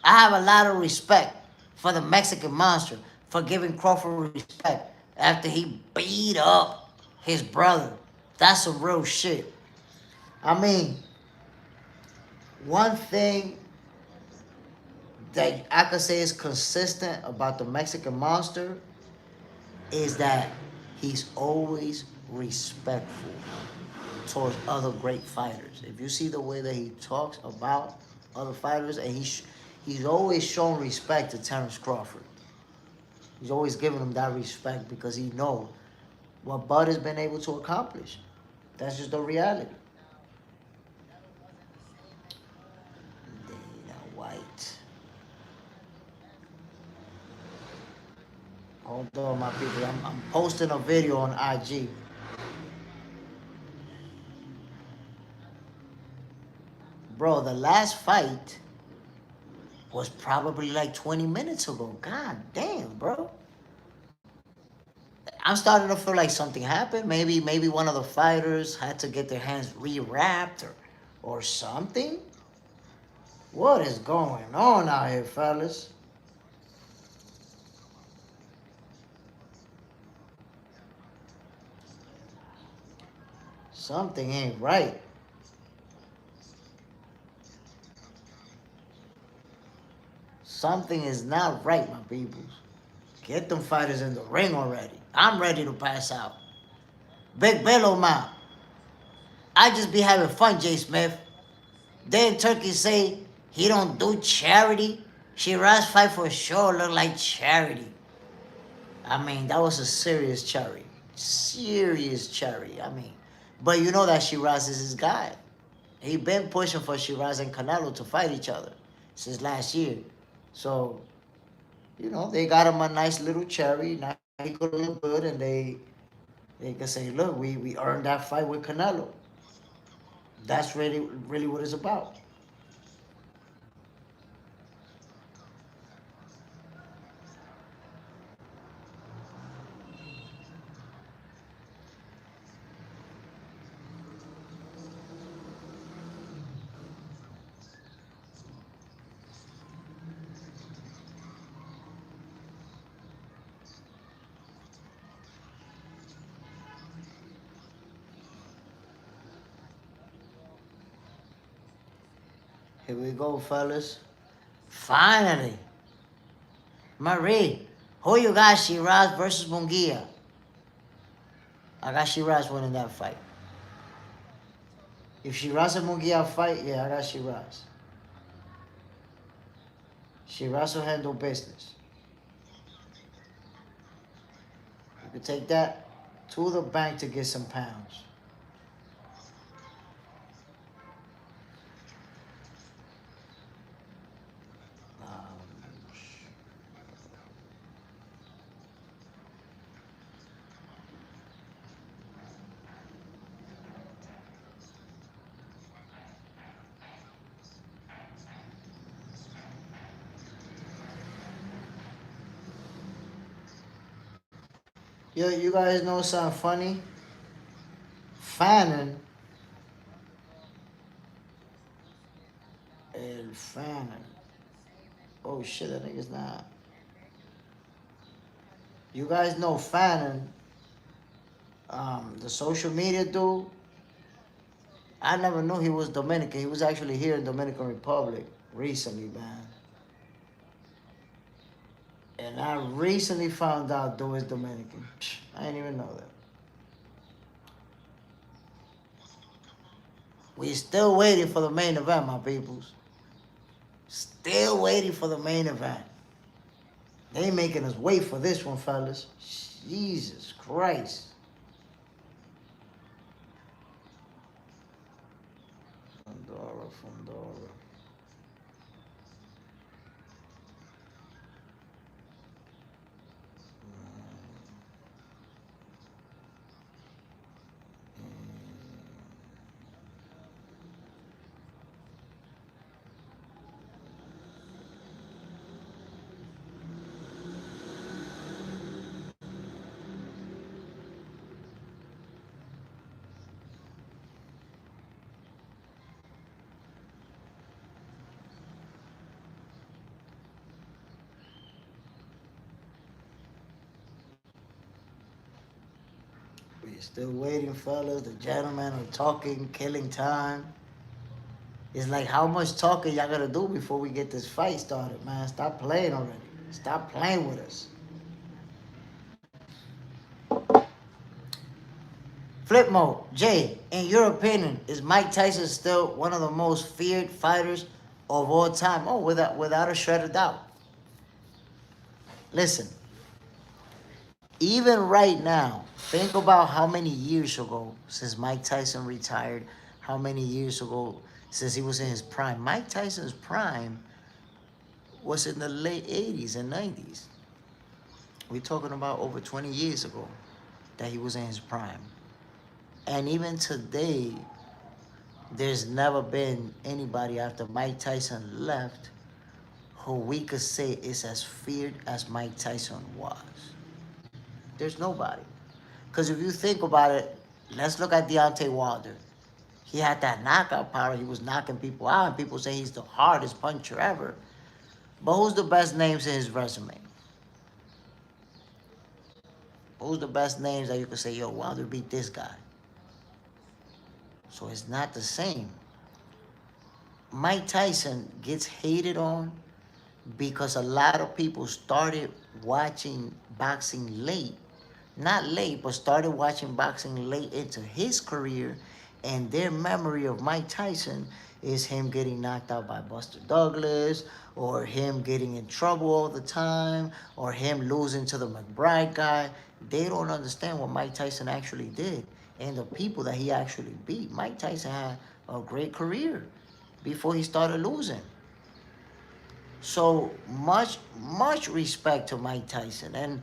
I have a lot of respect for the Mexican monster for giving Crawford respect after he beat up his brother. That's some real shit. I mean, one thing that I could say is consistent about the Mexican monster is that he's always respectful towards other great fighters. If you see the way that he talks about other fighters, and he's always shown respect to Terrence Crawford. He's always giving him that respect because he knows what Bud has been able to accomplish. That's just the reality. Dana White. Hold on, my people. I'm posting a video on IG. Bro, the last fight was probably like 20 minutes ago. God damn, bro. I'm starting to feel like something happened. Maybe one of the fighters had to get their hands rewrapped or something. What is going on out here, fellas? Something ain't right. Something is not right, my peoples. Get them fighters in the ring already. I'm ready to pass out. Big Bello man. I just be having fun, JSmiff. They in Turkey say he don't do charity. Shiraz fight for sure look like charity. I mean, that was a serious charity. Serious charity, I mean. But you know that Shiraz is his guy. He been pushing for Shiraz and Canelo to fight each other since last year. So, you know, they got him a nice little cherry. Now he could look good, and they can say, look, we earned that fight with Canelo. That's really what it's about. Here we go, fellas. Finally. Marie, who you got, Shiraz versus Munguia? I got Shiraz winning that fight. If Shiraz and Munguia fight, yeah, I got Shiraz. Shiraz will handle business. You can take that to the bank to get some pounds. Yo, you guys know something funny? Fannin. El Fannin. Oh shit, that nigga's not. You guys know Fannin, the social media dude. I never knew he was Dominican. He was actually here in Dominican Republic recently, man. And I recently found out dude is Dominican. I didn't even know that. We still waiting for the main event, my peoples. Still waiting for the main event. They making us wait for this one, fellas. Jesus Christ. Fundora. We're still waiting, fellas. The gentlemen are talking, killing time. It's like, how much talking y'all gotta do before we get this fight started, man? Stop playing already. Stop playing with us. Flip mode. Jay, in your opinion, is Mike Tyson still one of the most feared fighters of all time? Oh, without a shred of doubt. Listen, even right now, think about how many years ago since Mike Tyson retired, how many years ago since he was in his prime. Mike Tyson's prime was in the late 80s and 90s. We're talking about over 20 years ago that he was in his prime. And even today, there's never been anybody after Mike Tyson left who we could say is as feared as Mike Tyson was. There's nobody. Because if you think about it, let's look at Deontay Wilder. He had that knockout power. He was knocking people out, and people say he's the hardest puncher ever. But who's the best names in his resume? Who's the best names that you could say, yo, Wilder beat this guy? So it's not the same. Mike Tyson gets hated on because a lot of people started watching boxing late. Not late, but started watching boxing late into his career, and their memory of Mike Tyson is him getting knocked out by Buster Douglas, or him getting in trouble all the time, or him losing to the McBride guy. They don't understand what Mike Tyson actually did and the people that he actually beat. Mike Tyson had a great career before he started losing. So much respect to Mike Tyson.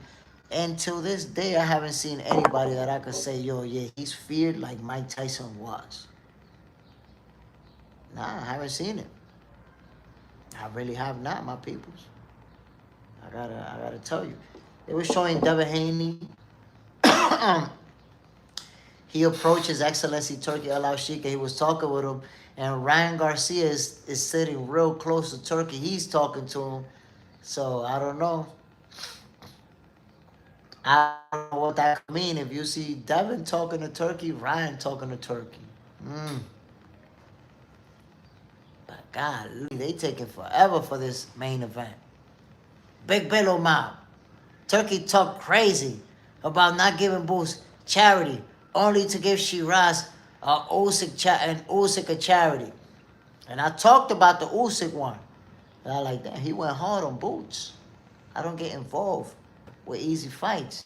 And till this day, I haven't seen anybody that I could say, yo, yeah, he's feared like Mike Tyson was. Nah, I haven't seen it. I really have not, my peoples. I gotta tell you. They were showing Devin Haney. He approached His Excellency Turkey Al-Sheikh. He was talking with him, and Ryan Garcia is sitting real close to Turkey. He's talking to him. So I don't know. I don't know what that could mean. If you see Devin talking to Turkey, Ryan talking to Turkey. But God, they taking forever for this main event. Big Billow Mob. Turkey talk crazy about not giving Boost charity, only to give Shiraz Usyk a charity. And I talked about the Usyk one. And I like that. He went hard on Boots. I don't get involved with easy fights.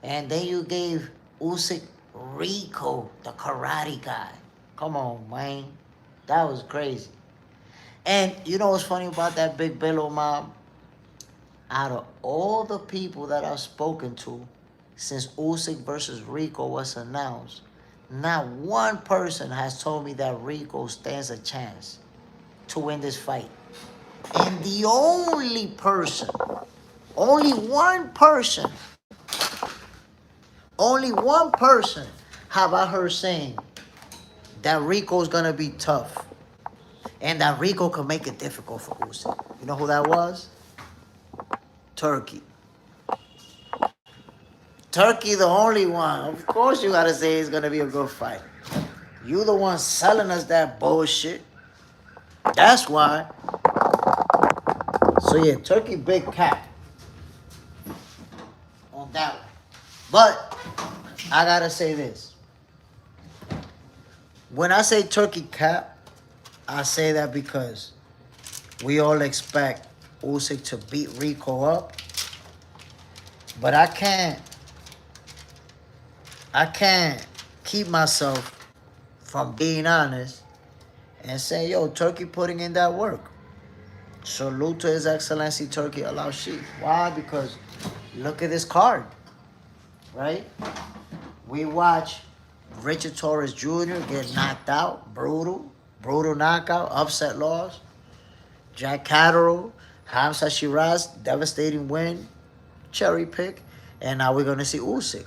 And then you gave Usyk Rico, the karate guy. Come on, man. That was crazy. And you know what's funny about that Big Billow Mob? Out of all the people that I've spoken to since Usyk versus Rico was announced, not one person has told me that Rico stands a chance to win this fight. And the only person, only one person have I heard saying that Rico's gonna be tough and that Rico can make it difficult for Usyk. You know who that was? Turkey. Turkey, the only one. Of course you gotta say it's gonna be a good fight. You the one selling us that bullshit. That's why. So yeah, Turkey big cap on that one. But I gotta say this. When I say Turkey cap, I say that because we all expect Usyk to beat Rico up. But I can't keep myself from being honest and say, yo, Turkey putting in that work. Salute to His Excellency Turkey Al-Sheikh. Why? Because look at this card, right? We watch Richard Torres Jr. get knocked out, brutal knockout, upset loss. Jack Catterall, Hamza Shiraz, devastating win, cherry pick, and now we're gonna see Usyk.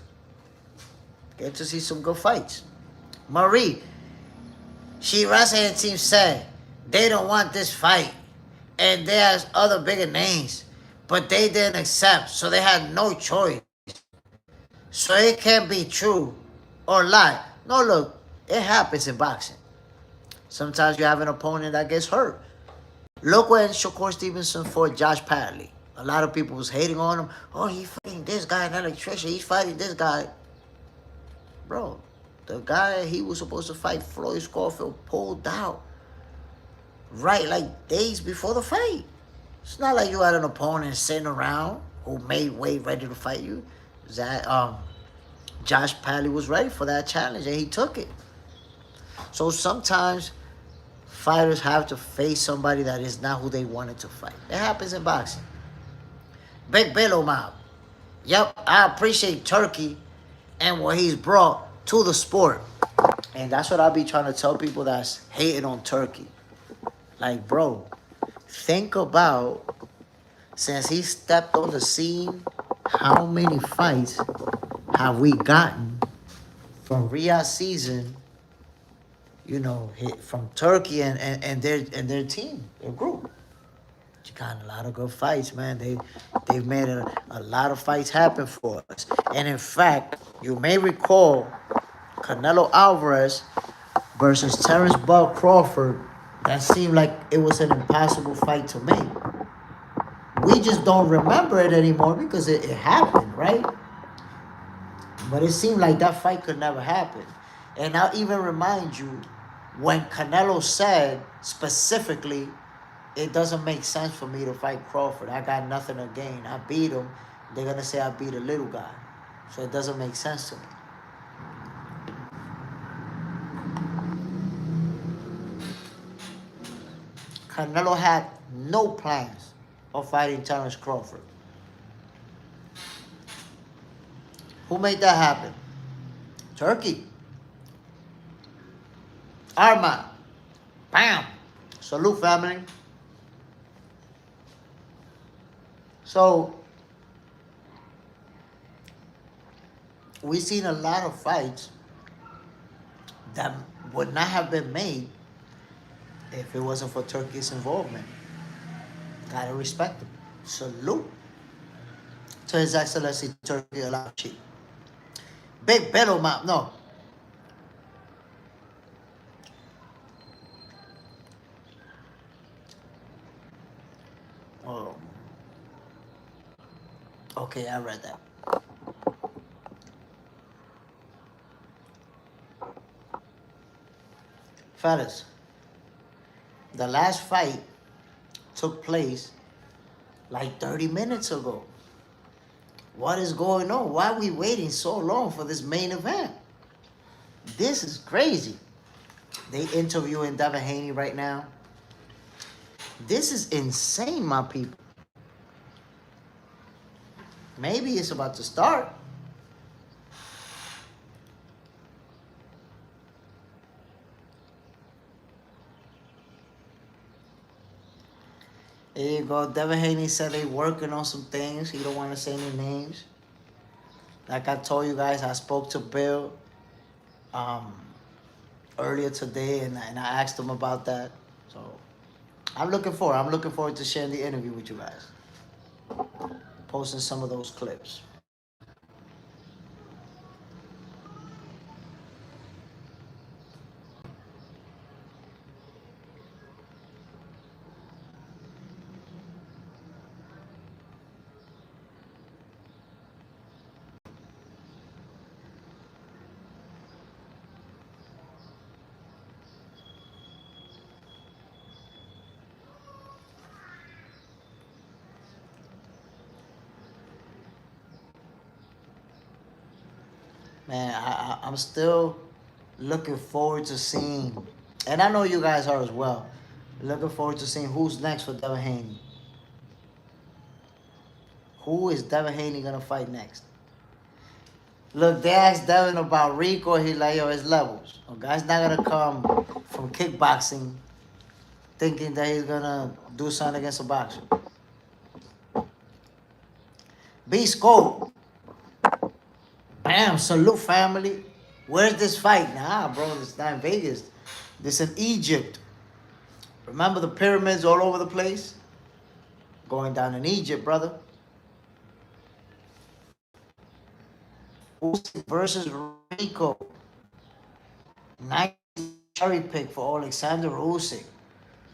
Get to see some good fights. Marie, Shiraz and team said they don't want this fight, and there's other bigger names, but they didn't accept, so they had no choice. So it can't be true or lie. No, look, it happens in boxing. Sometimes you have an opponent that gets hurt. Look when Shakur Stevenson fought Josh Padley. A lot of people was hating on him. Oh, he's fighting this guy, an electrician. He's fighting this guy. Bro, the guy he was supposed to fight, Floyd Scofield, pulled out. Right, like days before the fight. It's not like you had an opponent sitting around who made weight ready to fight you. Josh Padley was ready for that challenge and he took it. So sometimes fighters have to face somebody that is not who they wanted to fight. It happens in boxing. Big Bello Mob. Yep, I appreciate Turkey and what he's brought to the sport. And that's what I be trying to tell people that's hating on Turkey. Like, bro, think about, since he stepped on the scene, how many fights have we gotten from Riyadh season, you know, from Turkey and their team, their group. You got a lot of good fights, man. They've made a lot of fights happen for us. And in fact, you may recall Canelo Alvarez versus Terrence Bud Crawford. That seemed like it was an impossible fight to make. We just don't remember it anymore because it happened, right? But it seemed like that fight could never happen. And I'll even remind you, when Canelo said specifically, it doesn't make sense for me to fight Crawford. I got nothing to gain. I beat him. They're going to say I beat a little guy. So it doesn't make sense to me. Canelo had no plans of fighting Terrence Crawford. Who made that happen? Turkey. Arma. Bam. Salute, family. So, we've seen a lot of fights that would not have been made if it wasn't for Turkey's involvement. Gotta respect him. Salute to His Excellency Turkey Al-Sheikh. Big Bello Map, no. Oh. Okay, I read that. Fellas, the last fight took place like 30 minutes ago. What is going on? Why are we waiting so long for this main event? This is crazy. They interviewing Devin Haney right now. This is insane, my people. Maybe it's about to start. There you go. Devin Haney said they working on some things. He don't want to say any names. Like I told you guys, I spoke to Bill earlier today, and I asked him about that. So I'm looking forward to sharing the interview with you guys. Posting some of those clips. Man, I'm still looking forward to seeing And I know you guys are as well. Looking forward to seeing who's next for Devin Haney. Who is Devin Haney gonna fight next? Look, they asked Devin about Rico. He's like, yo, it's levels. A guy's not gonna come from kickboxing thinking that he's gonna do something against a boxer. Beast Code. Bam, salute family. Where's this fight? Nah, bro, it's not in Vegas. This in Egypt. Remember the pyramids all over the place? Going down in Egypt, brother. Usyk versus Rico. Nice cherry pick for Alexander Usyk.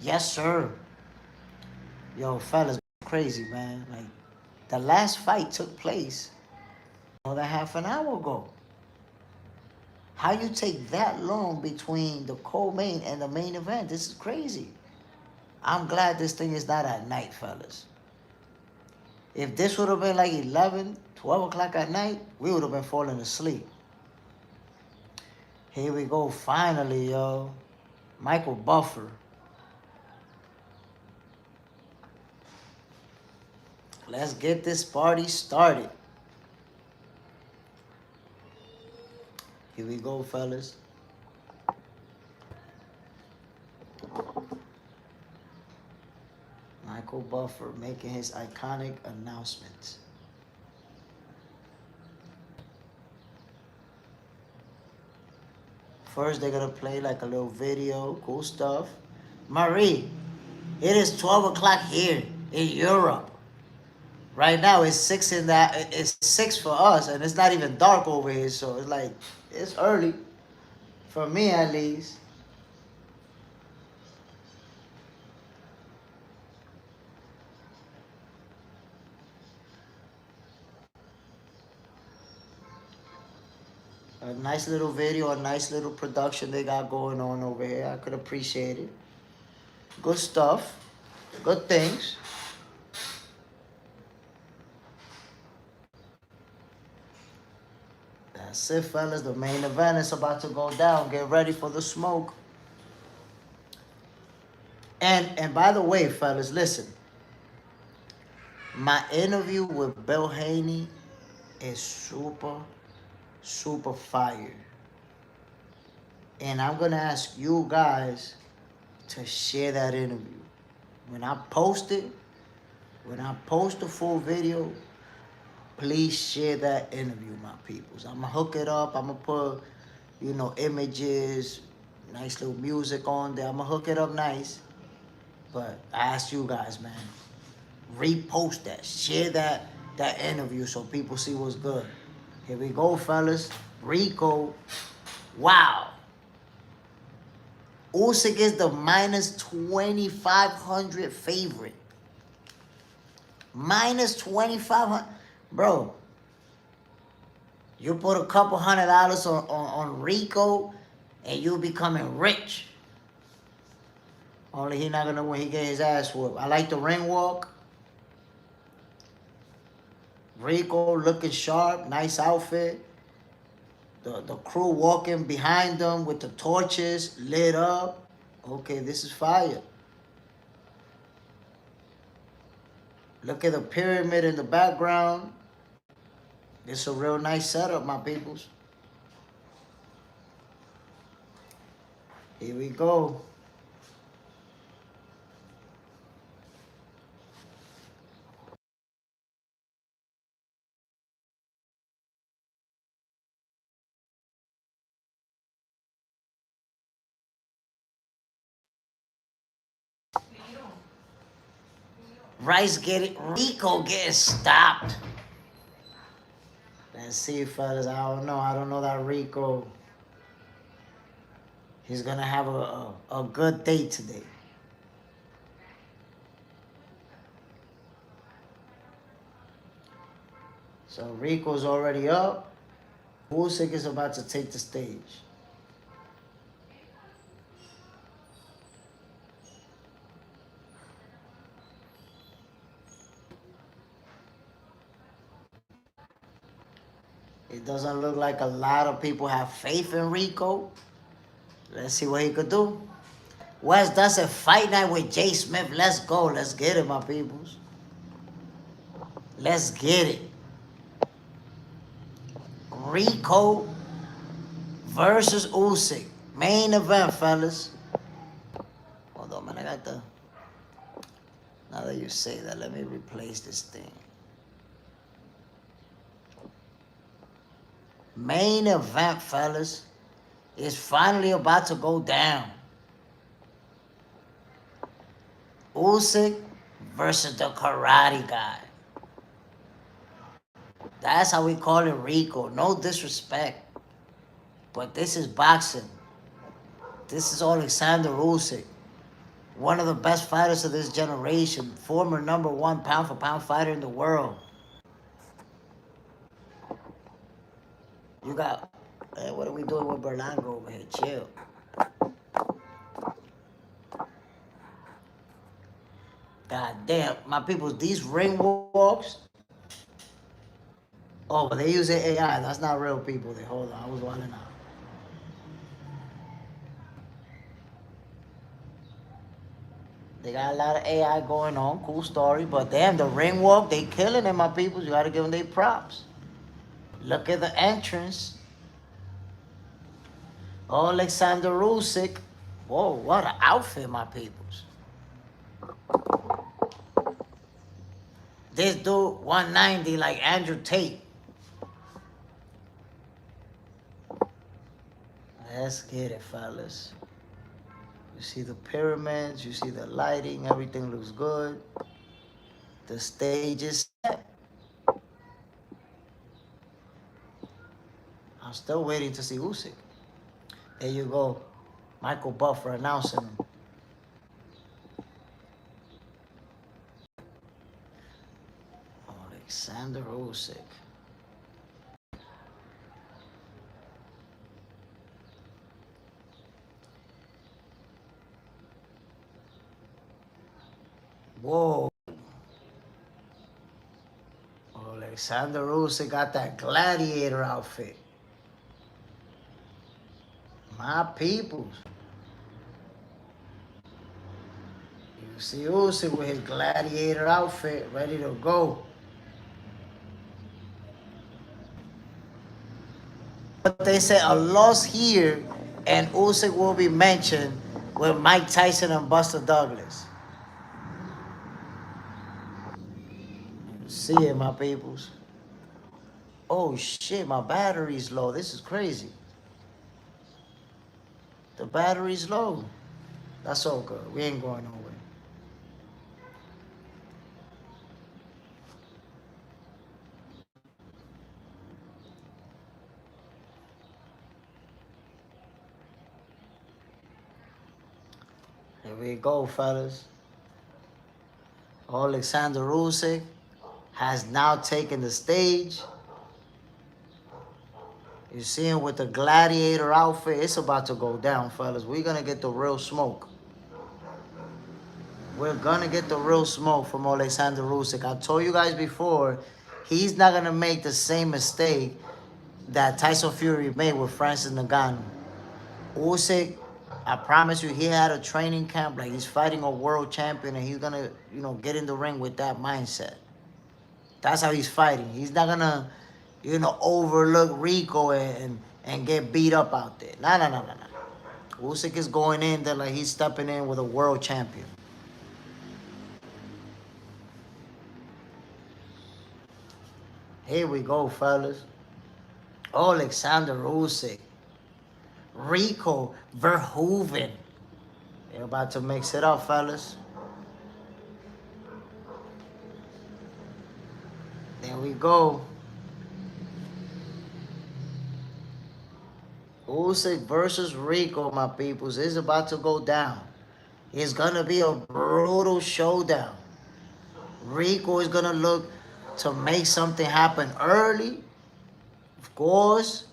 Yes, sir. Yo, fellas, crazy, man. Like, the last fight took place more than half an hour ago. How you take that long between the co-main and the main event? This is crazy. I'm glad this thing is not at night, fellas. If this would have been like 11, 12 o'clock at night, we would have been falling asleep. Here we go, finally, yo. Michael Buffer. Let's get this party started. Here we go, fellas. Michael Buffer making his iconic announcement. First, they're gonna play like a little video, cool stuff. Marie, it is 12 o'clock here in Europe. Right now, it's 6 for us, and it's not even dark over here, so it's like, it's early. For me, at least. A nice little video, a nice little production they got going on over here. I could appreciate it. Good stuff. Good things. That's it, fellas. The main event is about to go down. Get ready for the smoke. And by the way, fellas, listen. My interview with Bill Haney is super fire. And I'm gonna ask you guys to share that interview. When I post it, when I post the full video, please share that interview, my peoples. I'm gonna hook it up. I'm gonna put, images, nice little music on there. I'm gonna hook it up nice. But I ask you guys, man, repost that, share that interview so people see what's good. Here we go, fellas. Rico. Wow. Usyk is the minus 2,500 favorite. Minus 2,500. Bro, you put a couple $100 on Rico and you becoming rich. Only he not gonna win. He get his ass whooped. I like the ring walk. Rico looking sharp, nice outfit. The crew walking behind them with the torches lit up. Okay, this is fire. Look at the pyramid in the background. It's a real nice setup, my peoples. Here we go. Rico getting stopped. Let's see, fellas. I don't know. I don't know that Rico. He's gonna have a good day today. So Rico's already up. Usyk is about to take the stage. It doesn't look like a lot of people have faith in Rico. Let's see what he could do. West does a fight night with JSmiff. Let's go. Let's get it, my peoples. Let's get it. Rico versus Usyk. Main event, fellas. Hold on, man. I got the... Now that you say that, let me replace this thing. Main event, fellas, is finally about to go down. Usyk versus the karate guy. That's how we call it Rico. No disrespect. But this is boxing. This is Alexander Usyk. One of the best fighters of this generation. Former #1 pound-for-pound fighter in the world. You got... Hey, what are we doing with Berlanga over here? Chill. God damn. My people, these ring walks... Oh, but they use AI. That's not real people. Hold on. I was wondering out. They got a lot of AI going on. Cool story. But damn, the ring walk, they killing it, my people. You got to give them their props. Look at the entrance. Alexander Usyk. Whoa, what an outfit, my peoples. This dude, 190 like Andrew Tate. Let's get it, fellas. You see the pyramids, you see the lighting, everything looks good. The stage is set. I'm still waiting to see Usyk. There you go. Michael Buffer announcing him. Alexander Usyk. Whoa. Alexander Usyk got that gladiator outfit. My peoples. You see Usyk with his gladiator outfit ready to go. But they said a loss here and Usyk will be mentioned with Mike Tyson and Buster Douglas. See it, my peoples. Oh shit, my battery's low. This is crazy. The battery's low. That's all good. We ain't going nowhere. Here we go, fellas. Alexander Usyk has now taken the stage. You see him with the gladiator outfit. It's about to go down, fellas. We're going to get the real smoke. We're going to get the real smoke from Alexander Usyk. I told you guys before, he's not going to make the same mistake that Tyson Fury made with Francis Ngannou. Usyk, I promise you, he had a training camp. Like, he's fighting a world champion, and he's going to, get in the ring with that mindset. That's how he's fighting. He's not going to, overlook Rico and get beat up out there. No. Usyk is going in there like he's stepping in with a world champion. Here we go, fellas. Alexander Usyk. Rico Verhoeven. They're about to mix it up, fellas. There we go. Usyk versus Rico, my peoples, is about to go down. It's going to be a brutal showdown. Rico is going to look to make something happen early. Of course.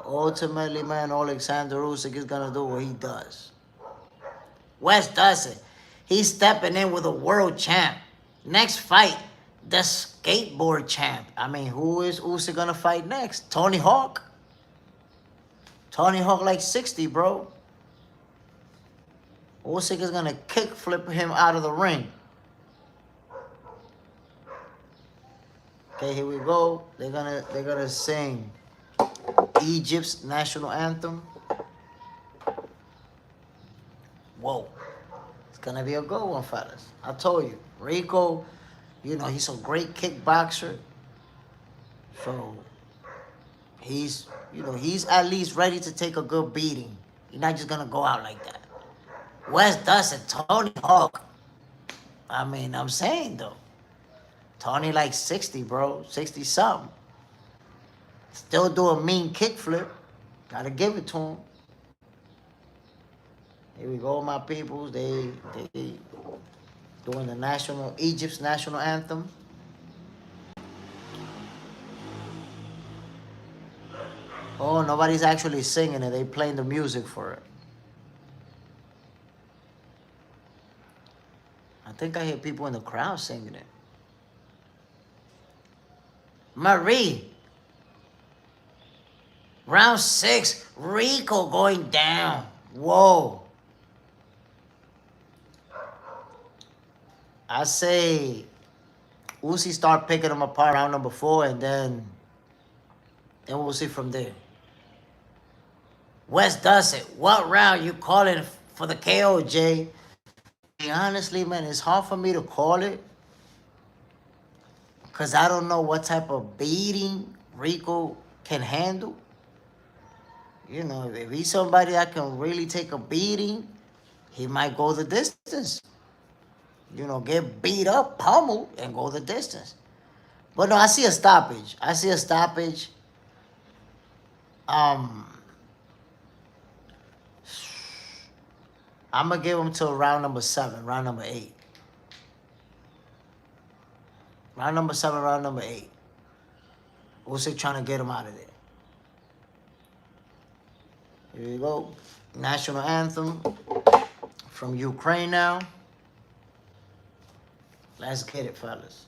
Ultimately, man, Alexander Usyk is going to do what he does. West does it. He's stepping in with a world champ. Next fight, the skateboard champ. I mean, who is Usyk going to fight next? Tony Hawk? Tony Hawk like 60, bro. Usyk is gonna kick flip him out of the ring. Okay, here we go. They're gonna sing Egypt's national anthem. Whoa. It's gonna be a good one, fellas. I told you. Rico, you know, he's a great kickboxer. So he's at least ready to take a good beating. He's not just gonna go out like that. Wes Dustin, Tony Hawk. I mean, I'm saying though. Tony like 60, bro. 60 something. Still do a mean kickflip. Gotta give it to him. Here we go, my peoples. They doing the Egypt's national anthem. Oh, nobody's actually singing it. They playing the music for it. I think I hear people in the crowd singing it. Marie. Round 6. Rico going down. Whoa. I say Usyk start picking them apart round number 4, and then we'll see from there. Wes Dustin, what round you calling for the KO, Jay? Honestly, man, it's hard for me to call it because I don't know what type of beating Rico can handle. You know, if he's somebody that can really take a beating, he might go the distance. You know, get beat up, pummeled, and go the distance. But no, I see a stoppage. I'm going to give him till round number 7, round number 8. Round number 7, round number 8. Usyk trying to get him out of there. Here we go. National anthem from Ukraine now. Let's get it, fellas.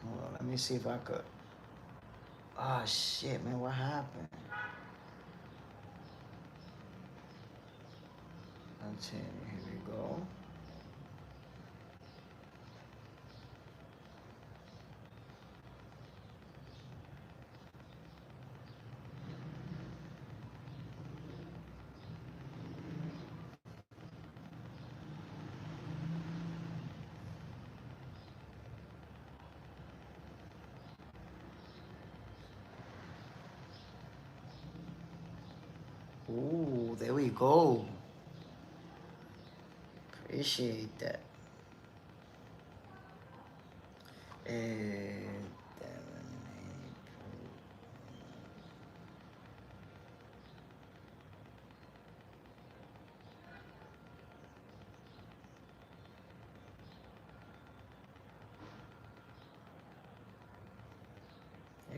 Hold on, let me see if I could. Oh, shit, man, what happened? Continue, here we go. Ooh, there we go. Appreciate that. Here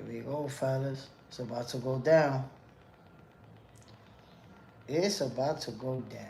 we go, fellas. It's about to go down. It's about to go down.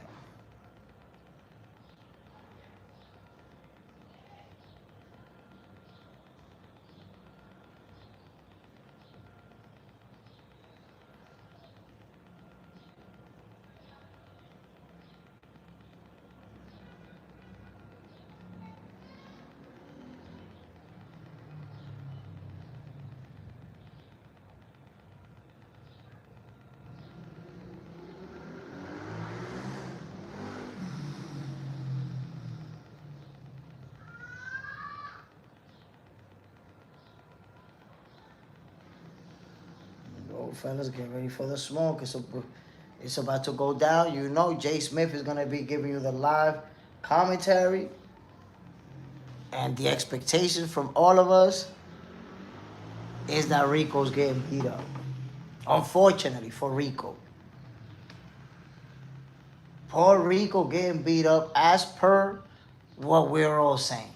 Fellas, get ready for the smoke. It's about to go down. You know, JSmiff is gonna be giving you the live commentary, and the expectation from all of us is that Rico's getting beat up. Unfortunately for Rico, poor Rico getting beat up as per what we're all saying.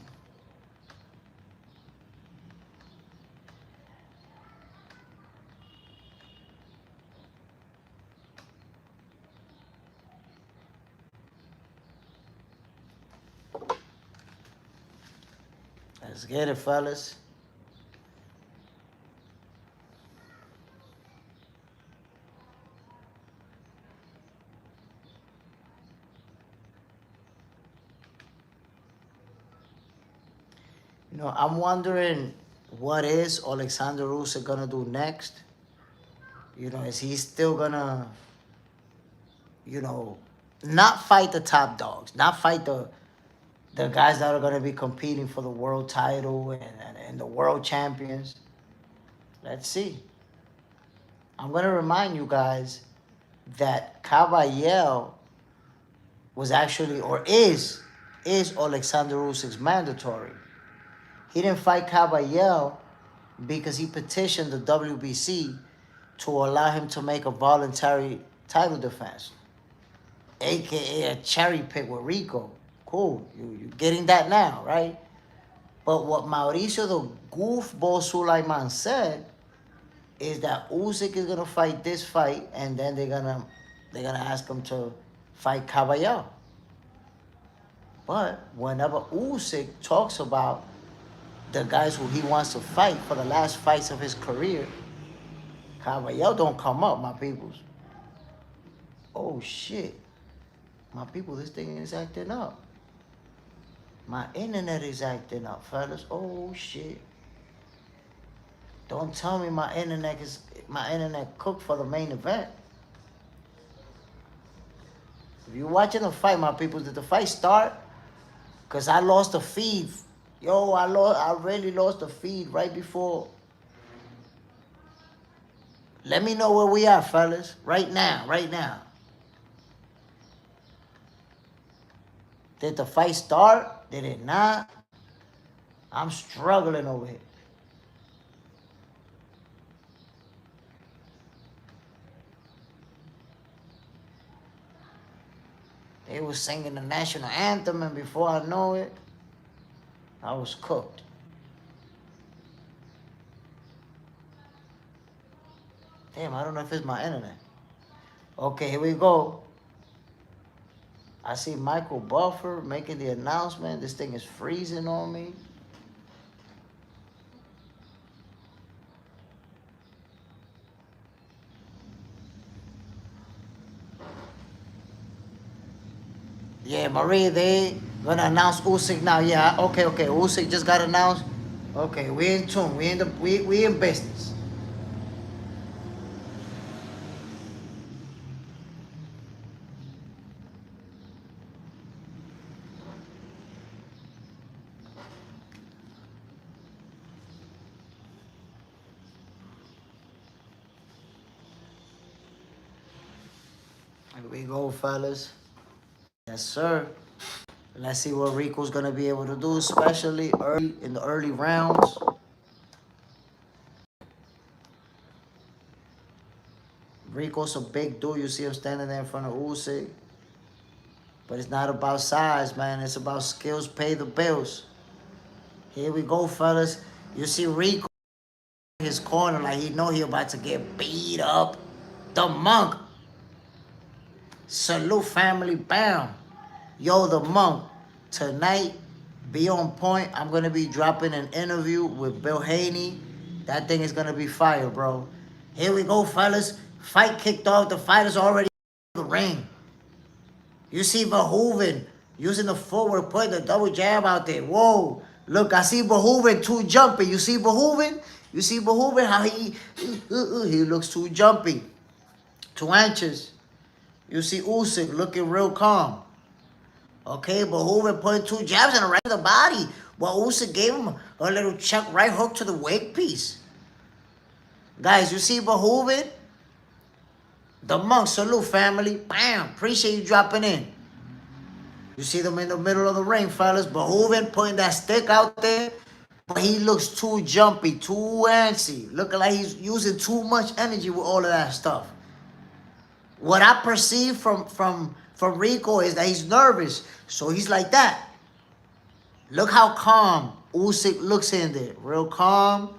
Let's get it, fellas. You know, I'm wondering what is Alexander Usyk gonna do next. You know, is he still gonna, you know, not fight the top dogs, not fight the guys that are gonna be competing for the world title and the world champions? Let's see. I'm gonna remind you guys that Caballero was actually or is Alexander Usyk's mandatory. He didn't fight Caballero because he petitioned the WBC to allow him to make a voluntary title defense, aka a cherry pick with Rico. Cool, you're getting that now, right? But what Mauricio the goofball Sulaiman said is that Usyk is gonna fight this fight, and then they're gonna ask him to fight Caballero. But whenever Usyk talks about the guys who he wants to fight for the last fights of his career, Caballero don't come up, my peoples. Oh shit. My people, this thing is acting up. My internet is acting up, fellas. Oh shit. Don't tell me my internet cooked for the main event. If you're watching the fight, my people, did the fight start? Cause I lost the feed. Yo, I really lost the feed right before. Let me know where we are, fellas. Right now, right now. Did the fight start? Did it not? I'm struggling over here. They was singing the national anthem, and before I know it, I was cooked. Damn, I don't know if it's my internet. Okay, here we go. I see Michael Buffer making the announcement. This thing is freezing on me. Yeah, Maria, they gonna announce Usyk now. Yeah, okay. Usyk just got announced. Okay, we in tune. We in business. Here we go, fellas. Yes, sir. Let's see what Rico's gonna be able to do, especially early in the early rounds. Rico's a big dude. You see him standing there in front of Usyk. But it's not about size, man. It's about skills pay the bills. Here we go, fellas. You see Rico in his corner like he know he about to get beat up. The Monk. Salute, family, bam. Yo, the Monk. Tonight, be on point. I'm going to be dropping an interview with Bill Haney. That thing is going to be fire, bro. Here we go, fellas. Fight kicked off. The fighters already in the ring. You see Verhoeven using the footwork, putting the double jab out there. Whoa. Look, I see Verhoeven too jumpy. You see Verhoeven? You see Verhoeven, how he looks too jumpy. Too anxious. You see Usyk looking real calm. Okay, Verhoeven putting two jabs in the right of the body. While Usyk gave him a little chuck right hook to the wig piece. Guys, you see Verhoeven? The Monk, salute, family. Bam, appreciate you dropping in. You see them in the middle of the ring, fellas. Verhoeven putting that stick out there. But he looks too jumpy, too antsy. Looking like he's using too much energy with all of that stuff. What I perceive from Rico is that he's nervous. So he's like that. Look how calm Usyk looks in there. Real calm.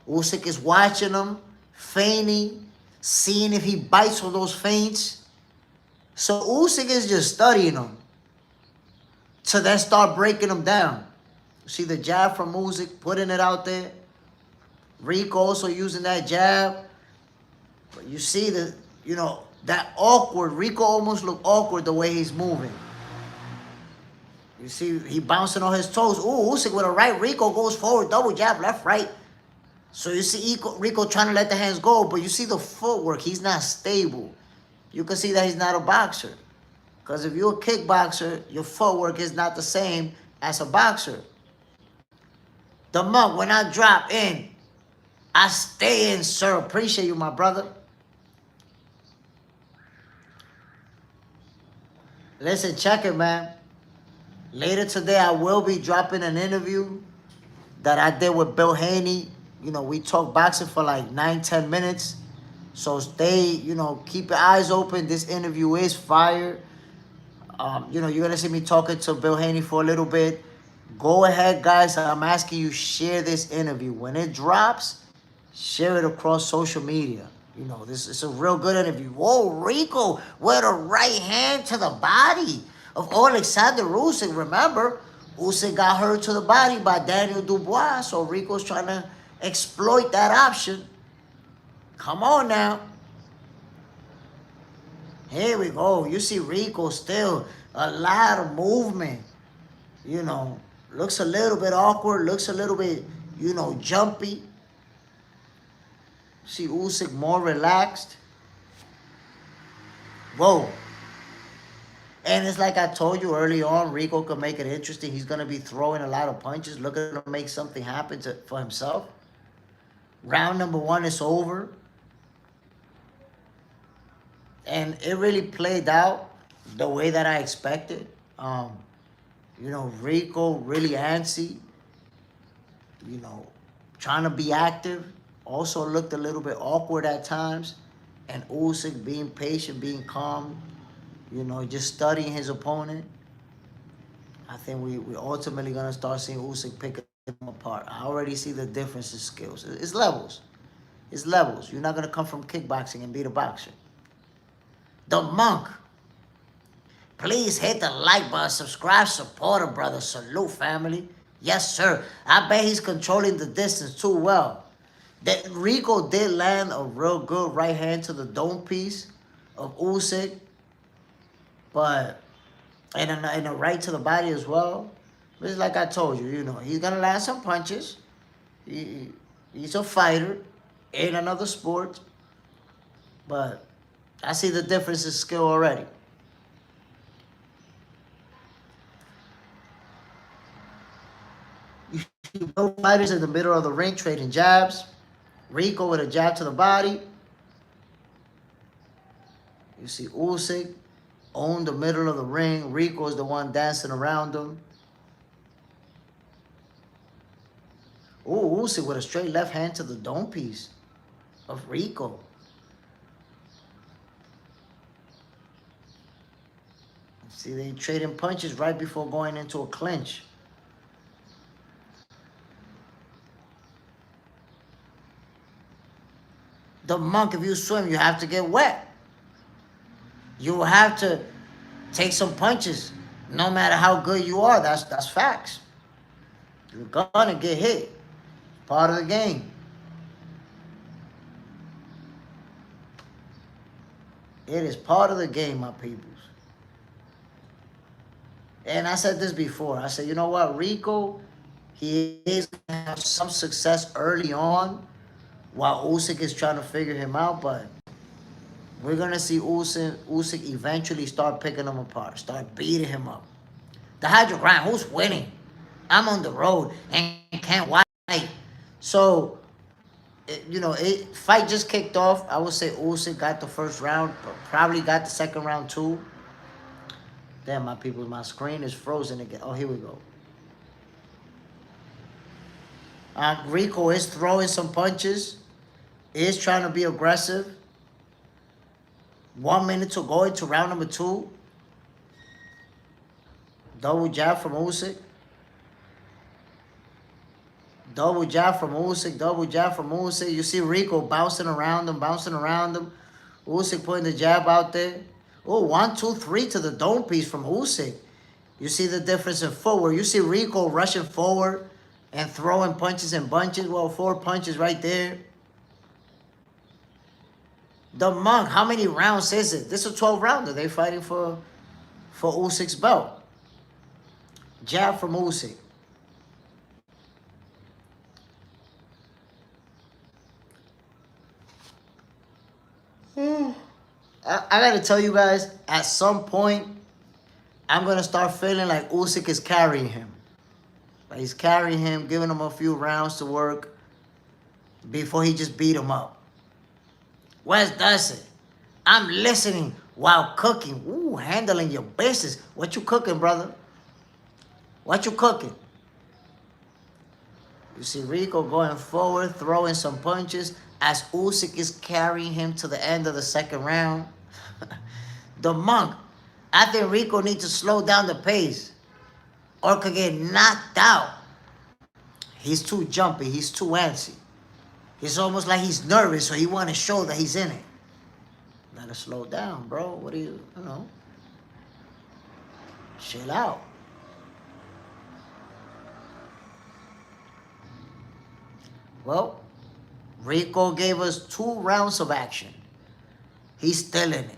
Usyk is watching him, feigning, seeing if he bites on those feints. So Usyk is just studying him to then start breaking him down. You see the jab from Usyk, putting it out there. Rico also using that jab. But you see that awkward. Rico almost looked awkward the way he's moving. You see, he bouncing on his toes. Ooh, Usyk with a right. Rico goes forward, double jab, left, right. So you see Rico trying to let the hands go, but you see the footwork. He's not stable. You can see that he's not a boxer. Because if you're a kickboxer, your footwork is not the same as a boxer. The monk, when I drop in, I stay in, sir. Appreciate you, my brother. Listen, check it, man. Later today, I will be dropping an interview that I did with Bill Haney. You know, we talked boxing for like 9-10 minutes. So stay, you know, keep your eyes open. This interview is fire. You know, you're going to see me talking to Bill Haney for a little bit. Go ahead, guys. I'm asking you, share this interview. When it drops, share it across social media. You know, this is a real good interview. Whoa, Rico with a right hand to the body of Alexander Usyk. Remember, Usyk got hurt to the body by Daniel Dubois, so Rico's trying to exploit that option. Come on now. Here we go. You see Rico still a lot of movement. You know, looks a little bit awkward, looks a little bit, you know, jumpy. See Usyk more relaxed. Whoa. And it's like I told you early on, Rico could make it interesting. He's going to be throwing a lot of punches, looking to make something happen for himself. Round number 1 is over. And it really played out the way that I expected. You know, Rico really antsy. You know, trying to be active. Also looked a little bit awkward at times. And Usyk being patient, being calm. You know, just studying his opponent. I think we ultimately going to start seeing Usyk pick him apart. I already see the difference in skills. It's levels. It's levels. You're not going to come from kickboxing and beat a boxer. The monk. Please hit the like button, subscribe, support a brother. Salute, family. Yes, sir. I bet he's controlling the distance too well. That Rico did land a real good right hand to the dome piece of Usyk. But, and a right to the body as well. But it's like I told you, you know, he's going to land some punches. He's a fighter in another sport. But I see the difference in skill already. You see both fighters in the middle of the ring trading jabs. Rico with a jab to the body. You see Usyk own the middle of the ring. Rico is the one dancing around him. Ooh, Usyk with a straight left hand to the dome piece of Rico. See, they trading punches right before going into a clinch. The monk, if you swim, you have to get wet. You will have to take some punches, no matter how good you are. That's facts. You're gonna get hit. Part of the game. It is part of the game, my peoples. And I said this before. I said, you know what, Rico, he is gonna have some success early on, while Usyk is trying to figure him out, but we're going to see Usyk eventually start picking him apart, start beating him up. The Hydro Grind, who's winning? I'm on the road and can't watch. So, you know, fight just kicked off. I would say Usyk got the first round, probably got the second round too. Damn, my people, my screen is frozen again. Oh, here we go. Rico is throwing some punches. Is trying to be aggressive. 1 minute to go into round number 2. Double jab from Usyk. Double jab from Usyk. Double jab from Usyk. You see Rico bouncing around him, bouncing around him. Usyk putting the jab out there. Oh, 1, 2, 3 to the dome piece from Usyk. You see the difference in footwork. You see Rico rushing forward and throwing punches and bunches. Well, 4 punches right there. The monk, how many rounds is it? This is a 12 rounder. They fighting for Usyk's belt. jab from Usyk. I gotta tell you guys, at some point, I'm gonna start feeling like Usyk is carrying him. Like he's carrying him, giving him a few rounds to work before he just beat him up. Wes does it. I'm listening while cooking. Ooh, handling your business. What you cooking, brother? What you cooking? You see Rico going forward, throwing some punches as Usyk is carrying him to the end of the second round. The monk. I think Rico needs to slow down the pace or could get knocked out. He's too jumpy. He's too antsy. It's almost like he's nervous, so he want to show that he's in it. Gotta slow down, bro. What do you know? Chill out. Well, Rico gave us 2 rounds of action. He's still in it.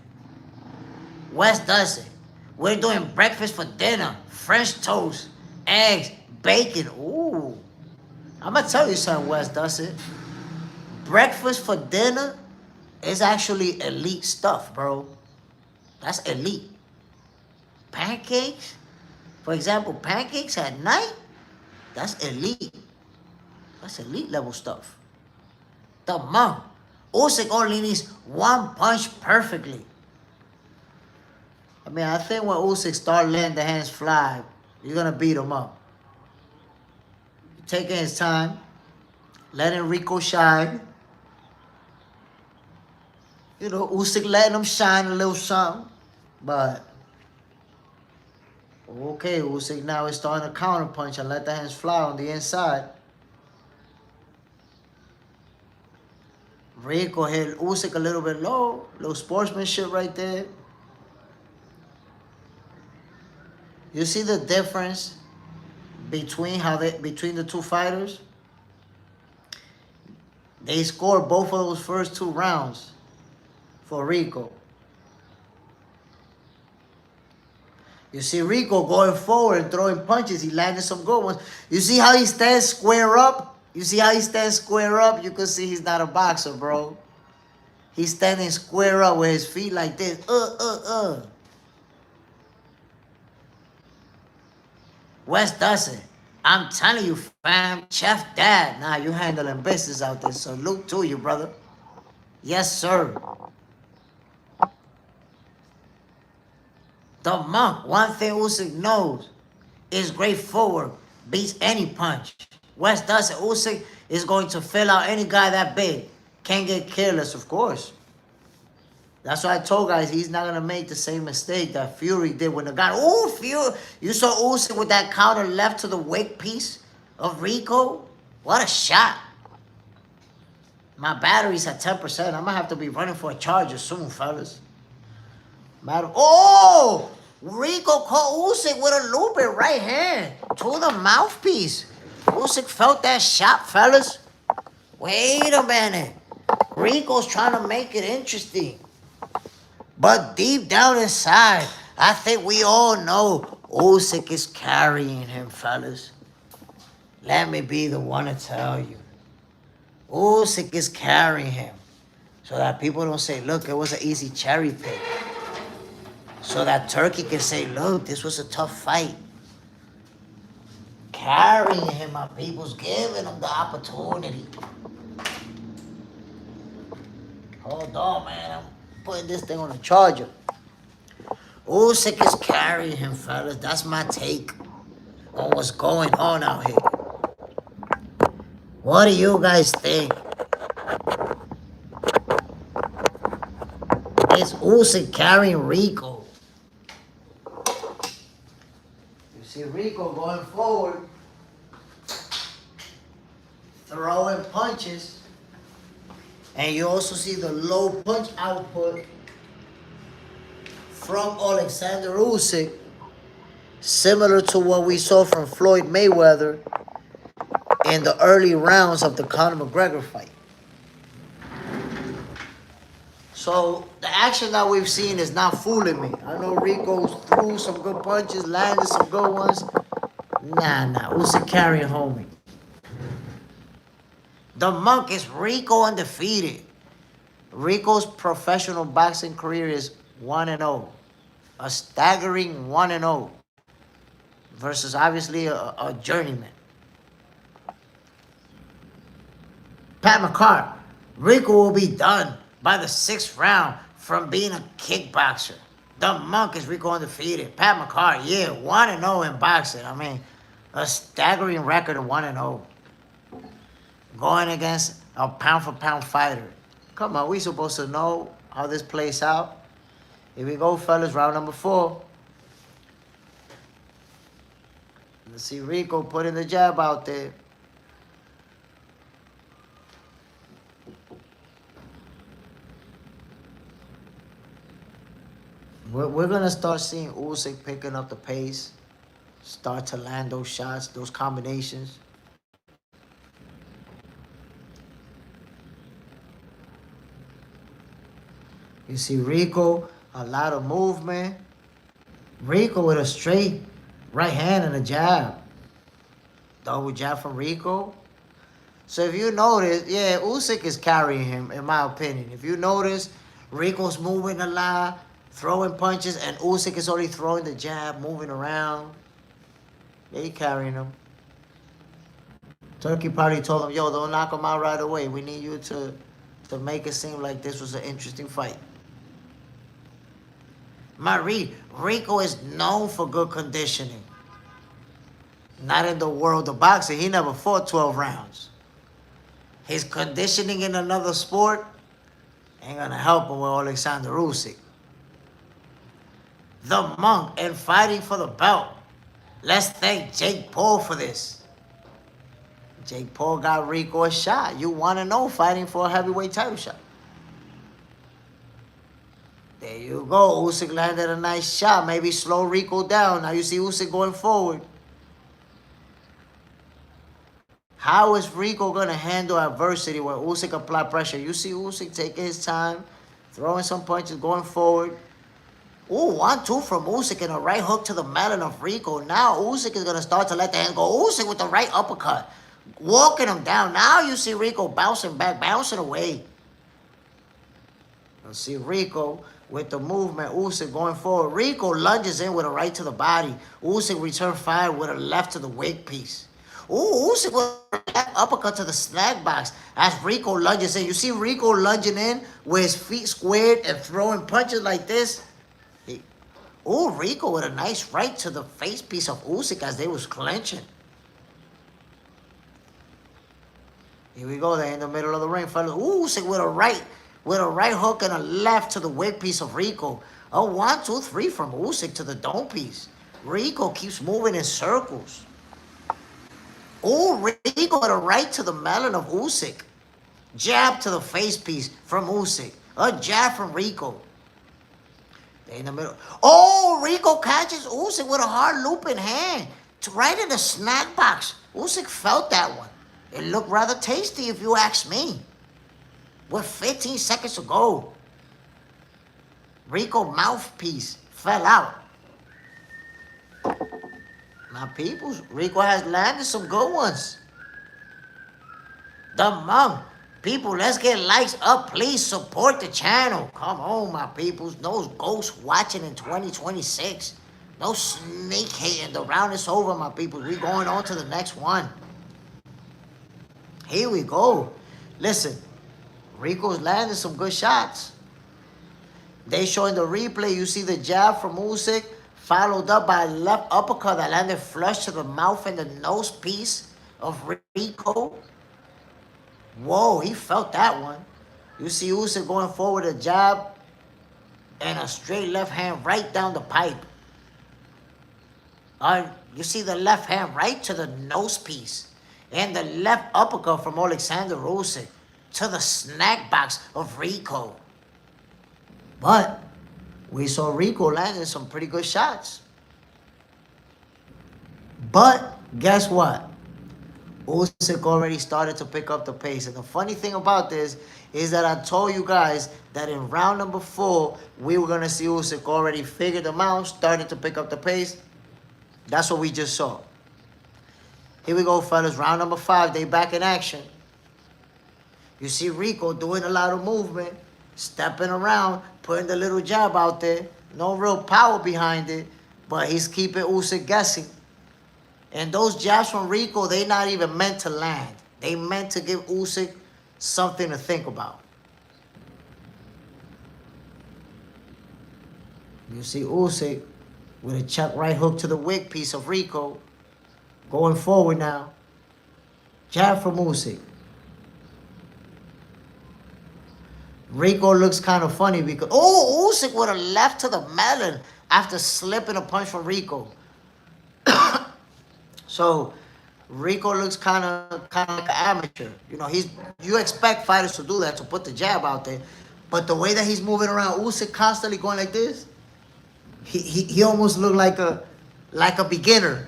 Wes does it. We're doing breakfast for dinner. French toast, eggs, bacon. Ooh. I'm going to tell you something, Wes does it. Breakfast for dinner is actually elite stuff, bro. That's elite. Pancakes, for example, pancakes at night, that's elite. That's elite level stuff. The monk. Usyk only needs 1 punch perfectly. I mean, I think when Usyk start letting the hands fly, you're going to beat him up. Taking his time, letting Rico shine. You know, Usyk letting him shine a little something. But, okay, Usyk now is starting to counter punch and let the hands fly on the inside. Rico hit Usyk a little bit low. Little sportsmanship right there. You see the difference between between the 2 fighters? They scored both of those first 2 rounds for Rico. You see Rico going forward and throwing punches. He landed some good ones. You see how he stands square up? You see how he stands square up? You can see he's not a boxer, bro. He's standing square up with his feet like this. Wes does it. I'm telling you, fam. Chef Dad. Nah, you handling business out there. Salute to you, brother. Yes, sir. The monk. One thing Usyk knows is great forward. Beats any punch. Wes does it. Usyk is going to fill out any guy that big. Can't get careless, of course. That's why I told guys he's not going to make the same mistake that Fury did when the guy... Oh, Fury! You saw Usyk with that counter left to the wake piece of Rico? What a shot. My battery's at 10%. I'm going to have to be running for a charger soon, fellas. Oh! Rico caught Usyk with a looping right hand to the mouthpiece. Usyk felt that shot, fellas. Wait a minute. Rico's trying to make it interesting. But deep down inside, I think we all know Usyk is carrying him, fellas. Let me be the one to tell you. Usyk is carrying him. So that people don't say, look, it was an easy cherry pick. So that Turkey can say, look, this was a tough fight. Carrying him, my people's giving him the opportunity. Hold on, man. I'm putting this thing on the charger. Usyk is carrying him, fellas. That's my take on what's going on out here. What do you guys think? Is Usyk carrying Rico? You see Rico going forward, throwing punches. And you also see the low punch output from Alexander Usyk, similar to what we saw from Floyd Mayweather in the early rounds of the Conor McGregor fight. So the action that we've seen is not fooling me. I know Rico threw some good punches, landed some good ones, Nah. Usyk carrying homie. The Monk is Rico undefeated. Rico's professional boxing career is 1-0. A staggering 1-0. Versus obviously a journeyman. Pat McCart. Rico will be done by the 6th round from being a kickboxer. The Monk is Rico undefeated. Pat McCart, yeah, 1-0 in boxing. I mean, a staggering record of 1-0. Going against a pound-for-pound fighter. Come on, we supposed to know how this plays out. Here we go, fellas, round number 4. Let's see Rico putting the jab out there. We're going to start seeing Usyk picking up the pace. Start to land those shots, those combinations. You see Rico, a lot of movement. Rico with a straight right hand and a jab. Double jab from Rico. So if you notice, yeah, Usyk is carrying him, in my opinion. If you notice, Rico's moving a lot, throwing punches, and Usyk is only throwing the jab, moving around. They carrying him. Turkey probably told him, yo, don't knock him out right away. We need you to make it seem like this was an interesting fight. Rico is known for good conditioning. Not in the world of boxing. He never fought 12 rounds. His conditioning in another sport ain't gonna help him with Alexander Usyk. The Monk and fighting for the belt. Let's thank Jake Paul for this. Jake Paul got Rico a shot. You want to know, fighting for a heavyweight title shot. There you go. Usyk landed a nice shot. Maybe slow Rico down. Now you see Usyk going forward. How is Rico going to handle adversity when Usyk apply pressure? You see Usyk taking his time, throwing some punches, going forward. Ooh, 1-2 from Usyk and a right hook to the melon of Rico. Now Usyk is going to start to let the hand go. Usyk with the right uppercut, walking him down. Now you see Rico bouncing back, bouncing away. You see Rico with the movement. Usyk going forward. Rico lunges in with a right to the body. Usyk return fire with a left to the wake piece. Ooh, Usyk with a left uppercut to the snag box as Rico lunges in. You see Rico lunging in with his feet squared and throwing punches like this. Ooh, Rico with a nice right to the face piece of Usyk as they was clenching. Here we go. They're in the middle of the ring, fellas. Ooh, Usyk with a right hook and a left to the wig piece of Rico. A 1, 2, 3 from Usyk to the dome piece. Rico keeps moving in circles. Ooh, Rico with a right to the melon of Usyk. Jab to the face piece from Usyk. A jab from Rico. In the middle. Oh, Rico catches Usyk with a hard looping hand. Right in the snack box. Usyk felt that one. It looked rather tasty if you ask me. With 15 seconds to go. Rico mouthpiece fell out. My peoples, Rico has landed some good ones. The Monk. People, let's get likes up. Please support the channel. Come on, my peoples. No ghosts watching in 2026. No snake hating. The round is over, my peoples. We're going on to the next one. Here we go. Listen, Rico's landing some good shots. They showing the replay. You see the jab from Usyk, followed up by a left uppercut that landed flush to the mouth and the nose piece of Rico. Whoa, he felt that one. You see Usyk going forward, a jab and a straight left hand right down the pipe. You see the left hand right to the nose piece. And the left uppercut from Alexander Usyk to the snack box of Rico. But we saw Rico landing some pretty good shots. But guess what? Usyk already started to pick up the pace. And the funny thing about this is that I told you guys that in round number 4, we were going to see Usyk already figured them out, started to pick up the pace. That's what we just saw. Here we go, fellas. Round number 5. They back in action. You see Rico doing a lot of movement, stepping around, putting the little jab out there. No real power behind it, but he's keeping Usyk guessing. And those jabs from Rico, they not even meant to land. They meant to give Usyk something to think about. You see Usyk with a chuck right hook to the wig piece of Rico. Going forward now. Jab from Usyk. Rico looks kind of funny because... Oh, Usyk with a left to the melon after slipping a punch from Rico. So, Rico looks kind of like an amateur. You know, you expect fighters to do that, to put the jab out there. But the way that he's moving around, Usyk constantly going like this, he almost looked like a beginner.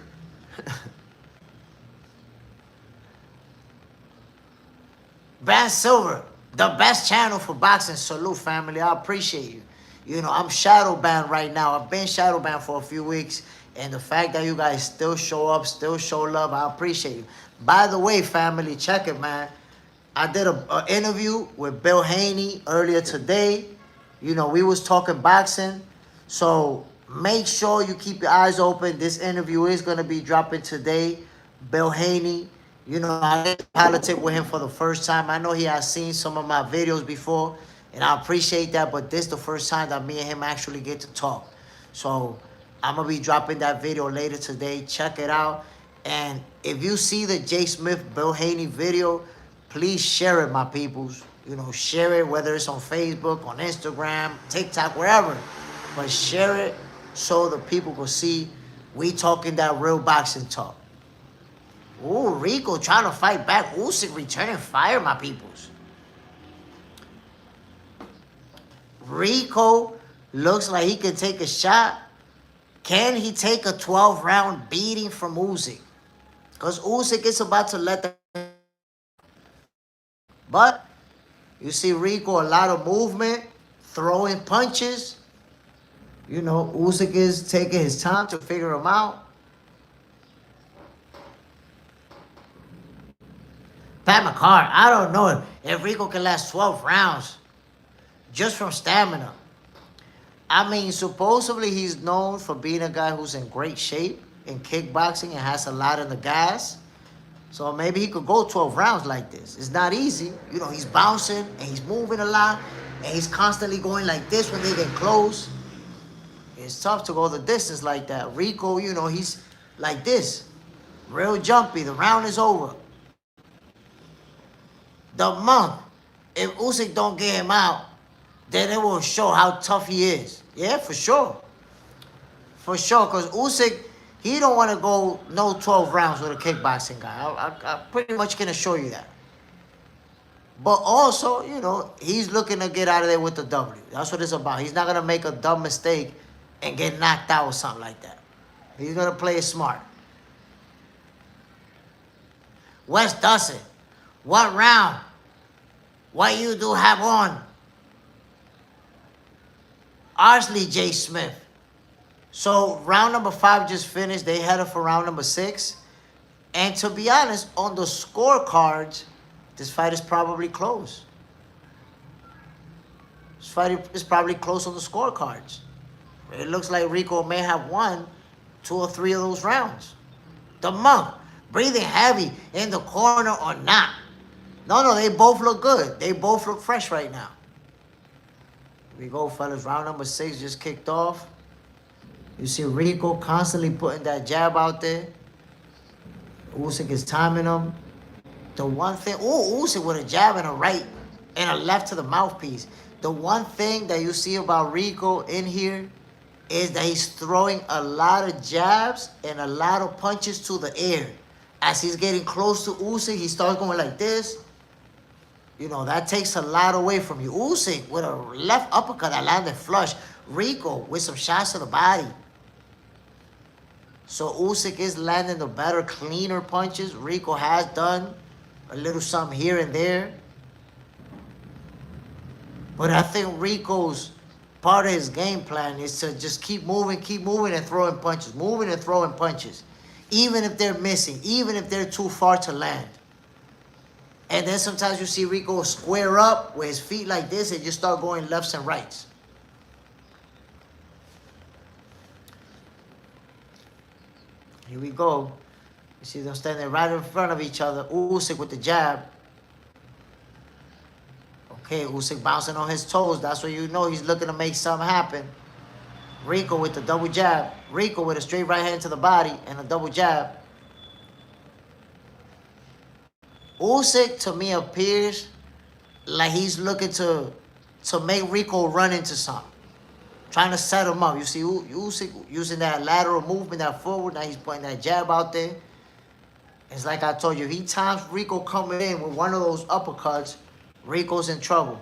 Brand Silver, the best channel for boxing. Salute, family. I appreciate you. You know, I'm shadow banned right now. I've been shadow banned for a few weeks. And the fact that you guys still show up, still show love, I appreciate you. By the way, family, check it, man. I did an interview with Bill Haney earlier today. You know, we was talking boxing. So make sure you keep your eyes open. This interview is going to be dropping today. Bill Haney. You know, I did politic with him for the first time. I know he has seen some of my videos before, and I appreciate that, but this is the first time that me and him actually get to talk. So I'm going to be dropping that video later today. Check it out. And if you see the JSmiff Bill Haney video, please share it, my peoples. You know, share it, whether it's on Facebook, on Instagram, TikTok, wherever. But share it so the people will see we talking that real boxing talk. Ooh, Rico trying to fight back. Usyk returning fire, my peoples. Rico looks like he can take a shot. Can he take a 12-round beating from Usyk? Because Usyk is about to let them... But you see Rico, a lot of movement, throwing punches. You know, Usyk is taking his time to figure him out. Pat McCart, I don't know if Rico can last 12 rounds just from stamina. I mean, supposedly he's known for being a guy who's in great shape in kickboxing and has a lot in the gas. So maybe he could go 12 rounds like this. It's not easy. You know, he's bouncing and he's moving a lot and he's constantly going like this when they get close. It's tough to go the distance like that. Rico, you know, he's like this. Real jumpy. The round is over. The monk, if Usyk don't get him out, then it will show how tough he is. Yeah, for sure. For sure, because Usyk, he don't want to go no 12 rounds with a kickboxing guy. I pretty much can assure you that. But also, you know, he's looking to get out of there with the W. That's what it's about. He's not going to make a dumb mistake and get knocked out or something like that. He's going to play it smart. Wes Dustin, what round? What you do have on? Arsley JSmiff. So round number 5 just finished. They headed for round number 6. And to be honest, on the scorecards, this fight is probably close. This fight is probably close on the scorecards. It looks like Rico may have won 2 or 3 of those rounds. The monk, breathing heavy in the corner or not. No, they both look good. They both look fresh right now. Here we go, fellas. Round number 6 just kicked off. You see Rico constantly putting that jab out there. Usyk is timing him. The one thing... Oh, Usyk with a jab and a right and a left to the mouthpiece. The one thing that you see about Rico in here is that he's throwing a lot of jabs and a lot of punches to the air. As he's getting close to Usyk, he starts going like this. You know, that takes a lot away from you. Usyk with a left uppercut that landed flush. Rico with some shots to the body. So Usyk is landing the better, cleaner punches. Rico has done a little something here and there. But I think Rico's part of his game plan is to just keep moving and throwing punches. Moving and throwing punches. even if they're missing, even if they're too far to land. And then sometimes you see Rico square up with his feet like this and just start going lefts and rights. Here we go. You see them standing right in front of each other. Usyk with the jab. Okay, Usyk bouncing on his toes. That's what you know he's looking to make something happen. Rico with the double jab. Rico with a straight right hand to the body and a double jab. Usyk, to me, appears like he's looking to make Rico run into something. Trying to set him up. You see Usyk using that lateral movement, that forward. Now he's putting that jab out there. It's like I told you, if he times Rico coming in with one of those uppercuts, Rico's in trouble.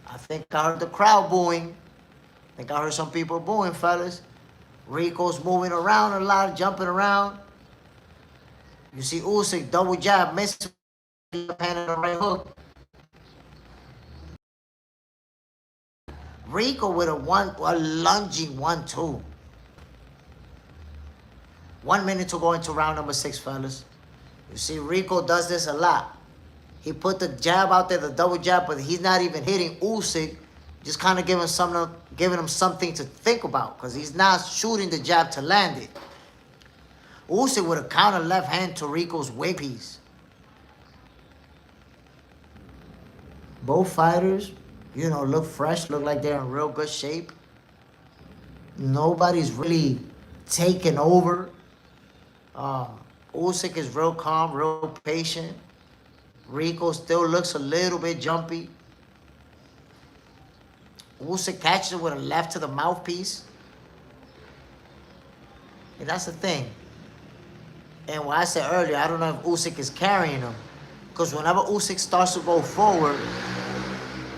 I think I heard the crowd booing. I think I heard some people booing, fellas. Rico's moving around a lot, jumping around. You see Usyk, double jab, missing left hand and the right hook. Rico with a lunging 1-2. 1 minute to go into round number 6, fellas. You see Rico does this a lot. He put the jab out there, the double jab, but he's not even hitting Usyk. Just kind of giving him something to think about, because he's not shooting the jab to land it. Usyk with a counter left hand to Rico's wig piece. Both fighters, you know, look fresh, look like they're in real good shape. Nobody's really taking over. Usyk is real calm, real patient. Rico still looks a little bit jumpy. Usyk catches it with a left to the mouthpiece. And that's the thing. And what I said earlier, I don't know if Usyk is carrying him. Because whenever Usyk starts to go forward,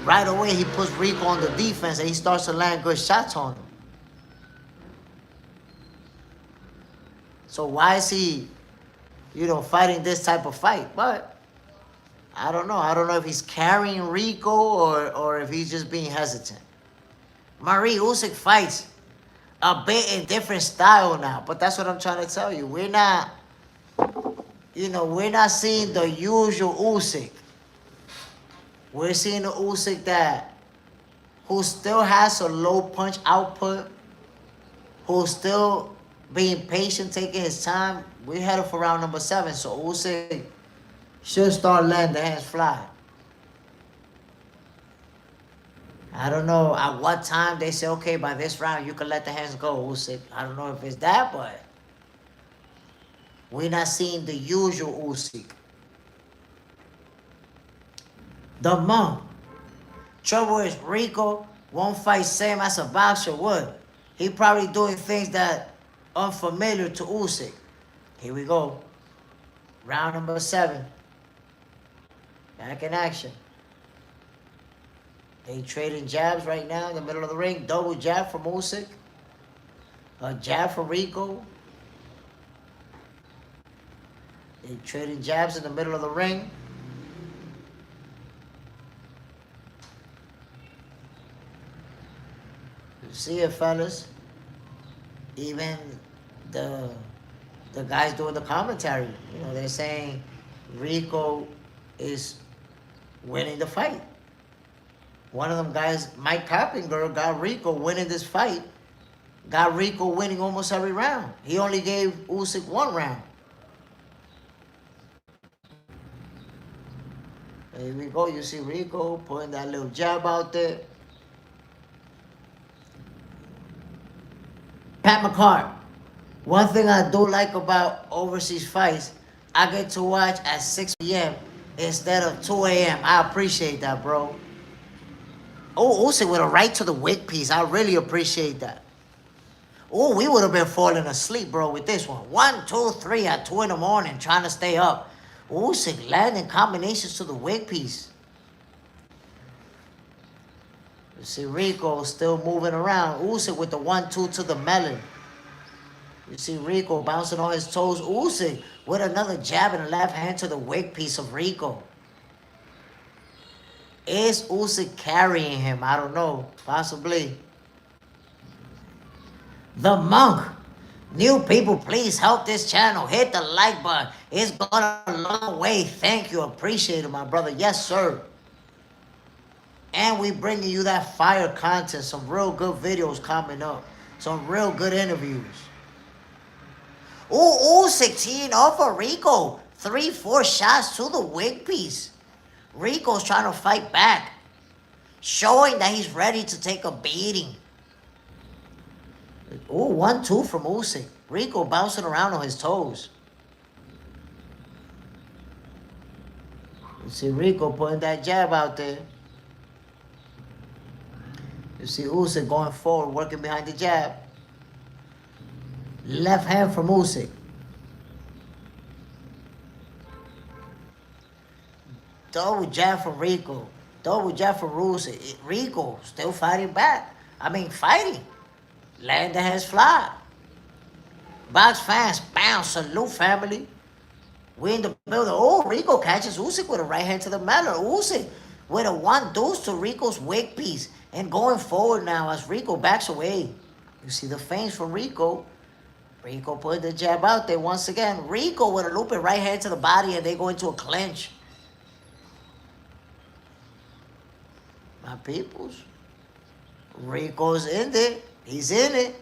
right away he puts Rico on the defense and he starts to land good shots on him. So why is he, you know, fighting this type of fight? But I don't know. I don't know if he's carrying Rico or if he's just being hesitant. Usyk fights a bit in different style now. But that's what I'm trying to tell you. We're not, you know, we're not seeing the usual Usyk. We're seeing the Usyk who still has a low punch output, who's still being patient, taking his time. We're headed for round number 7, so Usyk should start letting the hands fly. I don't know at what time they say, okay, by this round you can let the hands go, Usyk. I don't know if it's that, but we're not seeing the usual Usyk. The monk. Trouble is Rico won't fight same as a boxer would. He probably doing things that unfamiliar to Usyk. Here we go. Round number 7. Back in action. They trading jabs right now in the middle of the ring. Double jab from Usyk. A jab from Rico. They trading jabs in the middle of the ring. You see it, fellas. Even the guys doing the commentary, you know, they're saying Rico is winning the fight. One of them guys, Mike Coppinger, got Rico winning this fight. Got Rico winning almost every round. He only gave Usyk 1 round. Here we go. You see Rico putting that little jab out there. Pat McCart. One thing I do like about overseas fights, I get to watch at 6 p.m. instead of 2 a.m. I appreciate that, bro. Oh, Usyk with a right to the wig piece. I really appreciate that. Oh, we would have been falling asleep, bro, with this one. 1, 2, 3 at 2 in the morning trying to stay up. Usyk landing combinations to the wig piece. You see Rico still moving around. Usyk with the 1-2 to the melon. You see Rico bouncing on his toes. Usyk with another jab in the left hand to the wig piece of Rico. Is Usyk carrying him? I don't know. Possibly. The monk New people, please help this channel. Hit the like button. It's gone a long way. Thank you. Appreciate it, my brother. Yes, sir. And we bringing you that fire content. Some real good videos coming up. Some real good interviews. Ooh, Usyk teeing off for Rico. 3-4 shots to the wig piece. Rico's trying to fight back. Showing that he's ready to take a beating. Ooh, 1-2 from Usyk. Rico bouncing around on his toes. You see Rico putting that jab out there. You see Usyk going forward, working behind the jab. Left hand from Usyk. Double jab from Rico. Double jab from Usyk. Rico still fighting back. Fighting. Letting the hands fly. Box fans, bounce, salute family. We in the building. Oh, Rico catches Usyk with a right hand to the melon. Usyk with a 1-2 to Rico's wig piece. And going forward now as Rico backs away. You see the feints from Rico. Rico put the jab out there once again. Rico with a looping right hand to the body and they go into a clinch. My peoples. Rico's in there. He's in it.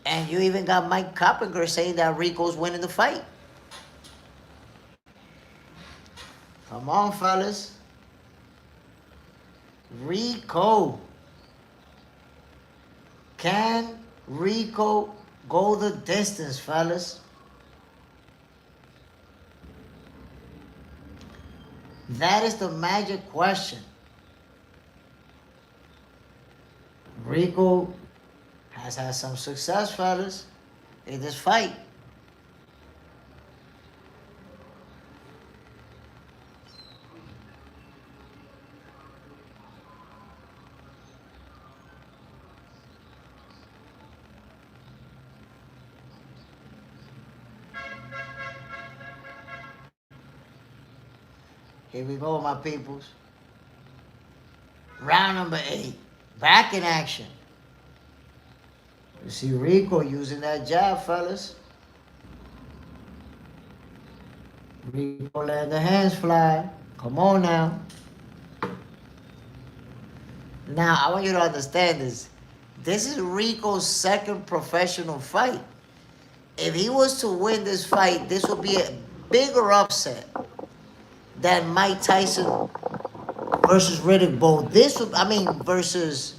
And you even got Mike Coppinger saying that Rico's winning the fight. Come on, fellas. Rico. Can Rico go the distance, fellas? That is the magic question. Rico has had some success, fellas, in this fight. Here we go, my peoples. Round number 8. Back in action. You see Rico using that jab, fellas. Rico letting the hands fly. Come on now. Now, I want you to understand this. This is Rico's second professional fight. If he was to win this fight, this would be a bigger upset than Mike Tyson versus Riddick Bowe. Versus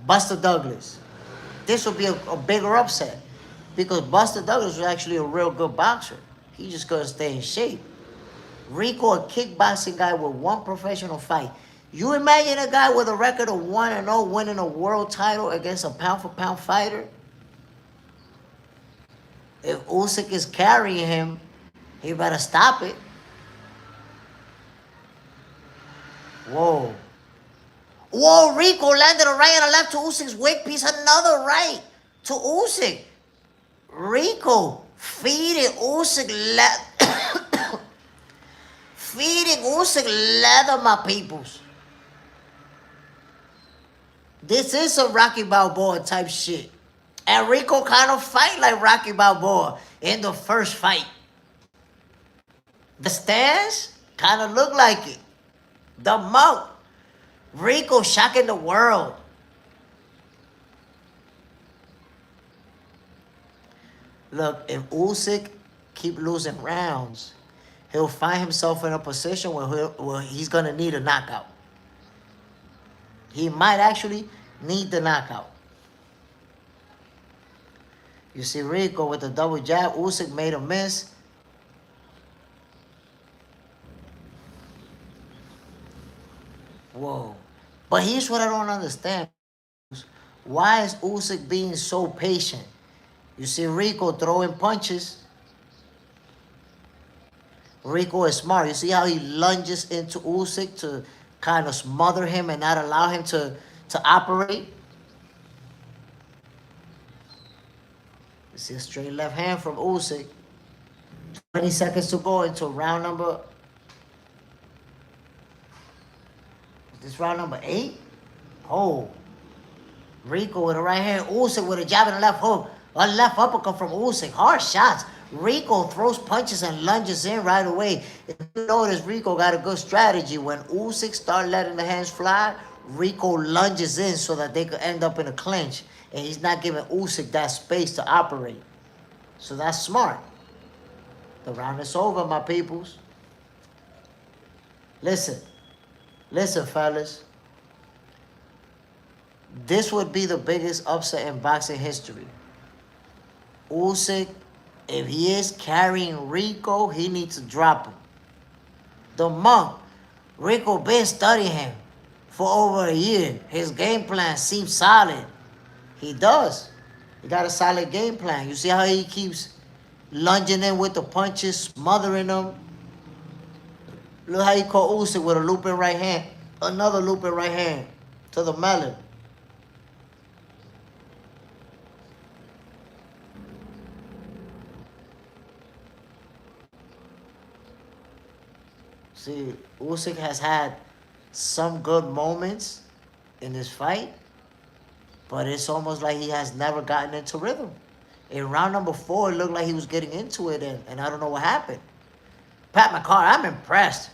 Buster Douglas. This would be a bigger upset because Buster Douglas was actually a real good boxer. He just couldn't stay in shape. Rico, a kickboxing guy with one professional fight. You imagine a guy with a record of 1-0 winning a world title against a pound-for-pound fighter? If Usyk is carrying him, he better stop it. Whoa. Whoa, Rico landed a right and a left to Usyk's wig piece. Another right to Usyk. Rico feeding Usyk feeding Usyk leather, my peoples. This is some Rocky Balboa type shit. And Rico kind of fight like Rocky Balboa in the first fight. The stance kind of look like it. The mouth. Rico shocking the world. Look, if Usyk keep losing rounds, he'll find himself in a position where he's going to need a knockout. He might actually need the knockout. You see Rico with the double jab. Usyk made a miss. Whoa. But here's what I don't understand. Why is Usyk being so patient? You see Rico throwing punches. Rico is smart. You see how he lunges into Usyk to kind of smother him and not allow him to operate? You see a straight left hand from Usyk. 20 seconds to go into round number... Is this round number 8? Oh. Rico with a right hand. Usyk with a jab and a left hook. A left uppercut from Usyk. Hard shots. Rico throws punches and lunges in right away. If you notice, Rico got a good strategy. When Usyk start letting the hands fly, Rico lunges in so that they could end up in a clinch. And he's not giving Usyk that space to operate. So that's smart. The round is over, my peoples. Listen, fellas. This would be the biggest upset in boxing history. Usyk, if he is carrying Rico, he needs to drop him. The monk, Rico been studying him for over a year. His game plan seems solid. He does. He got a solid game plan. You see how he keeps lunging in with the punches, smothering them. Look how he caught Usyk with a looping right hand. Another looping right hand to the melon. See, Usyk has had some good moments in this fight, but it's almost like he has never gotten into rhythm. In round number 4, it looked like he was getting into it, and I don't know what happened. Pat McCarr, I'm impressed.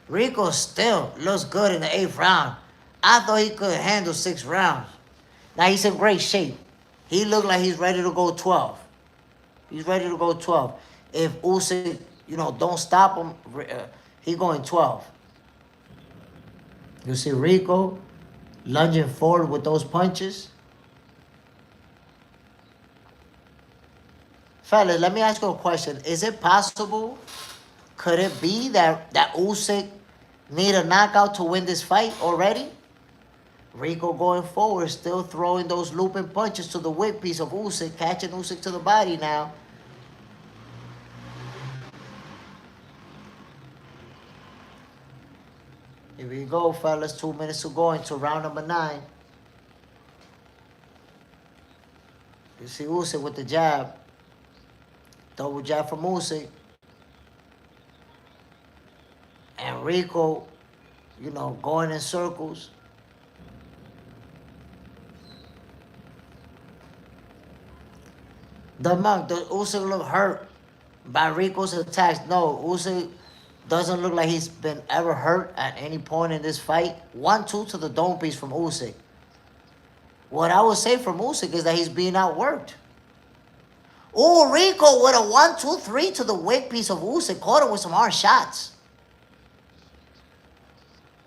Rico still looks good in the 8th round. I thought he could handle 6 rounds. Now, he's in great shape. He looked like he's ready to go 12. He's ready to go 12. If Usyk, don't stop him, he going 12. You see Rico lunging forward with those punches. Fellas, let me ask you a question. Is it possible, could it be that Usyk need a knockout to win this fight already? Rico going forward, still throwing those looping punches to the whip piece of Usyk, catching Usyk to the body now. Here we go, fellas. 2 minutes to go into round number 9. You see Usyk with the jab. Double jab from Usyk. And Rico, going in circles. The monk, does Usyk look hurt by Rico's attacks? No, Usyk doesn't look like he's been ever hurt at any point in this fight. 1-2 to the dome piece from Usyk. What I would say from Usyk is that he's being outworked. Oh, Rico with a 1-2-3 to the wig piece of Usyk. Caught him with some hard shots.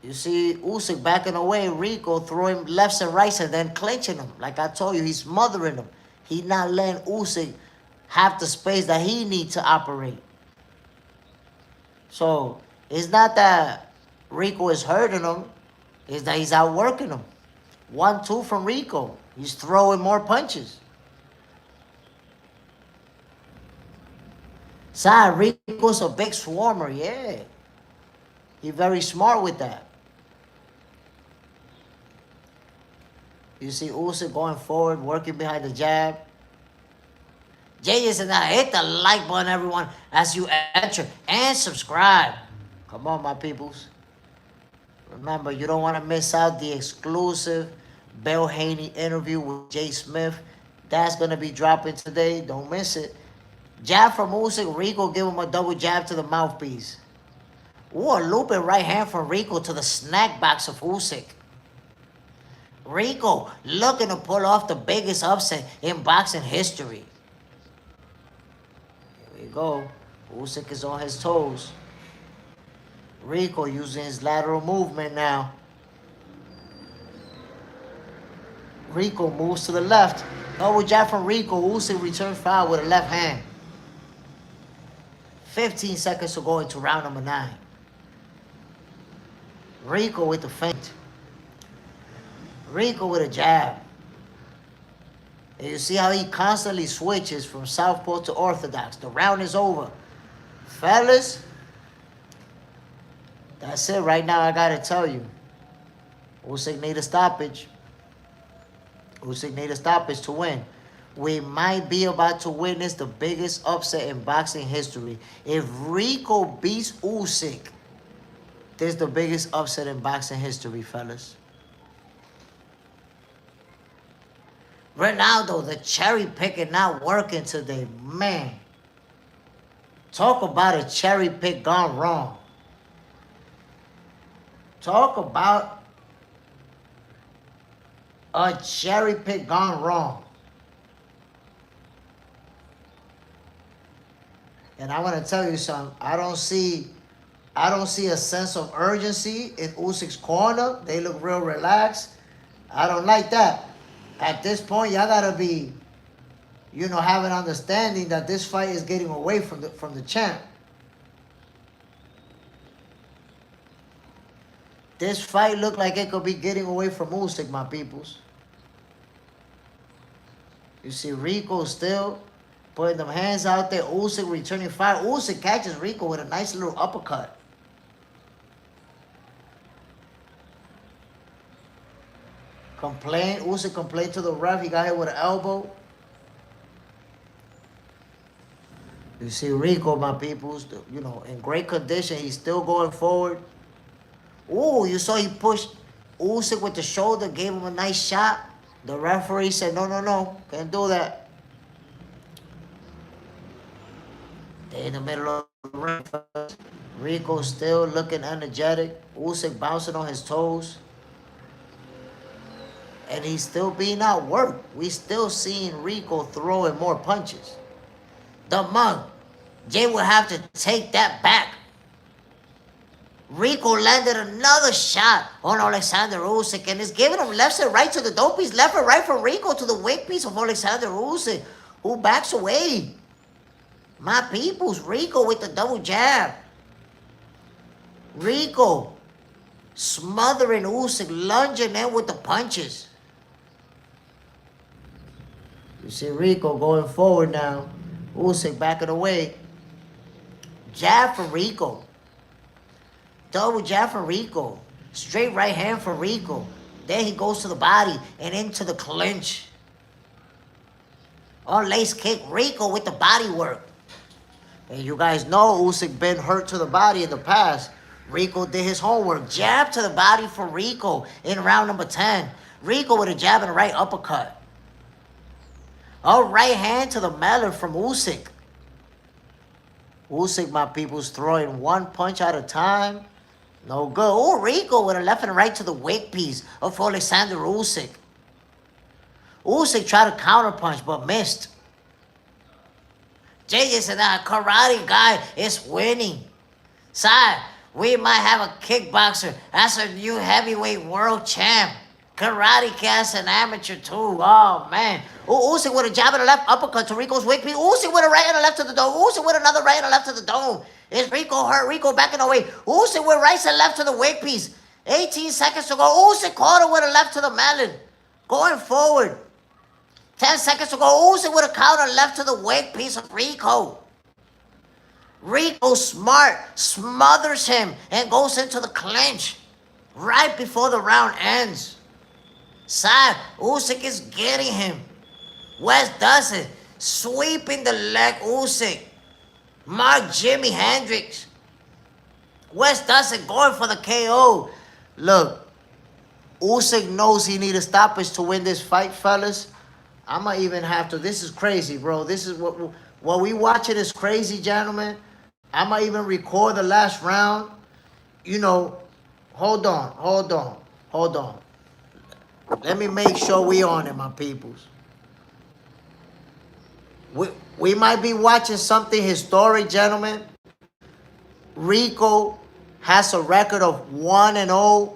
You see Usyk backing away. Rico throwing lefts and rights and then clinching him. Like I told you, he's smothering him. He's not letting Usyk have the space that he needs to operate. So, it's not that Rico is hurting him. It's that he's outworking him. 1-2 from Rico. He's throwing more punches. Side, Rico's a big swarmer, yeah. He's very smart with that. You see Usyk going forward, working behind the jab. JSmiff, hit the like button, everyone, as you enter, and subscribe. Come on, my peoples. Remember, you don't want to miss out the exclusive Bill Haney interview with JSmiff. That's going to be dropping today. Don't miss it. Jab from Usyk. Rico give him a double jab to the mouthpiece. Ooh, a looping right hand from Rico to the snack box of Usyk. Rico looking to pull off the biggest upset in boxing history. Here we go. Usyk is on his toes. Rico using his lateral movement now. Rico moves to the left. Double jab from Rico. Usyk returns fire with a left hand. 15 seconds to go into round number 9. Rico with the feint. Rico with a jab. And you see how he constantly switches from southpaw to orthodox. The round is over. Fellas, that's it. Right now, I got to tell you. Usyk need a stoppage. Usyk need a stoppage to win. We might be about to witness the biggest upset in boxing history. If Rico beats Usyk, this is the biggest upset in boxing history, fellas. Ronaldo, the cherry picking not working today. Man. Talk about a cherry pick gone wrong. Talk about a cherry pick gone wrong. And I want to tell you something. I don't see a sense of urgency in Usyk's corner. They look real relaxed. I don't like that. At this point, y'all gotta be, have an understanding that this fight is getting away from the champ. This fight looked like it could be getting away from Usyk, my peoples. You see Rico still putting them hands out there. Usyk returning fire. Usyk catches Rico with a nice little uppercut. Usyk complained to the ref. He got hit with an elbow. You see Rico, my peoples, in great condition. He's still going forward. Ooh, you saw he pushed Usyk with the shoulder, gave him a nice shot. The referee said, no, can't do that. They in the middle of the ring. Rico still looking energetic. Usyk bouncing on his toes. And he's still being outworked. We still seeing Rico throwing more punches. The mug. Jay will have to take that back. Rico landed another shot on Alexander Usyk and is giving him left and right to the dope piece. Left and right from Rico to the wig piece of Alexander Usyk, who backs away. My peoples, Rico with the double jab. Rico smothering Usyk, lunging in with the punches. You see Rico going forward now. Usyk backing away. Jab for Rico. Double jab for Rico. Straight right hand for Rico. Then he goes to the body and into the clinch. On lace kick, Rico with the body work. And you guys know Usyk been hurt to the body in the past. Rico did his homework. Jab to the body for Rico in round number 10. Rico with a jab and a right uppercut. A right hand to the melon from Usyk. Usyk, my people's throwing one punch at a time. No good. Oh, Rico with a left and a right to the wig piece of Alexander Usyk. Usyk tried to counter punch but missed. JJ said that karate guy is winning. Side, we might have a kickboxer as our new heavyweight world champ. Karate cast an amateur too. Oh man. Usyk with a jab and a left uppercut to Rico's wig piece. Usyk with a right and a left to the dome. Usyk with another right and a left to the dome. Is Rico hurt? Rico backing away. Usyk with right and left to the wig piece. 18 seconds to go. Usyk caught him with a left to the melon. Going forward. 10 seconds to go. Usyk with a counter left to the wig piece of Rico. Rico smart. Smothers him and goes into the clinch. Right before the round ends. Side, Usyk is getting him. West does it. Sweeping the leg, Usyk. Mark Jimi Hendrix. West does it, going for the KO. Look, Usyk knows he need a stoppage to win this fight, fellas. I'ma even have to. This is crazy, bro. This is what we watching is crazy, gentlemen. I'ma even record the last round. Hold on. Let me make sure we on it, my peoples. We might be watching something historic, gentlemen. Rico has a record of 1-0,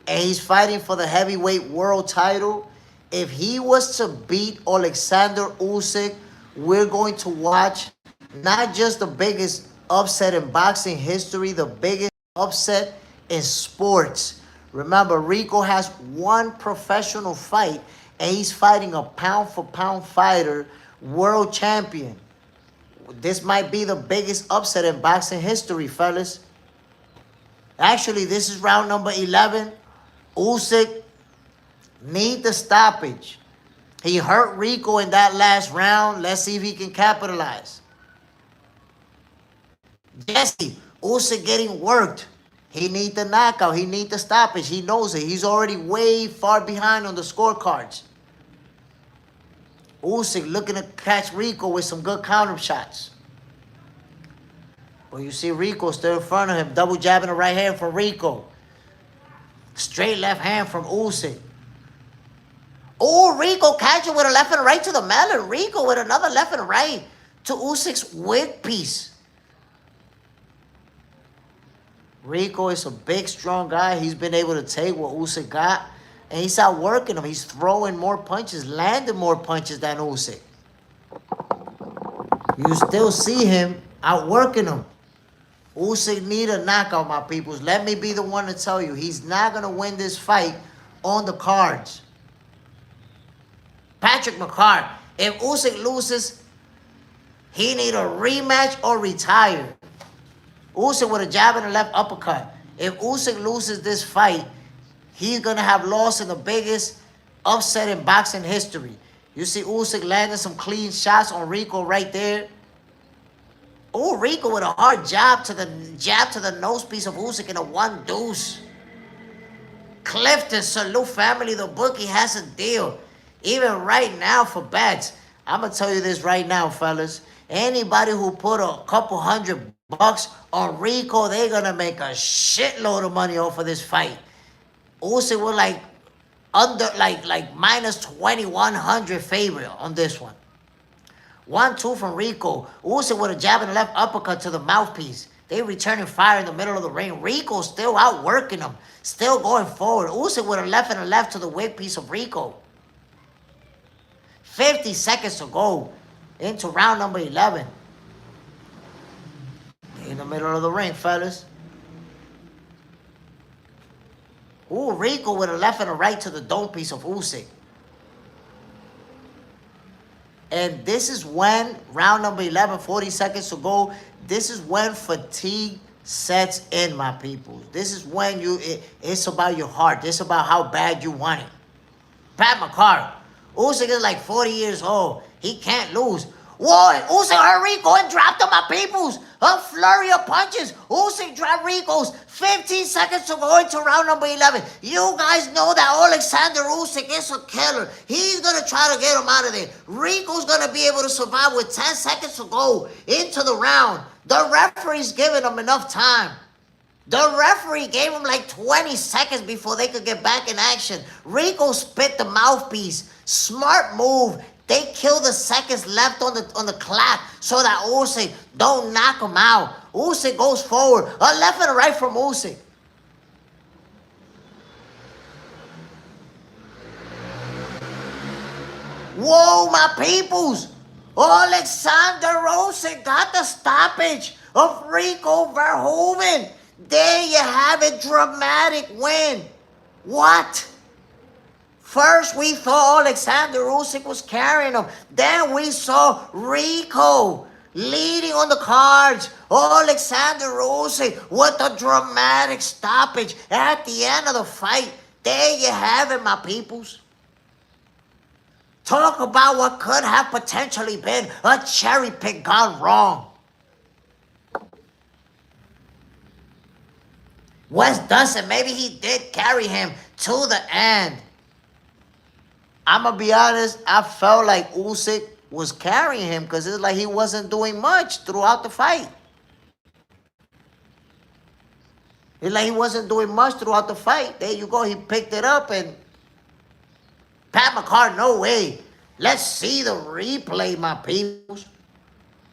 and he's fighting for the heavyweight world title. If he was to beat Alexander Usyk, we're going to watch not just the biggest upset in boxing history, the biggest upset in sports. Remember, Rico has one professional fight, and he's fighting a pound-for-pound fighter, world champion. This might be the biggest upset in boxing history, fellas. Actually, this is round number 11. Usyk need the stoppage. He hurt Rico in that last round. Let's see if he can capitalize. Jesse, Usyk getting worked. He need the knockout. He need the stoppage. He knows it. He's already way far behind on the scorecards. Usyk looking to catch Rico with some good counter shots. But you see Rico still in front of him, double jabbing the right hand from Rico. Straight left hand from Usyk. Oh, Rico catching with a left and a right to the melon. Rico with another left and a right to Usyk's wig piece. Rico is a big, strong guy. He's been able to take what Usyk got, and he's outworking him. He's throwing more punches, landing more punches than Usyk. You still see him outworking him. Usyk need a knockout, my peoples. Let me be the one to tell you, he's not going to win this fight on the cards. Patrick McCart, if Usyk loses, he need a rematch or retire. Usyk with a jab and a left uppercut. If Usyk loses this fight, he's going to have lost in the biggest upset in boxing history. You see Usyk landing some clean shots on Rico right there. Oh, Rico with a hard jab to the nose piece of Usyk in a one deuce. Clifton, salute family, the bookie has a deal. Even right now for bets. I'm going to tell you this right now, fellas. Anybody who put a couple $100 on Rico, they're going to make a shitload of money off of this fight. Usyk was like minus 2,100 favorite on this one. 1-2 from Rico. Usyk with a jab and a left uppercut to the mouthpiece. They returning fire in the middle of the ring. Rico still outworking them. Still going forward. Usyk with a left and a left to the wig piece of Rico. 50 seconds to go into round number 11. In the middle of the ring, fellas. Ooh, Rico with a left and a right to the dome piece of Usyk. And this is when, round number 11, 40 seconds to go, this is when fatigue sets in, my people. This is when it's about your heart. It's about how bad you want it. Pat McCart. Usyk is like 40 years old. He can't lose. Whoa, Usyk hurt Rico and dropped him, my peoples. A flurry of punches. Usyk dropped Rico's. 15 seconds to go into round number 11. You guys know that Alexander Usyk is a killer. He's going to try to get him out of there. Rico's going to be able to survive with 10 seconds to go into the round. The referee's giving him enough time. The referee gave him like 20 seconds before they could get back in action. Rico spit the mouthpiece. Smart move. They kill the seconds left on the clock so that Usyk don't knock him out. Usyk goes forward. A left and a right from Usyk. Whoa, my peoples. Alexander Usyk got the stoppage of Rico Verhoeven. There you have it. Dramatic win. What? First, we thought Alexander Usyk was carrying him. Then we saw Rico leading on the cards. Alexander Usyk with a dramatic stoppage at the end of the fight. There you have it, my peoples. Talk about what could have potentially been a cherry pick gone wrong. Wes Dustin, maybe he did carry him to the end. I'm going to be honest, I felt like Usyk was carrying him because it's like he wasn't doing much throughout the fight. It's like he wasn't doing much throughout the fight. There you go, he picked it up and Pat McCart, no way. Let's see the replay, my people.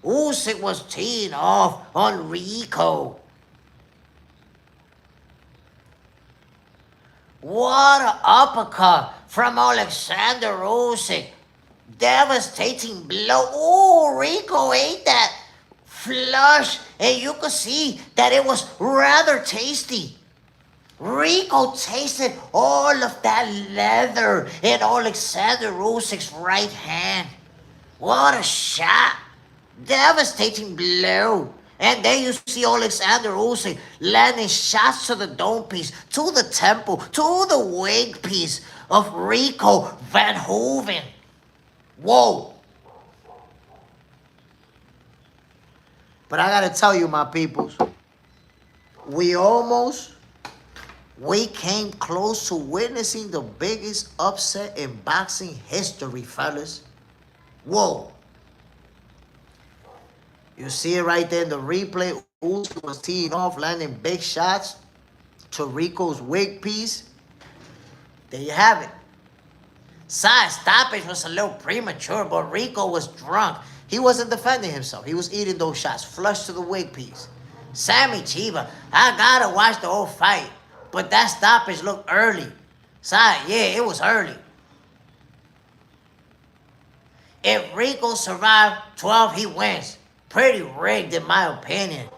Usyk was teeing off on Rico. What an uppercut from Alexander Usyk. Devastating blow. Oh, Rico ate that flush. And you could see that it was rather tasty. Rico tasted all of that leather in Alexander Usyk's right hand. What a shot. Devastating blow. And there you see Alexander Usyk landing shots to the dome piece, to the temple, to the wig piece of Rico Verhoeven. Whoa. But I gotta tell you, my peoples, we came close to witnessing the biggest upset in boxing history, fellas. Whoa. You see it right there in the replay. Usyk was teeing off, landing big shots to Rico's wig piece. There you have it. Side stoppage was a little premature, but Rico was drunk. He wasn't defending himself. He was eating those shots, flush to the wig piece. Sammy Chiba, I gotta watch the whole fight, but that stoppage looked early. Side, yeah, it was early. If Rico survived 12, he wins. Pretty rigged in my opinion.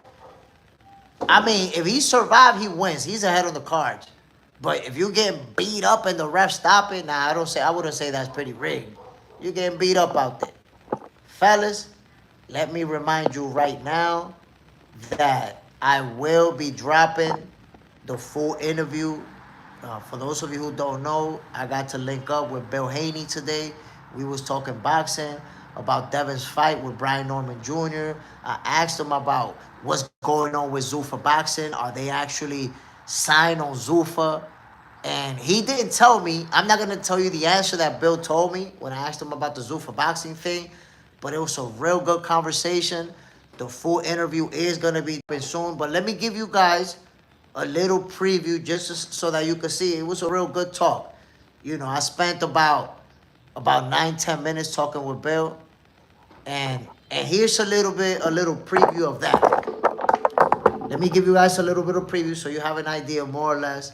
I mean, if he survived, he wins. He's ahead on the cards. But if you get beat up and the ref stop it, nah, I wouldn't say that's pretty rigged. You're getting beat up out there. Fellas, let me remind you right now that I will be dropping the full interview. For those of you who don't know, I got to link up with Bill Haney today. We was talking boxing about Devin's fight with Brian Norman Jr. I asked him about what's going on with Zuffa Boxing. Are they actually signed on Zuffa? And he didn't tell me. I'm not going to tell you the answer that Bill told me when I asked him about the Zuffa Boxing thing. But it was a real good conversation. The full interview is going to be soon. But let me give you guys a little preview just so that you can see. It was a real good talk. You know, I spent about 9-10 minutes talking with Bill. And here's a little preview of that. Let me give you guys a little bit of preview so you have an idea more or less.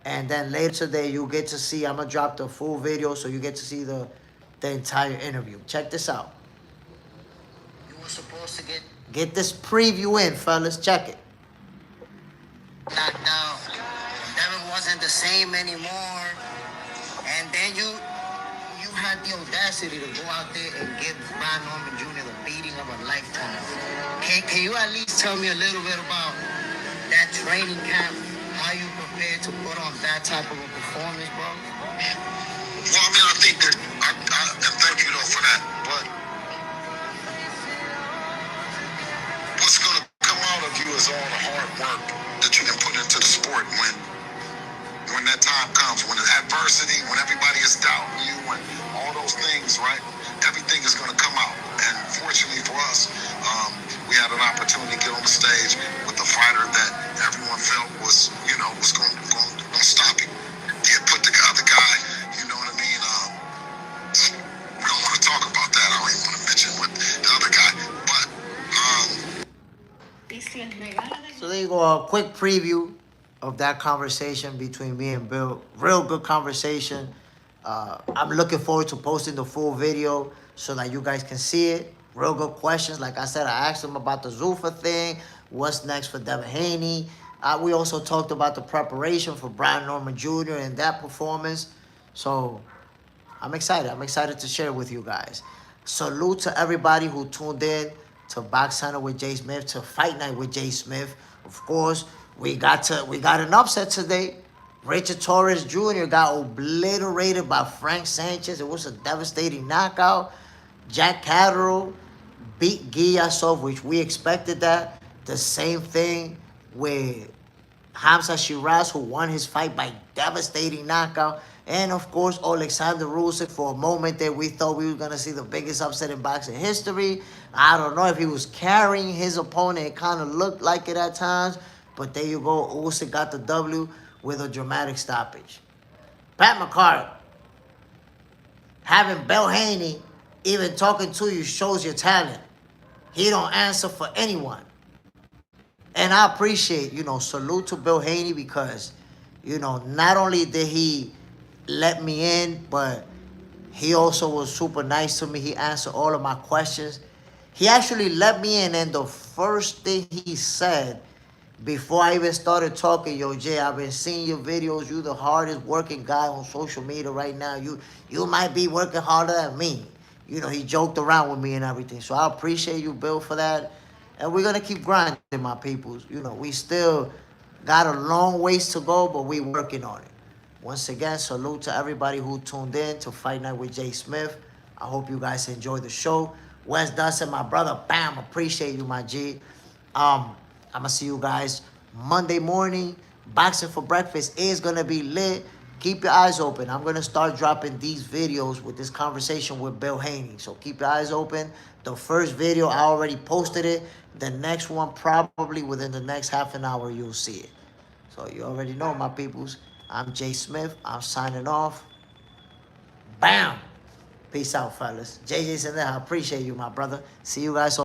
And then later today, you get to see, I'm going to drop the full video so you get to see the entire interview. Check this out. You were supposed to get this preview in, fellas. Check it. Knocked out. Devin wasn't the same anymore. And then you had the audacity to go out there and give Brian Norman Jr. the beating of a lifetime. Can you at least tell me a little bit about that training camp? How you prepared to put on that type of a performance, bro? Well, I mean, I think that, and thank you though for that, but what's going to come out of you is all the hard work that you can put into the sport when that time comes, when there's adversity, when everybody is doubting you, when all those things, right? Everything is going to come out. And fortunately for us, we had an opportunity to get on the stage with the fighter that everyone felt was going to stop him. He had put the other guy, you know what I mean? We don't want to talk about that. I don't even want to mention what the other guy, but so there you go, a quick preview of that conversation between me and Bill. Real good conversation. I'm looking forward to posting the full video so that you guys can see it. Real good questions. Like I said, I asked him about the Zuffa thing. What's next for Devin Haney? We also talked about the preparation for Brian Norman Jr. and that performance. So I'm excited. I'm excited to share with you guys. Salute to everybody who tuned in to Box Center with JSmiff, to Fight Night with JSmiff. Of course, we got an upset today. Richard Torres Jr. got obliterated by Frank Sanchez. It was a devastating knockout. Jack Catterall beat Giyasov, which we expected that. The same thing with Hamza Shiraz, who won his fight by devastating knockout. And, of course, Alexander Usyk. For a moment there, we thought we were going to see the biggest upset in boxing history. I don't know if he was carrying his opponent. It kind of looked like it at times. But there you go. Usyk got the W with a dramatic stoppage. Pat McCarty, having Bill Haney even talking to you shows your talent. He don't answer for anyone. And I appreciate, salute to Bill Haney because, not only did he let me in, but he also was super nice to me. He answered all of my questions. He actually let me in, and the first thing he said before I even started talking, yo, Jay, I've been seeing your videos. You the hardest working guy on social media right now. You might be working harder than me. He joked around with me and everything. So I appreciate you, Bill, for that. And we're going to keep grinding, my peoples. We still got a long ways to go, but we working on it. Once again, salute to everybody who tuned in to Fight Night with JSmiff. I hope you guys enjoyed the show. Wes Dustin, my brother, bam, appreciate you, my G. I'm going to see you guys Monday morning. Boxing for Breakfast is going to be lit. keep your eyes open. I'm going to start dropping these videos with this conversation with Bill Haney. So keep your eyes open. The first video, I already posted it. The next one, probably within the next half an hour, you'll see it. So you already know, my peoples. I'm JSmiff. I'm signing off. Bam! Peace out, fellas. JJ's in there. I appreciate you, my brother. See you guys.